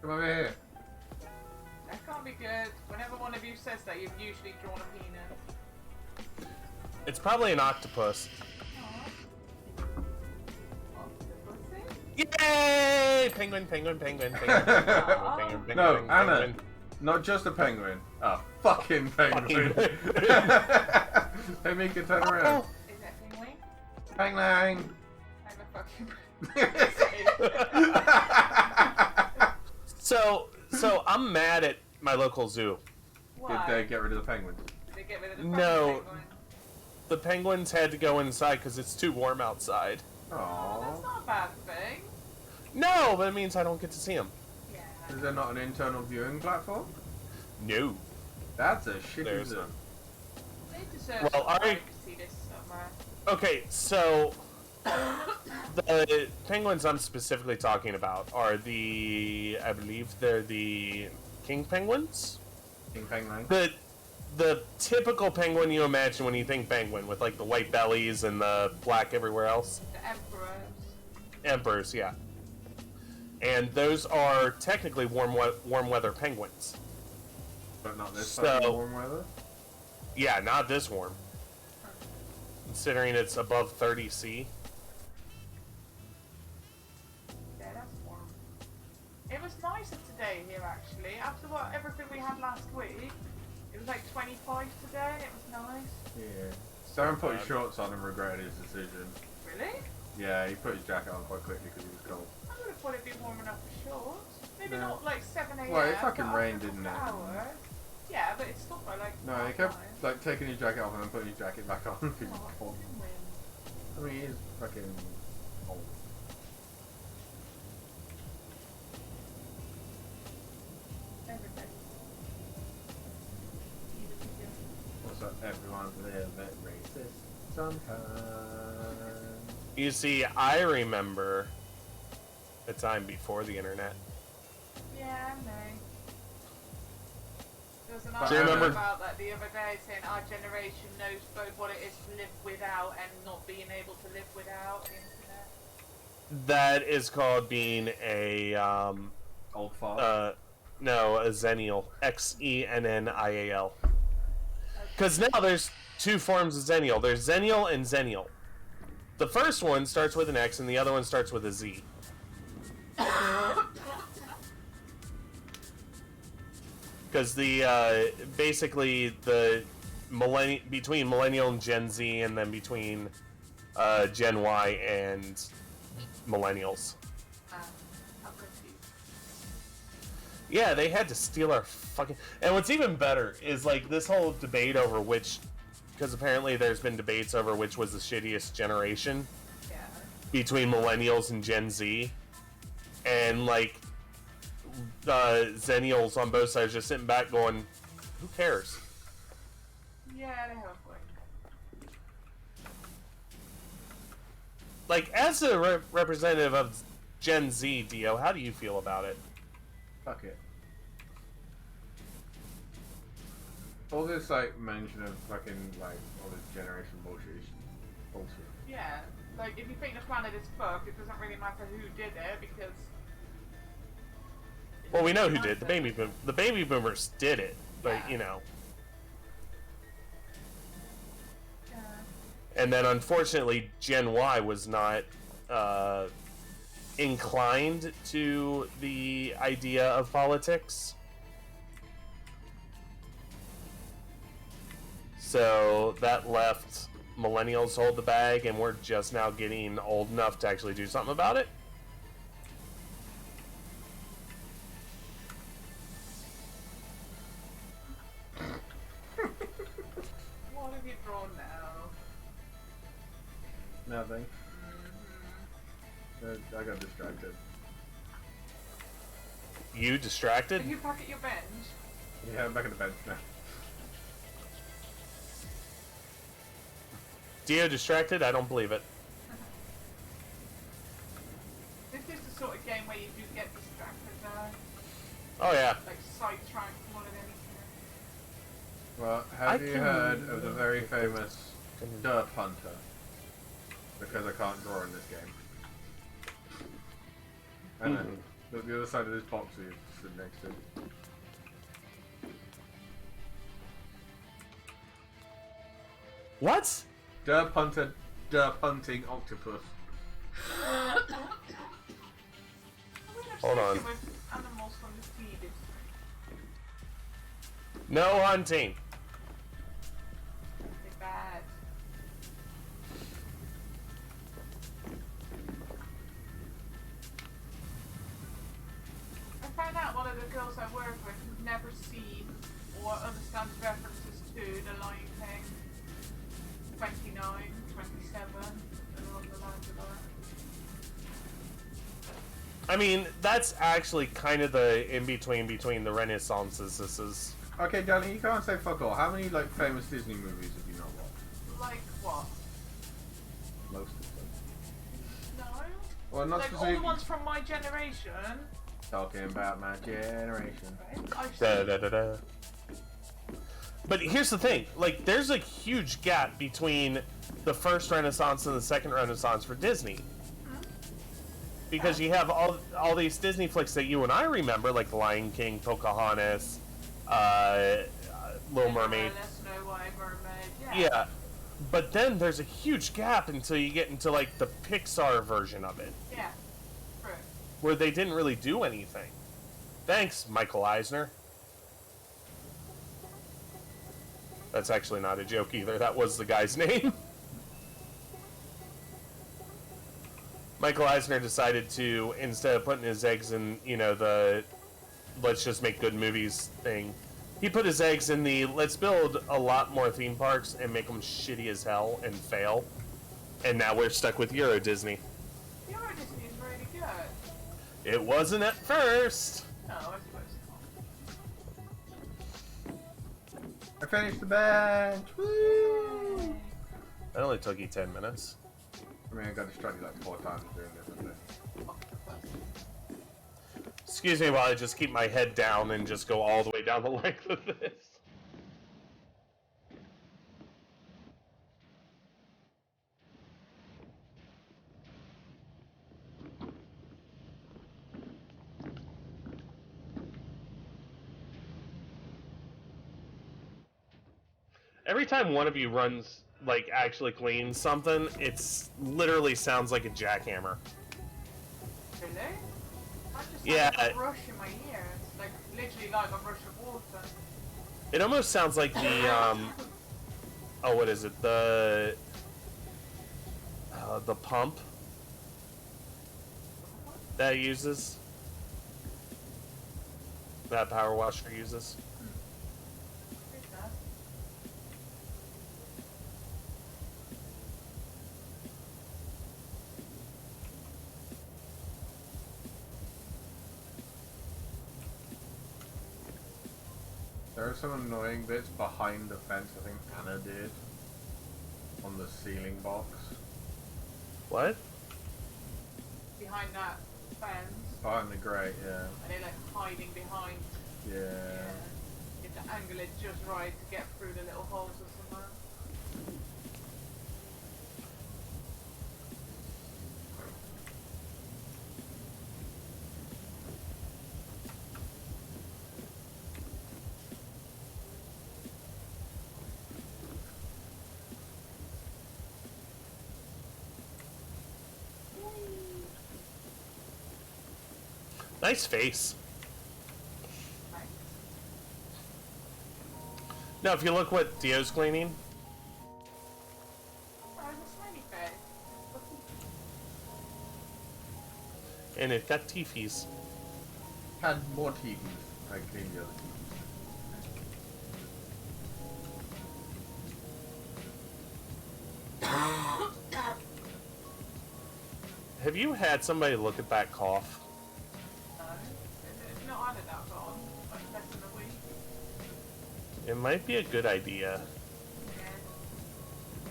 A: Come over here.
C: That can't be good. Whenever one of you says that, you've usually drawn a penis.
B: It's probably an octopus. Yay! Penguin, penguin, penguin, penguin, penguin, penguin, penguin,
A: No,
B: penguin,
A: Anna.
B: penguin.
A: Not just a penguin. A fucking penguin. Hey, Mika, turn around.
C: Is that penguin?
A: Penguin.
C: I'm a fucking
B: So I'm mad at my local zoo.
C: Why?
A: Did they get rid of the penguins?
C: Did they get rid of the
B: No.
C: penguin?
B: The penguins had to go inside because it's too warm outside.
A: Aww.
C: That's not a bad thing.
B: No, but it means I don't get to see them.
C: Yeah.
A: Is there not an internal viewing platform?
B: No.
A: That's a shitty
B: There's
A: zoo.
B: none.
C: They deserve
B: Well,
C: some
B: alright.
C: privacy this summer.
B: Okay, so the penguins I'm specifically talking about are I believe they're the king penguins.
A: King penguin.
B: The typical penguin you imagine when you think penguin, with like the white bellies and the black everywhere else.
C: The emperors.
B: Emperors, yeah. And those are technically warm weather penguins.
A: But not this
B: So-
A: time of warm weather?
B: Yeah, not this warm. Considering it's above 30 C.
C: Yeah, that's warm. It was nicer today here actually. After everything we had last week, it was like 25 today. It was nice.
A: Yeah. Darren put his shorts on and regretted his decision.
C: Really?
A: Yeah, he put his jacket on quite quickly because he was cold.
C: I would have thought it'd be warm enough for shorts. Maybe
A: No.
C: not like 7 a.m.
A: Well, it fucking
C: but after
A: rained,
C: a
A: didn't
C: couple
A: it?
C: hours. Yeah, but it's not by like.
A: No, he kept like taking his jacket off and then putting his jacket back on.
C: Oh, fucking win.
A: I mean, he is fucking old.
C: Everything.
A: Also, everyone's a little bit racist sometimes.
B: You see, I remember the time before the internet.
C: Yeah, I know. There was an
A: Do
C: article
A: you remember-
C: about that the other day saying our generation knows both what it is to live without and not being able to live without the internet.
B: That is called being a
A: Old fart.
B: no, a Xennial. Xennial. Because now there's two forms of Xennial. There's Xennial and Xennial. The first one starts with an X and the other one starts with a Z. Because the basically the between Millennial and Gen Z, and then between Gen Y and Millennials.
C: I'm confused.
B: Yeah, they had to steal our fucking. And what's even better is like this whole debate over which, because apparently there's been debates over which was the shittiest generation
C: Yeah.
B: between Millennials and Gen Z, and like Xennials on both sides just sitting back going, "Who cares?"
C: Yeah, they have a point.
B: Like, as a representative of Gen Z, Dio, how do you feel about it?
A: Fuck it. All this like mention of fucking like all this generation bullshit is bullshit.
C: Yeah, like if you think the planet is fucked, it doesn't really matter who did it because.
B: Well, we know who did. The baby boomers did it, but
C: Yeah.
B: you know.
C: Yeah.
B: And then, unfortunately, Gen Y was not inclined to the idea of politics. So that left millennials hold the bag, and we're just now getting old enough to actually do something about it.
C: What have you drawn now?
A: Nothing. I got distracted.
B: You distracted?
C: Are you back at your bench?
A: Yeah, I'm back at the bench now.
B: Dio distracted? I don't believe it.
C: This is the sort of game where you do get distracted though.
B: Oh yeah.
C: Like sidetracked more than anything.
A: Well,
B: I
A: have you
B: can-
A: heard of the very famous Derp Hunter? Because I can't draw in this game. And then look, the other side of this box you stood next to.
B: What?
A: Derp Hunter, Derp Hunting Octopus.
B: Hold on.
C: With animals from the feed.
B: No hunting.
C: They're bad. I found out one of the girls I work with who've never seen or understands references to The Lion King, 29, 27, and along the lines of that.
B: I mean, that's actually kind of the in-between between the Renaissances. This is...
A: Okay, Danny, you can't say fuck all. How many like famous Disney movies have you not watched?
C: Like what?
A: Most of them.
C: No?
A: Well, not
C: Like all
A: specifically
C: the ones from my generation.
A: talking about my generation.
C: I've
B: Da,
C: seen.
B: da, da, da. But here's the thing, like, there's a huge gap between the first Renaissance and the second Renaissance for Disney. Because you have all these Disney flicks that you and I remember, like The Lion King, Pocahontas, Little Mermaid.
C: Snow White, Mermaid. Yeah.
B: Yeah. But then there's a huge gap until you get into, like, the Pixar version of it,
C: Yeah. True.
B: where they didn't really do anything. Thanks, Michael Eisner. That's actually not a joke either. That was the guy's name. Michael Eisner decided to, instead of putting his eggs in, you know, the let's just make good movies thing, He put his eggs in the let's build a lot more theme parks and make them shitty as hell and fail. And now we're stuck with Euro Disney.
C: Euro Disney is really good.
B: It wasn't at first.
C: No, I suppose not.
A: I finished the bench. Woo!
B: That only took you 10 minutes.
A: I mean, I got distracted like 4 times during this.
B: Excuse me while I just keep my head down and just go all the way down the length of this. Every time one of you runs, like, actually cleans something, it's literally sounds like a jackhammer.
C: Really? I just
B: Yeah.
C: have a rush in my ear. It's like literally like a rush of water.
B: It almost sounds like the, oh, what is it? The pump that it uses. That power washer uses.
C: Who's that?
A: There are some annoying bits behind the fence, I think Anna did. On the ceiling box.
B: What?
C: Behind that fence.
A: Behind the grate, yeah.
C: And they're like hiding behind.
A: Yeah.
C: You have to angle it just right to get through the little holes or something.
B: Nice face.
C: Right.
B: Now, if you look what Dio's cleaning,
C: Oh, it's a smiley face.
B: and it got teefies.
A: Had more TVs. I cleaned the other
B: Have you had somebody look at that cough?
C: No, it's not added that long. Like less than a week.
B: It might be a good idea.
C: Yeah.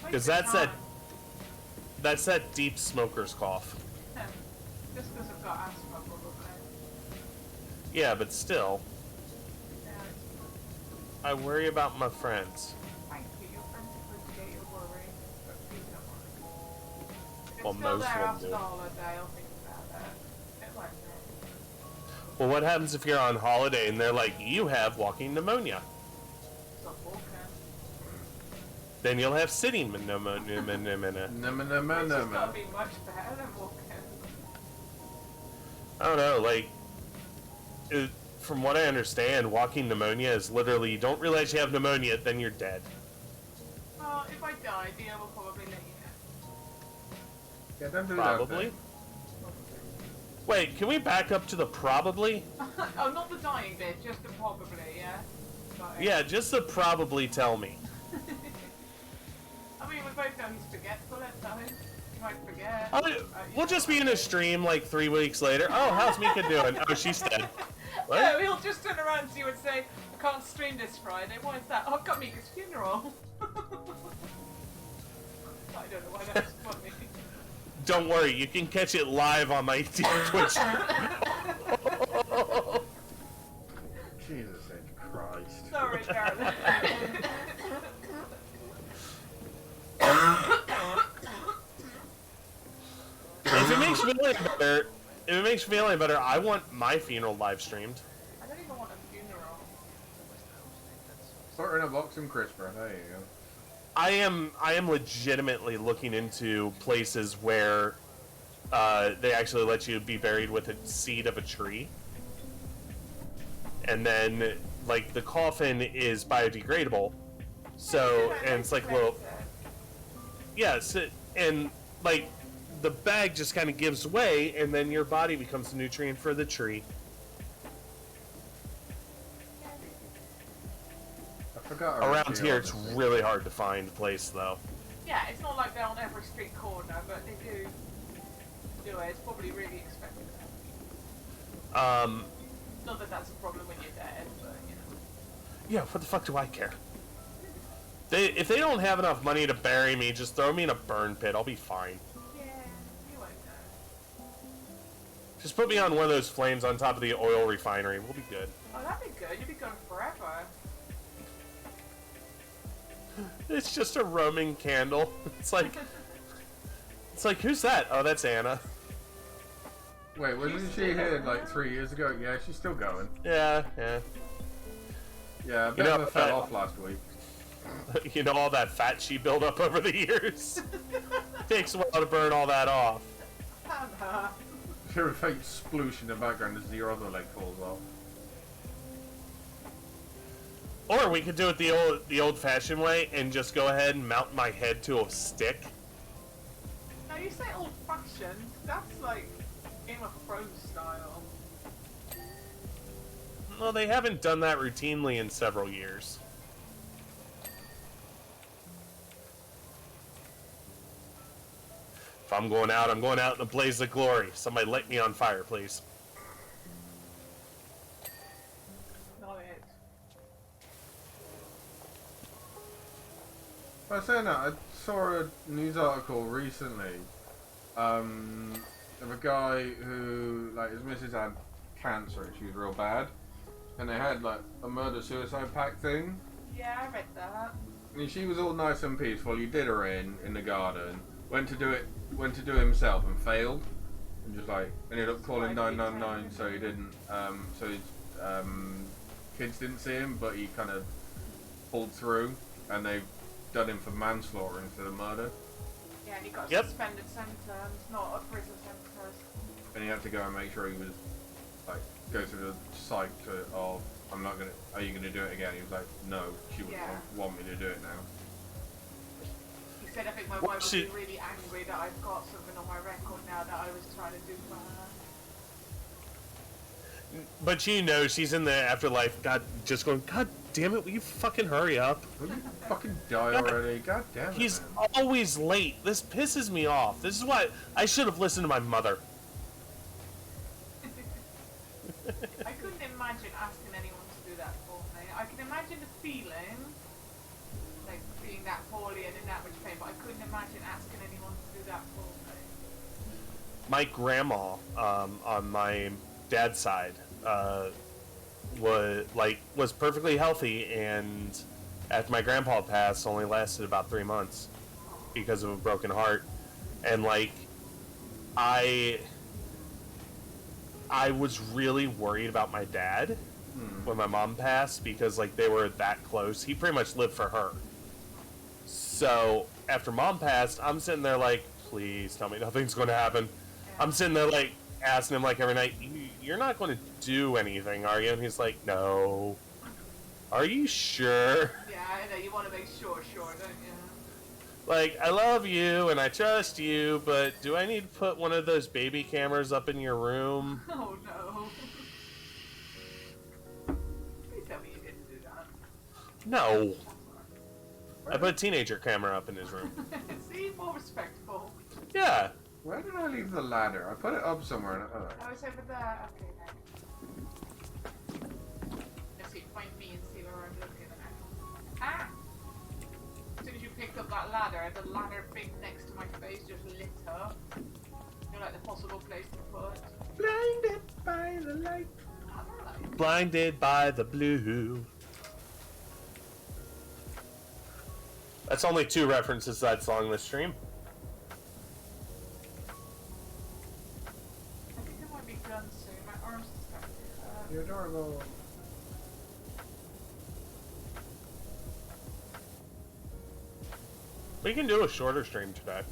B: 'Cause
C: Waste
B: that's
C: of
B: that-
C: time.
B: That's that deep smoker's cough.
C: Just because I've got asthma, probably.
B: Yeah, but still,
C: Yeah, it's
B: I worry about my friends.
C: thank you. Your friends appreciate your worry, but please don't worry. If it's
B: Well,
C: still
B: most
C: there
B: of them
C: after
B: do.
C: the holiday, I'll think about it. It won't be.
B: Well, what happens if you're on holiday and they're like, you have walking pneumonia?
C: Stop walking.
B: Then you'll have sitting pneumonia.
A: No, no, no,
C: It's
A: no,
C: just gotta
A: no.
C: be much better than walking.
B: I don't know, like, from what I understand, walking pneumonia is literally you don't realize you have pneumonia, then you're dead.
C: Well, if I die, Dio will probably let you know.
A: Yeah, don't do
B: Probably.
A: that.
B: Wait, can we back up to the probably?
C: Oh, not the dying bit, just the probably, yeah? Got it.
B: Yeah, just the probably tell me.
C: I mean, we both know he's forgetful at times. He might forget.
B: We'll just be in a stream like 3 weeks later. Oh, how's Mika doing? Oh, she's dead. What?
C: No, he'll just turn around to you and say, I can't stream this Friday. Why is that? Oh, I've got Mika's funeral. I don't know why that's funny.
B: Don't worry, you can catch it live on my Twitch.
A: Jesus H. Christ.
C: Sorry, Carolyn.
B: If it makes me feel any better, I want my funeral live streamed.
C: I don't even want a funeral.
A: Put her in a box and crisper. There you go.
B: I am legitimately looking into places where they actually let you be buried with a seed of a tree, and then like the coffin is biodegradable, so and it's like little yes, and like the bag just kind of gives way, and then your body becomes a nutrient for the tree.
A: got a
B: Around
A: review
B: here,
A: on
B: it's
A: this thing.
B: really hard to find a place, though.
C: Yeah, it's not like they're on every street corner, but they do do it. It's probably really expensive. Not that that's a problem when you're dead, but you know.
B: Yeah, what the fuck do I care? If they don't have enough money to bury me, just throw me in a burn pit. I'll be fine.
C: Yeah, you won't know.
B: Just put me on one of those flames on top of the oil refinery. We'll be good.
C: Oh, that'd be good. You'd be going forever.
B: It's just a roaming candle. It's like, who's that? Oh, that's Anna.
A: Wait, wasn't she here like 3 years ago? Yeah, she's still going.
B: Yeah.
A: Yeah, a bit
B: know,
A: of a fell off last week.
B: You know all that fat she built up over the years? Takes a while to burn all that off.
A: Hear a fake sploosh in the background as your other leg falls off.
B: Or we could do it the old-fashioned way and just go ahead and mount my head to a stick.
C: Now you say old-fashioned. That's like Game of Thrones style.
B: Well, they haven't done that routinely in several years. If I'm going out in a blaze of glory. Somebody light me on fire, please.
C: Not it.
A: I was saying that, I saw a news article recently of a guy who, like, his missus had cancer and she was real bad. And they had, like, a murder-suicide pact thing.
C: Yeah, I read that.
A: And she was all nice and peaceful. He did her in the garden. Went to do it himself and failed. And just, like, ended up calling 999 so he didn't, so his kids didn't see him, but he kind of pulled through. And they've done him for manslaughter instead of murder.
C: Yeah, and he got a
B: Yep.
C: suspended sentence, not a prison sentence.
A: And he had to go and make sure he was, like, go through the cycle of, are you gonna do it again? He was like, no, she wouldn't want me to do it now.
C: He said, I think my
B: What
C: wife
B: she-
C: would be really angry that I've got something on my record now that I was trying to do for her.
B: But you know she's in the afterlife, God damn it, will you fucking hurry up?
A: Will you fucking die already? God damn it,
B: He's
A: man.
B: always late. This pisses me off. This is why I should have listened to my mother.
C: I couldn't imagine asking anyone to do that for me. I can imagine the feeling, like being that poorly and in that much pain, but I couldn't imagine asking anyone to do that for me.
B: My grandma, on my dad's side, was perfectly healthy, and after my grandpa passed, only lasted about 3 months because of a broken heart. And like, I was really worried about my dad when my mom passed because like they were that close. He pretty much lived for her. So after mom passed, I'm sitting there like, please tell me nothing's going to happen. I'm sitting there like asking him like every night, you're not going to do anything, are you? And he's like, no. Are you sure?
C: Yeah, I know, you want to make sure, don't you?
B: Like, I love you and I trust you, but do I need to put one of those baby cameras up in your room?
C: Oh no. Please tell me you didn't do that.
B: No. I put a teenager camera up in his room.
C: See, more respectful.
B: Yeah.
A: Where did I leave the ladder? I put it up somewhere. And,
C: Oh, it's over there. Okay, then. Let's see, point me and see where I'm looking at. Ah! As soon as you picked up that ladder, the ladder thing next to my face just lit up. You're like the possible place to put.
A: blinded by the light.
C: I don't like.
B: Blinded by the blue. That's only 2 references to that song this stream.
C: I think it might be done soon. My arms are starting to hurt.
A: You're adorable.
B: We can do a shorter stream today.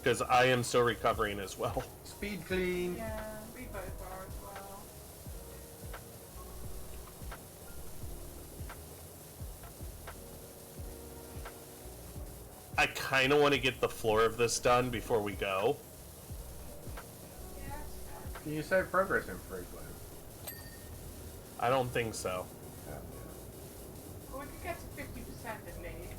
B: Because I am still recovering as well.
A: Speed clean.
C: Yeah, we both are as well.
B: I kind of want to get the floor of this done before we go.
C: Yeah, it's fine.
A: Can you save progress in free play?
B: I don't think so.
C: Well, we could get to 50% at least.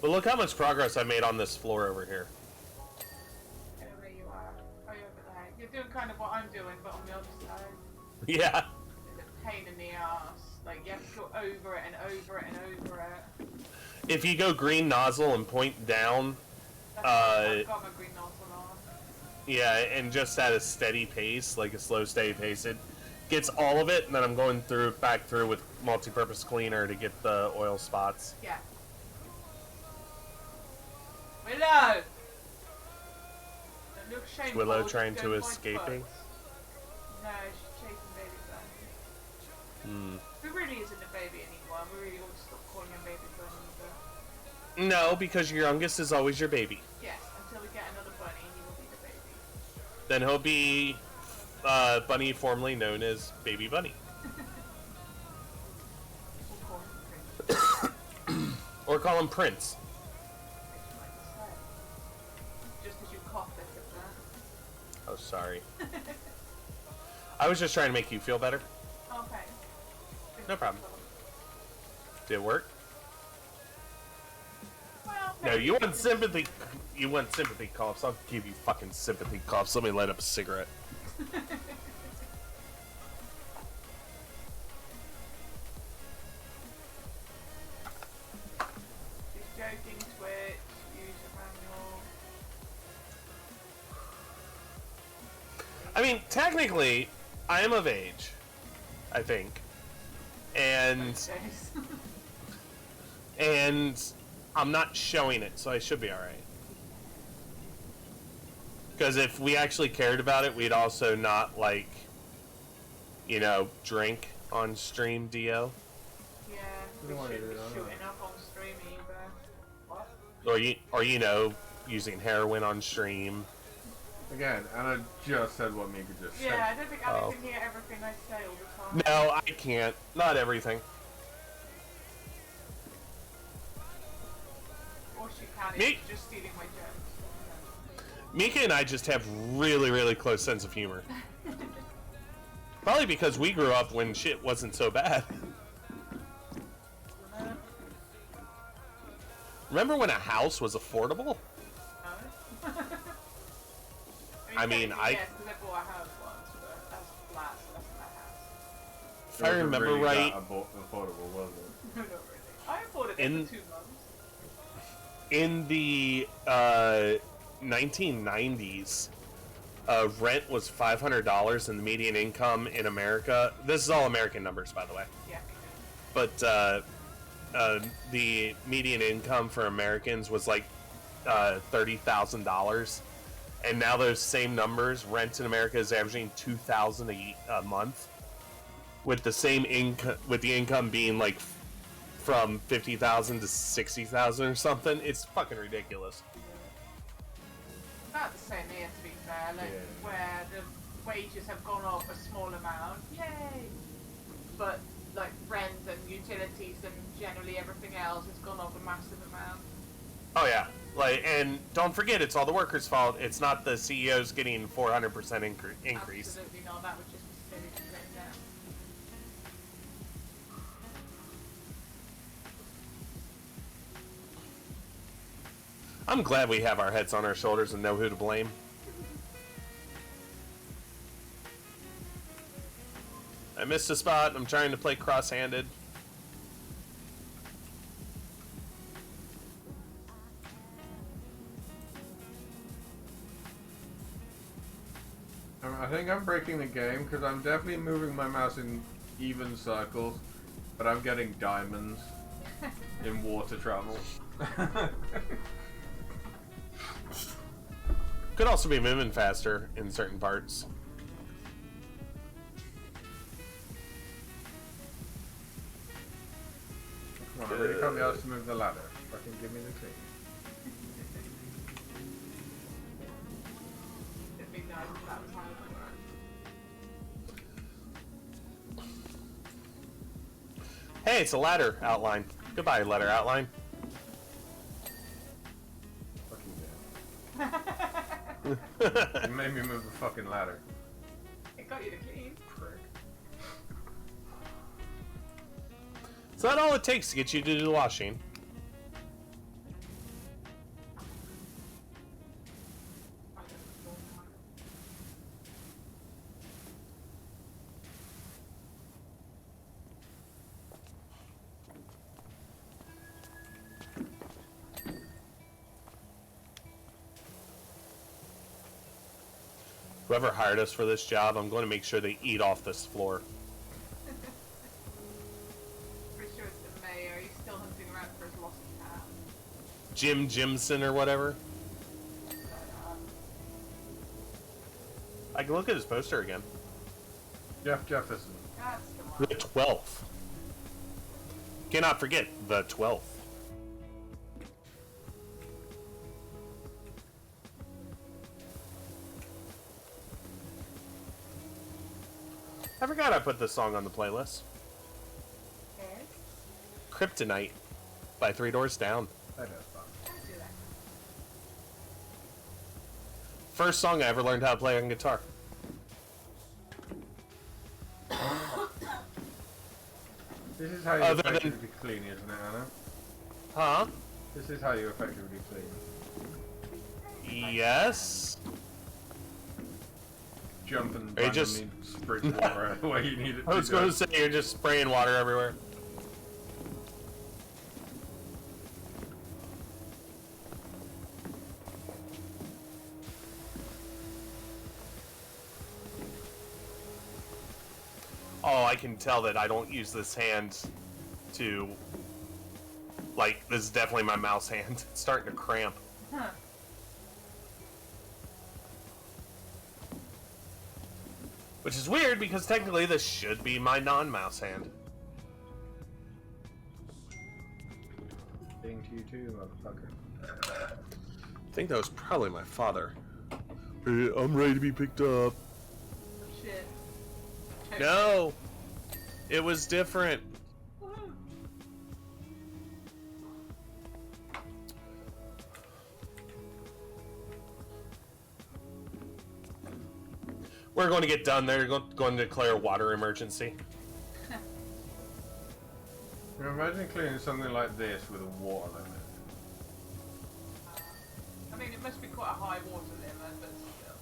B: But look how much progress I made on this floor over here.
C: Where you are. Oh, you're over there. You're doing kind of what I'm doing, but on the other side.
B: Yeah.
C: It's a pain in the ass. Like, you have to go over it and over it and over it.
B: If you go green nozzle and point down,
C: I've got my green nozzle on.
B: yeah, and just at a steady pace, like a slow, steady pace, it gets all of it, and then I'm going back through with multi-purpose cleaner to get the oil spots.
C: Yeah. Willow! Don't look shameful.
B: Willow
C: just
B: trying
C: go
B: to
C: and find
B: escaping?
C: bugs. No, she's chasing baby bunny.
B: Hmm.
C: Who really isn't a baby anymore? We really ought to stop calling him baby bunny. But
B: No, because your youngest is always your baby.
C: yes, until we get another bunny, he will be the baby.
B: Then he'll be Bunny, formerly known as Baby Bunny.
C: We'll call him Prince.
B: Or call him Prince.
C: As you like to say. Just as you cough at that.
B: Oh, sorry. I was just trying to make you feel better.
C: Okay.
B: No problem. Did it work?
C: Well,
B: No,
C: maybe
B: you
C: we
B: want
C: can-
B: sympathy. You want sympathy coughs. I'll give you fucking sympathy coughs. Let me light up a cigarette.
C: She's joking, Twitch, user manual.
B: I mean, technically, I am of age. I think. And
C: Days.
B: and I'm not showing it, so I should be alright. Because if we actually cared about it, we'd also not, like, you know, drink on stream, Dio.
C: Yeah,
A: You
C: we
A: don't wanna
C: shouldn't
A: do
C: be
A: that,
C: shooting up on stream either. What?
B: Or you know, using heroin on stream.
A: Again, Anna just said what Mika just said.
C: Yeah, I don't think Anna
B: Oh.
C: can hear everything I say all the time.
B: No, I can't. Not everything.
C: Or she can,
B: Me-
C: it's just stealing my jokes.
B: Mika and I just have really, really close sense of humor. Probably because we grew up when shit wasn't so bad. Remember when a house was affordable?
C: No?
B: I mean,
C: technically,
B: I-
C: yes, because I bought a house once, but that's flat, so that's not a house.
B: If I remember
A: really
B: right,
A: that affordable, was it?
C: No, not really. I bought it
B: In-
C: for 2 months.
B: in the 1990s, rent was $500, and the median income in America. This is all American numbers, by the way.
C: Yeah.
B: But the median income for Americans was like $30,000, and now those same numbers, rent in America is averaging $2,000 a month, with the same income, with the income being like from 50,000 to 60,000 or something. It's fucking ridiculous.
C: About the same here, to be fair, like,
A: Yeah.
C: where the wages have gone up a small amount, yay! But, like, rent and utilities and generally everything else has gone up a massive amount.
B: Oh yeah, like, and don't forget, it's all the workers' fault. It's not the CEOs getting 400% increase.
C: Absolutely not, that would just be silly to blame them.
B: I'm glad we have our heads on our shoulders and know who to blame. I missed a spot. I'm trying to play cross-handed.
A: I think I'm breaking the game because I'm definitely moving my mouse in even circles, but I'm getting diamonds in water travel.
B: Could also be moving faster in certain parts.
A: Come on, I really can't be asked to move the ladder. Fucking give me the key.
C: It'd be nice if that was how it worked.
B: Hey, it's a ladder outline. Goodbye, ladder outline.
A: Fucking It made me move the fucking ladder.
C: It got you to clean.
A: Prick.
B: Is that all it takes to get you to do the washing?
C: I don't know.
B: Whoever hired us for this job, I'm going to make sure they eat off this floor.
C: Pretty sure it's the mayor. He's still hunting around for his lost cat.
B: Jim Jimson or whatever.
C: But,
B: I can look at his poster again.
A: Jeff Jefferson.
C: that's the one.
B: The 12th. Cannot forget the 12th. I forgot I put this song on the playlist.
C: Yes.
B: Kryptonite by Three Doors Down.
A: That is fun.
C: Don't do that.
B: First song I ever learned how to play on guitar.
A: This is how you
B: Other than-
A: effectively clean, isn't it, Anna?
B: Huh?
A: This is how you effectively clean.
B: Yes?
A: Jump and
B: Are you just-
A: randomly spritz water the way you need it
B: I was
A: to
B: going
A: go.
B: to say you're just spraying water everywhere. Oh, I can tell that I don't use this hand to... Like, this is definitely my mouse hand. It's starting to cramp.
C: Huh.
B: Which is weird, because technically this should be my non-mouse hand.
A: Being to you too, motherfucker.
B: I think that was probably my father. I'm ready to be picked up.
C: Shit.
B: No! It was different.
C: Woohoo.
B: We're going to get done. They're going to declare a water emergency.
A: Now imagine cleaning something like this with a water limit.
C: I mean, it must be quite a high water limit, but still.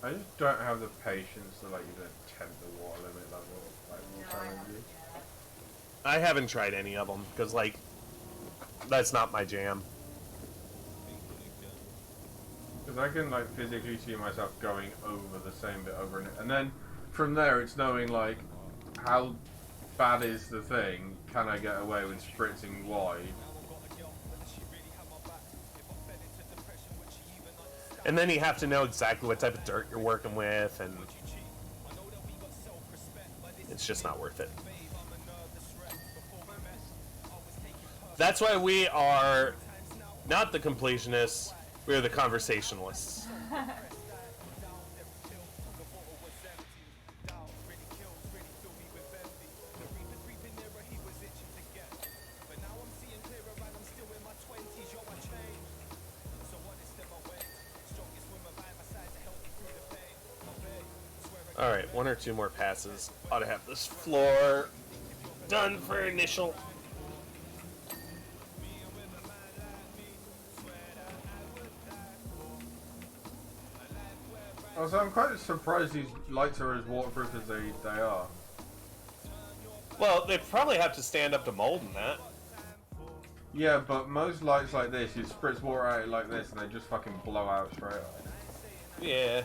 A: I just don't have the patience to like even attempt the water limit level. Like,
C: No,
A: what
C: I
A: time
C: haven't
A: is it?
C: yet.
B: I haven't tried any of them, because, like, that's not my jam.
A: Because I can like physically see myself going over the same bit over and then from there it's knowing like how bad is the thing, can I get away with spritzing wide?
B: And then you have to know exactly what type of dirt you're working with, and it's just not worth it. That's why we are not the completionists, we're the conversationalists. Alright, one or two more passes. Ought to have this floor done for initial.
A: Also, I'm quite surprised these lights are as waterproof as they are.
B: Well, they probably have to stand up to mold in that.
A: Yeah, but most lights like this, you spritz water at it like this and they just fucking blow out straight away.
B: Yeah.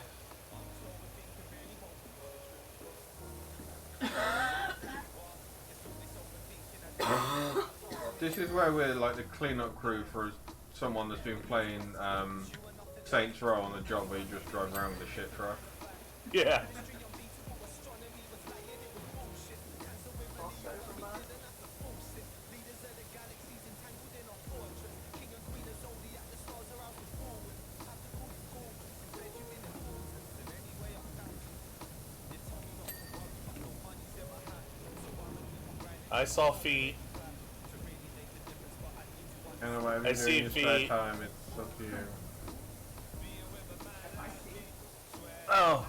A: This is where we're like the cleanup crew for someone that's been playing Saints Row on the job where you just drive around with a shit truck.
B: Yeah.
C: Crossover, man.
B: I saw feet.
A: And whatever
B: I
A: you do
B: see
A: in your spare
B: feet.
A: time, it's up to you.
C: I see.
B: Oh.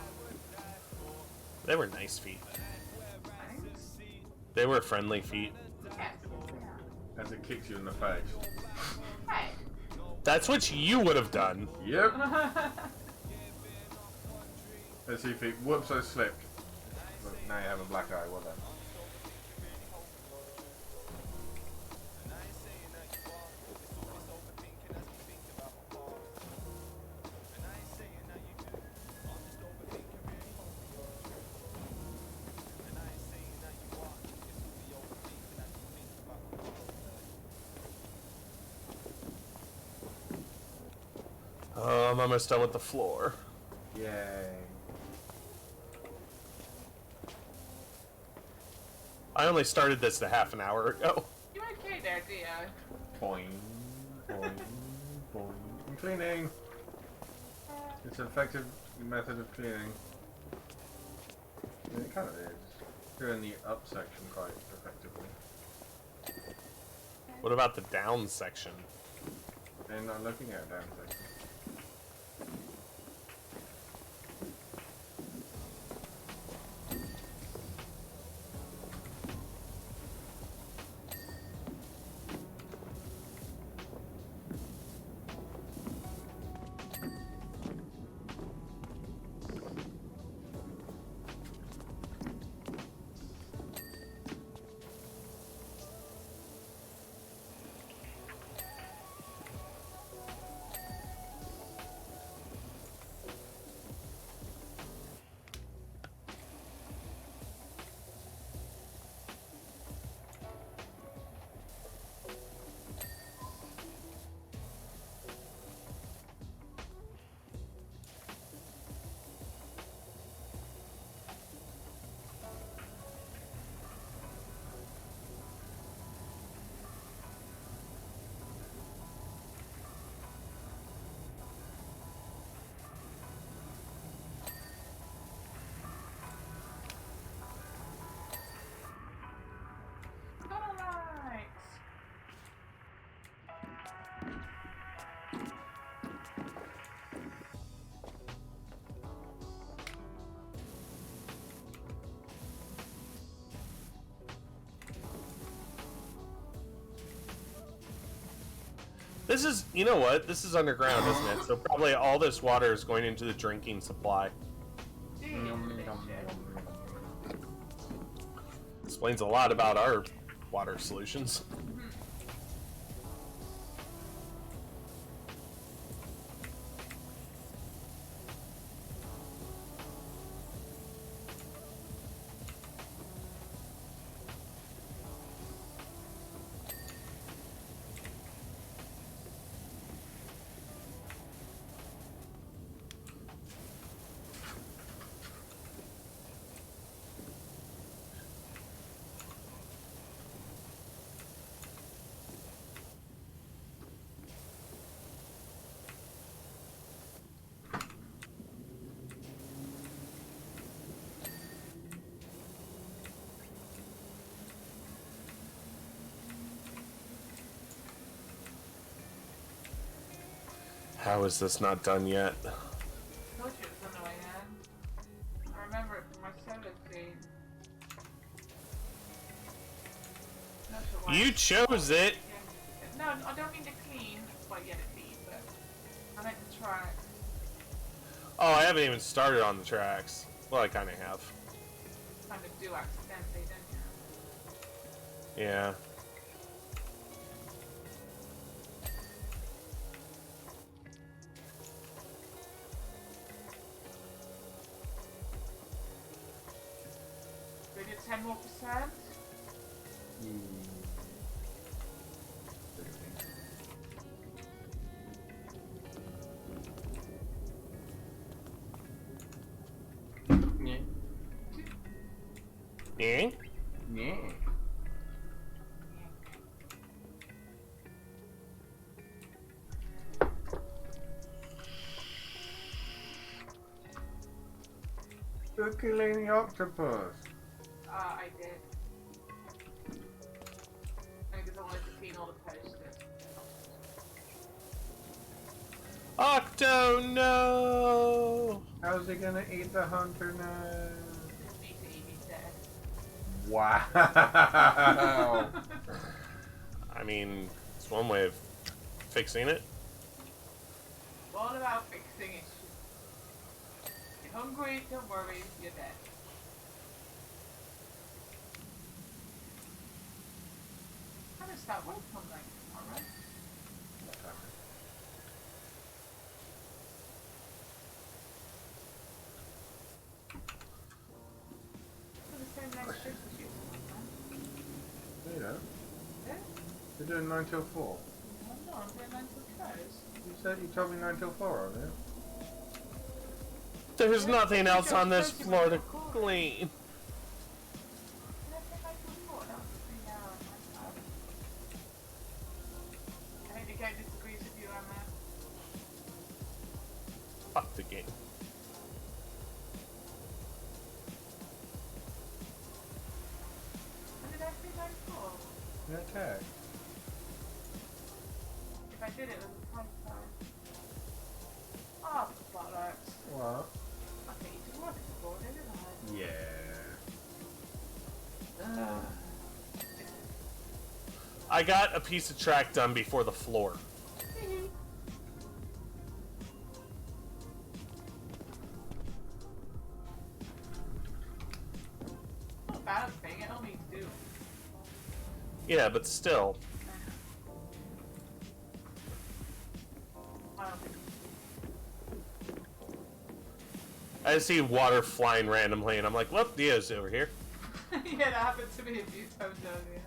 B: They were nice feet.
C: Thanks.
B: They were friendly feet.
C: Yes, yes they are.
A: As it kicks you in the face.
C: Hey.
B: That's what you would have done.
A: Yep. Let's see if it. Whoops, I slipped. Look, now you have a black eye. Well done.
B: Oh, I'm almost done with the floor.
A: Yay.
B: I only started this a half an hour ago.
C: You okay there, dear?
A: Boing, boing, boing. I'm cleaning. It's an effective method of cleaning. Yeah, it kind of is. Doing the up section quite effectively.
B: What about the down section?
A: And not looking at down section.
C: Alright.
B: This is, you know what? This is underground, isn't it? So probably all this water is going into the drinking supply. Explains a lot about our water solutions. How is this not done yet?
C: Told you it was annoying. I remember it from my solo scene. Not sure why.
B: You chose it!
C: No, I don't mean to clean. Well, yeah, to clean, but I meant to try.
B: Oh, I haven't even started on the tracks. Well, I kind of have.
C: Kind of do accidentally, don't you?
B: Yeah.
C: We did 10 more percent.
A: Yeah.
B: Eh?
A: Yeah. Look at the octopus.
C: I did. all the posters.
B: Octo, no!
A: How's he gonna eat the hunter now?
C: Didn't mean to eat his dead.
A: Wow.
B: I mean, it's one way of fixing it.
C: All about fixing issues. You're hungry, don't worry, you're dead. I'm gonna start working on that tomorrow. For the same next shift as you.
A: You know,
C: Yeah?
A: you're doing 9 till 4.
C: I'm not, I'm doing 9 till close.
A: You told me 9 till 4, aren't you?
B: There's nothing else on this floor to clean.
C: I think the game disagrees with you on that.
B: Fuck the game.
C: When did I say 9 before?
A: Okay.
C: If I did it, it was a typo. Oh, bollocks.
A: What?
C: I think you to work at the board, didn't I?
A: Yeah.
B: I got a piece of track done before the floor.
C: Not a bad thing, it only do.
B: Yeah, but still.
C: I don't think
B: I just see water flying randomly, and I'm like, "Look, Dio's over here."
C: yeah, that happened to me a few times earlier.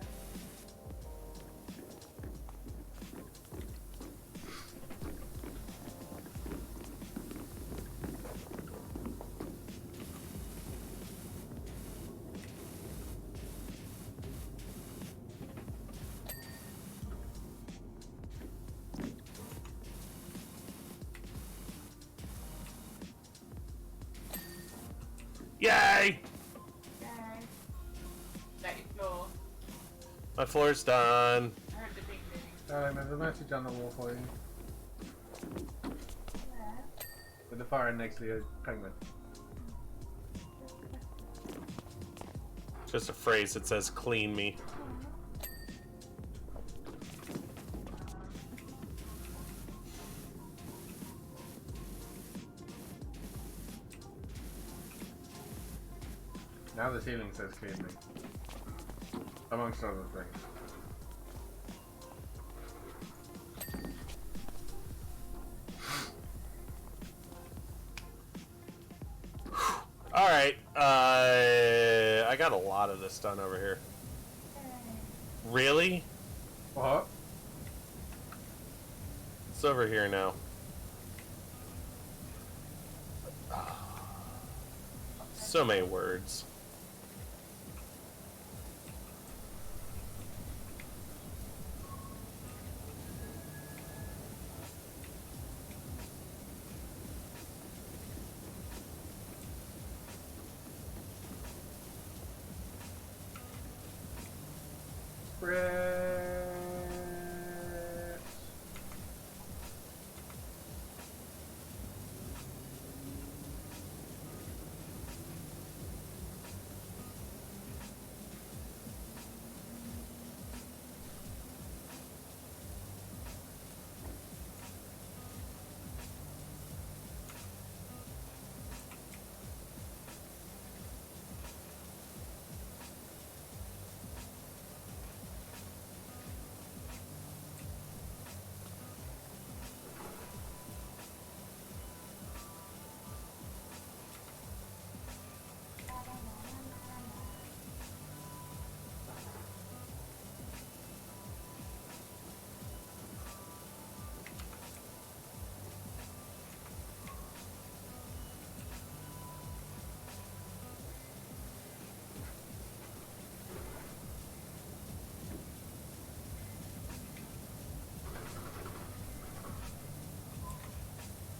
B: Yay!
C: Yay. Let your floor.
B: My floor's done.
C: I heard the ding ding.
A: There's a message on the wall for you.
C: Yeah.
A: With the fire next to the penguin.
B: Just a phrase that says "clean me."
A: Now the ceiling says clean me. Amongst other things.
B: Alright, I got a lot of this done over here. Really?
A: What?
B: It's over here now. So many words.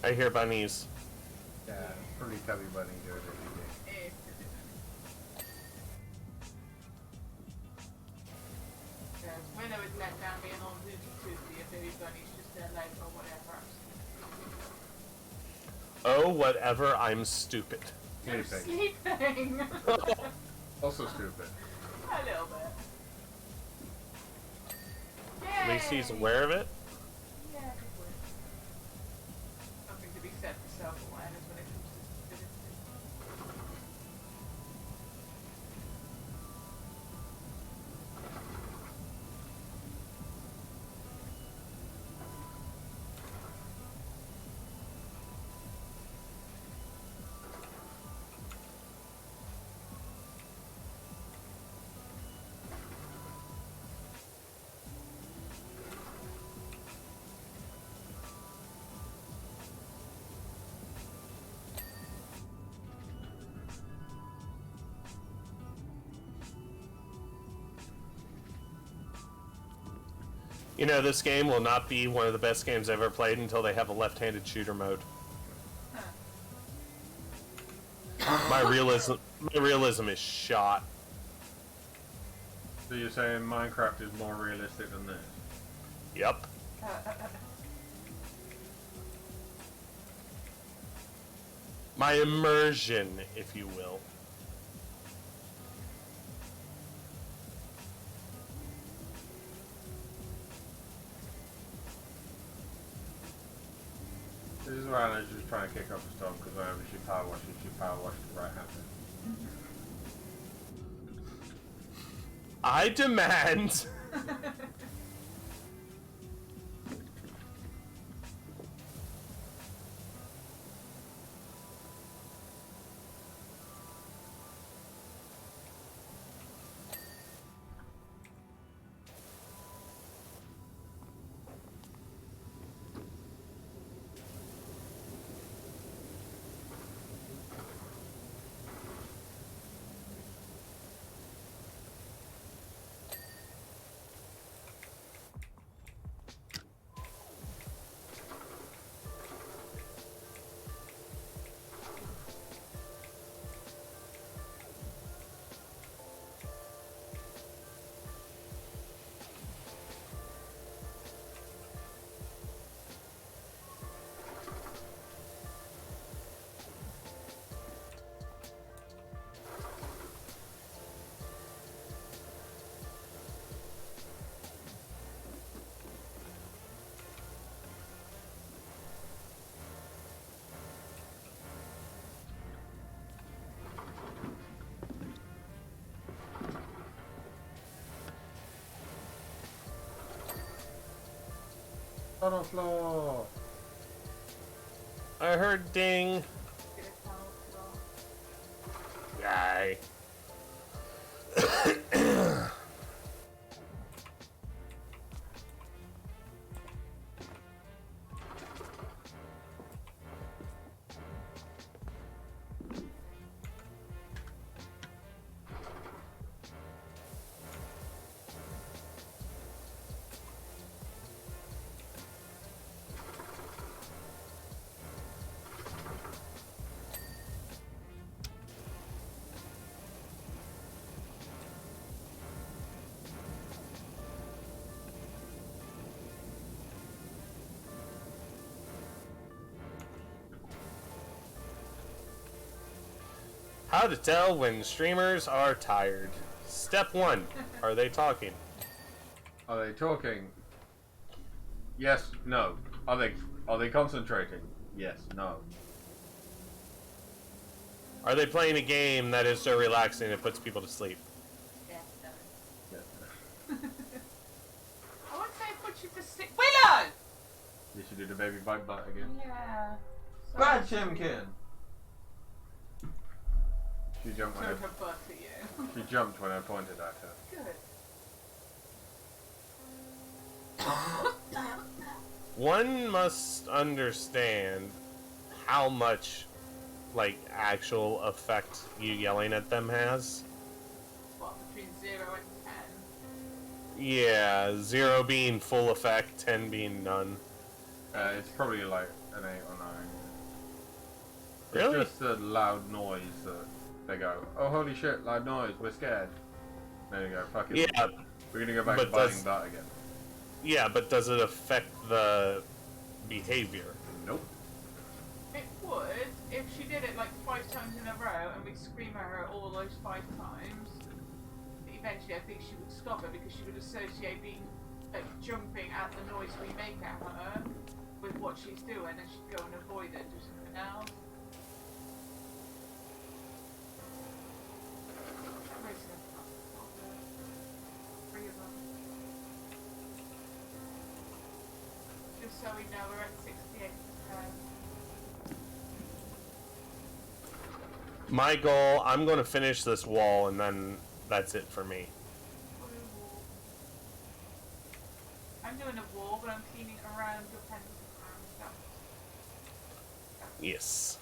B: I hear bunnies.
A: Yeah, pretty cubby bunny doing it every day.
C: Willow is let down being all baby bunny's just there late or whatever.
B: Oh, whatever, I'm stupid.
C: You're
A: Sleeping.
C: sleeping.
A: Also stupid.
C: A little bit.
B: At least he's
C: Yay!
B: aware of it.
C: Yeah, good work. Something to be said for self-awareness when it comes to stupidity.
B: You know, this game will not be one of the best games I've ever played until they have a left-handed shooter mode. My realism is shot.
A: So you're saying Minecraft is more realistic than this?
B: Yep. My immersion, if you will.
A: This is why I was just trying to kick off the storm because whenever she power washes, she power washes right-handed.
B: I demand.
A: On the floor!
B: I heard ding.
C: Get a towel as well.
B: Guy. How to tell when streamers are tired. Step 1. Are they talking?
A: Are they talking? Yes, no. Are they concentrating? Yes, no.
B: Are they playing a game that is so relaxing it puts people to sleep?
C: Yes, no.
A: Yes, no.
C: I wouldn't say it puts you to sleep. Willow!
A: You should do the baby bite butt again.
C: Yeah.
A: Bad Chimkin! She jumped when
C: Threw her butt at you.
A: she jumped when I pointed at her.
C: Good.
B: One must understand how much, like, actual effect you yelling at them has.
C: What, between 0 and 10?
B: Yeah, 0 being full effect, 10 being none.
A: It's probably like an 8 or 9.
B: Really?
A: It's just the loud noise that they go, oh holy shit, loud noise, we're scared. Then you go, fuck it.
B: Yeah,
A: We're gonna go back
B: but
A: to biting
B: that's-
A: that again.
B: Yeah, but does it affect the behavior?
A: Nope.
C: It would if she did it like 5 times in a row and we'd scream at her all those 5 times. Eventually, I think she would stop it because she would associate being like jumping at the noise we make at her with what she's doing, and she'd go and avoid it and do something else. Three of them. Just so we know, we're at 68%.
B: My goal, I'm going to finish this wall, and then that's it for me.
C: I'm doing a wall, but I'm cleaning around the pentagram.
B: Yes.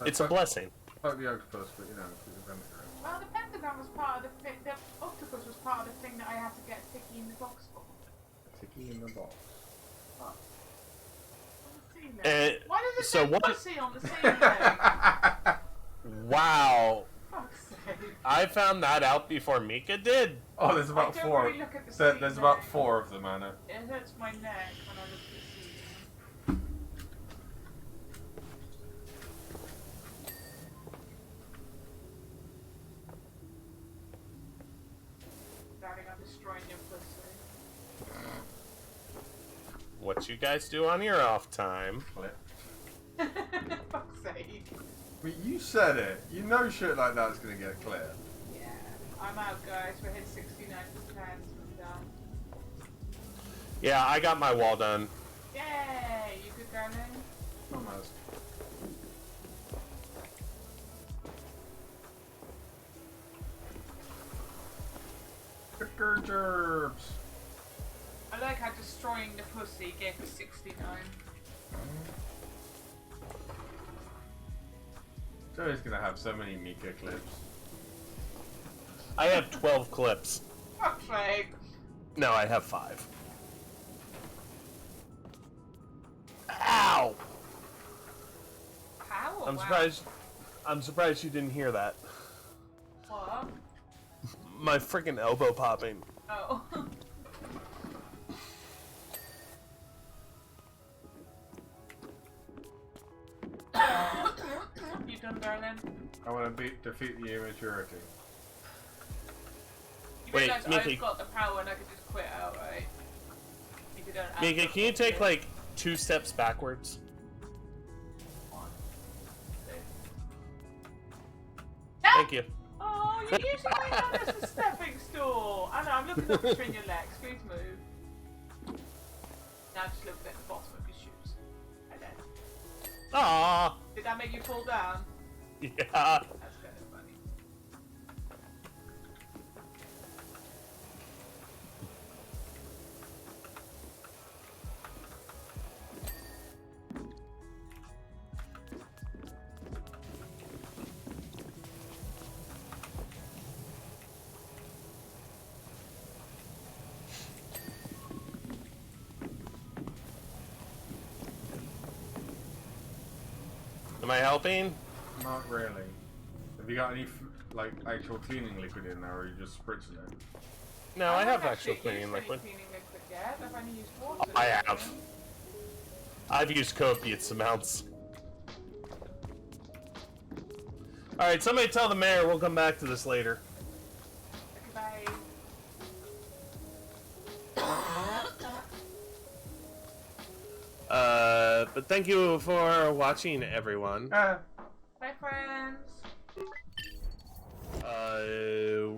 B: It's a blessing.
A: Like the octopus, but you know, it's a pentagram.
C: Well, the pentagram was part of the thing. The octopus was part of the thing that I had to get Ticky in the box for.
A: Ticky in the box.
C: What? Why does it
B: so
C: say
B: what-
C: pussy on the ceiling?
B: Wow.
C: Fuck's sake.
B: I found that out before Mika did.
A: Oh, there's about
C: I don't
A: 4.
C: really look at the
A: There's
C: ceiling.
A: about 4 of them, Anna.
C: It hurts my neck when I look at the ceiling. Darling, I'm destroying your pussy.
B: What you guys do on your off time?
A: Flip.
C: Fuck's sake.
A: But you said it. You know shit like that's gonna get clear.
C: Yeah. I'm out, guys. We're hit 69%. I'm done.
B: Yeah, I got my wall done.
C: Yay! You good, darling?
A: Almost. Picker gerbs.
C: I like how destroying the pussy gave us 69.
A: Joey's gonna have so many Mika clips.
B: I have 12 clips.
C: Fuck's sake.
B: No, I have 5. Ow!
C: How? or
B: I'm
C: wow?
B: surprised. I'm surprised you didn't hear that.
C: What?
B: My freaking elbow popping.
C: Oh. You done, darling?
A: I want to defeat the immaturity.
C: You
B: Wait,
C: realise
B: Mickey.
C: I've got the power and I can just quit out, right? If you don't ask
B: Mika,
C: for
B: can you
C: it.
B: take like 2 steps backwards?
C: 1, 2.
B: Thank you.
C: Oh, you're using my hand as a stepping stool! I know, I'm looking up between your legs. Please move. Now just look at the bottom of your shoes. And then,
B: Aww.
C: did that make you fall down?
B: Yeah.
C: That's kind of funny.
B: Am I helping?
A: Not really. Have you got any like actual cleaning liquid in there, or are you just spritzing it?
B: No, I have
C: haven't
B: actual
C: actually
B: cleaning
C: used any
B: liquid.
C: cleaning liquid yet. I've only used water.
B: I have. I've used copious amounts. Alright, somebody tell the mayor we'll come back to this later.
C: Okay, bye.
B: But thank you for watching, everyone.
C: Bye, friends.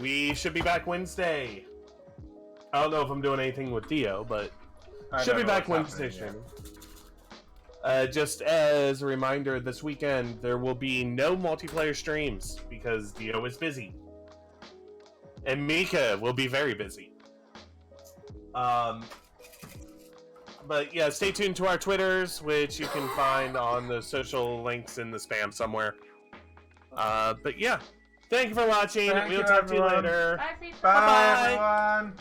B: We should be back Wednesday. I don't know if I'm doing anything with Dio, but
A: I
B: should
A: don't
B: be
A: know
B: back
A: what's
B: Wednesday
A: happening
B: streaming. Just as a reminder, this weekend there will be no multiplayer streams because Dio is busy. And Mika will be very busy. But yeah, stay tuned to our Twitters, which you can find on the social links in the spam somewhere. But yeah, thank you for watching.
A: Thank
B: We'll
A: you,
B: talk to you
A: everyone.
B: later.
C: Bye, people.
A: Bye,
B: Bye-bye.
A: everyone.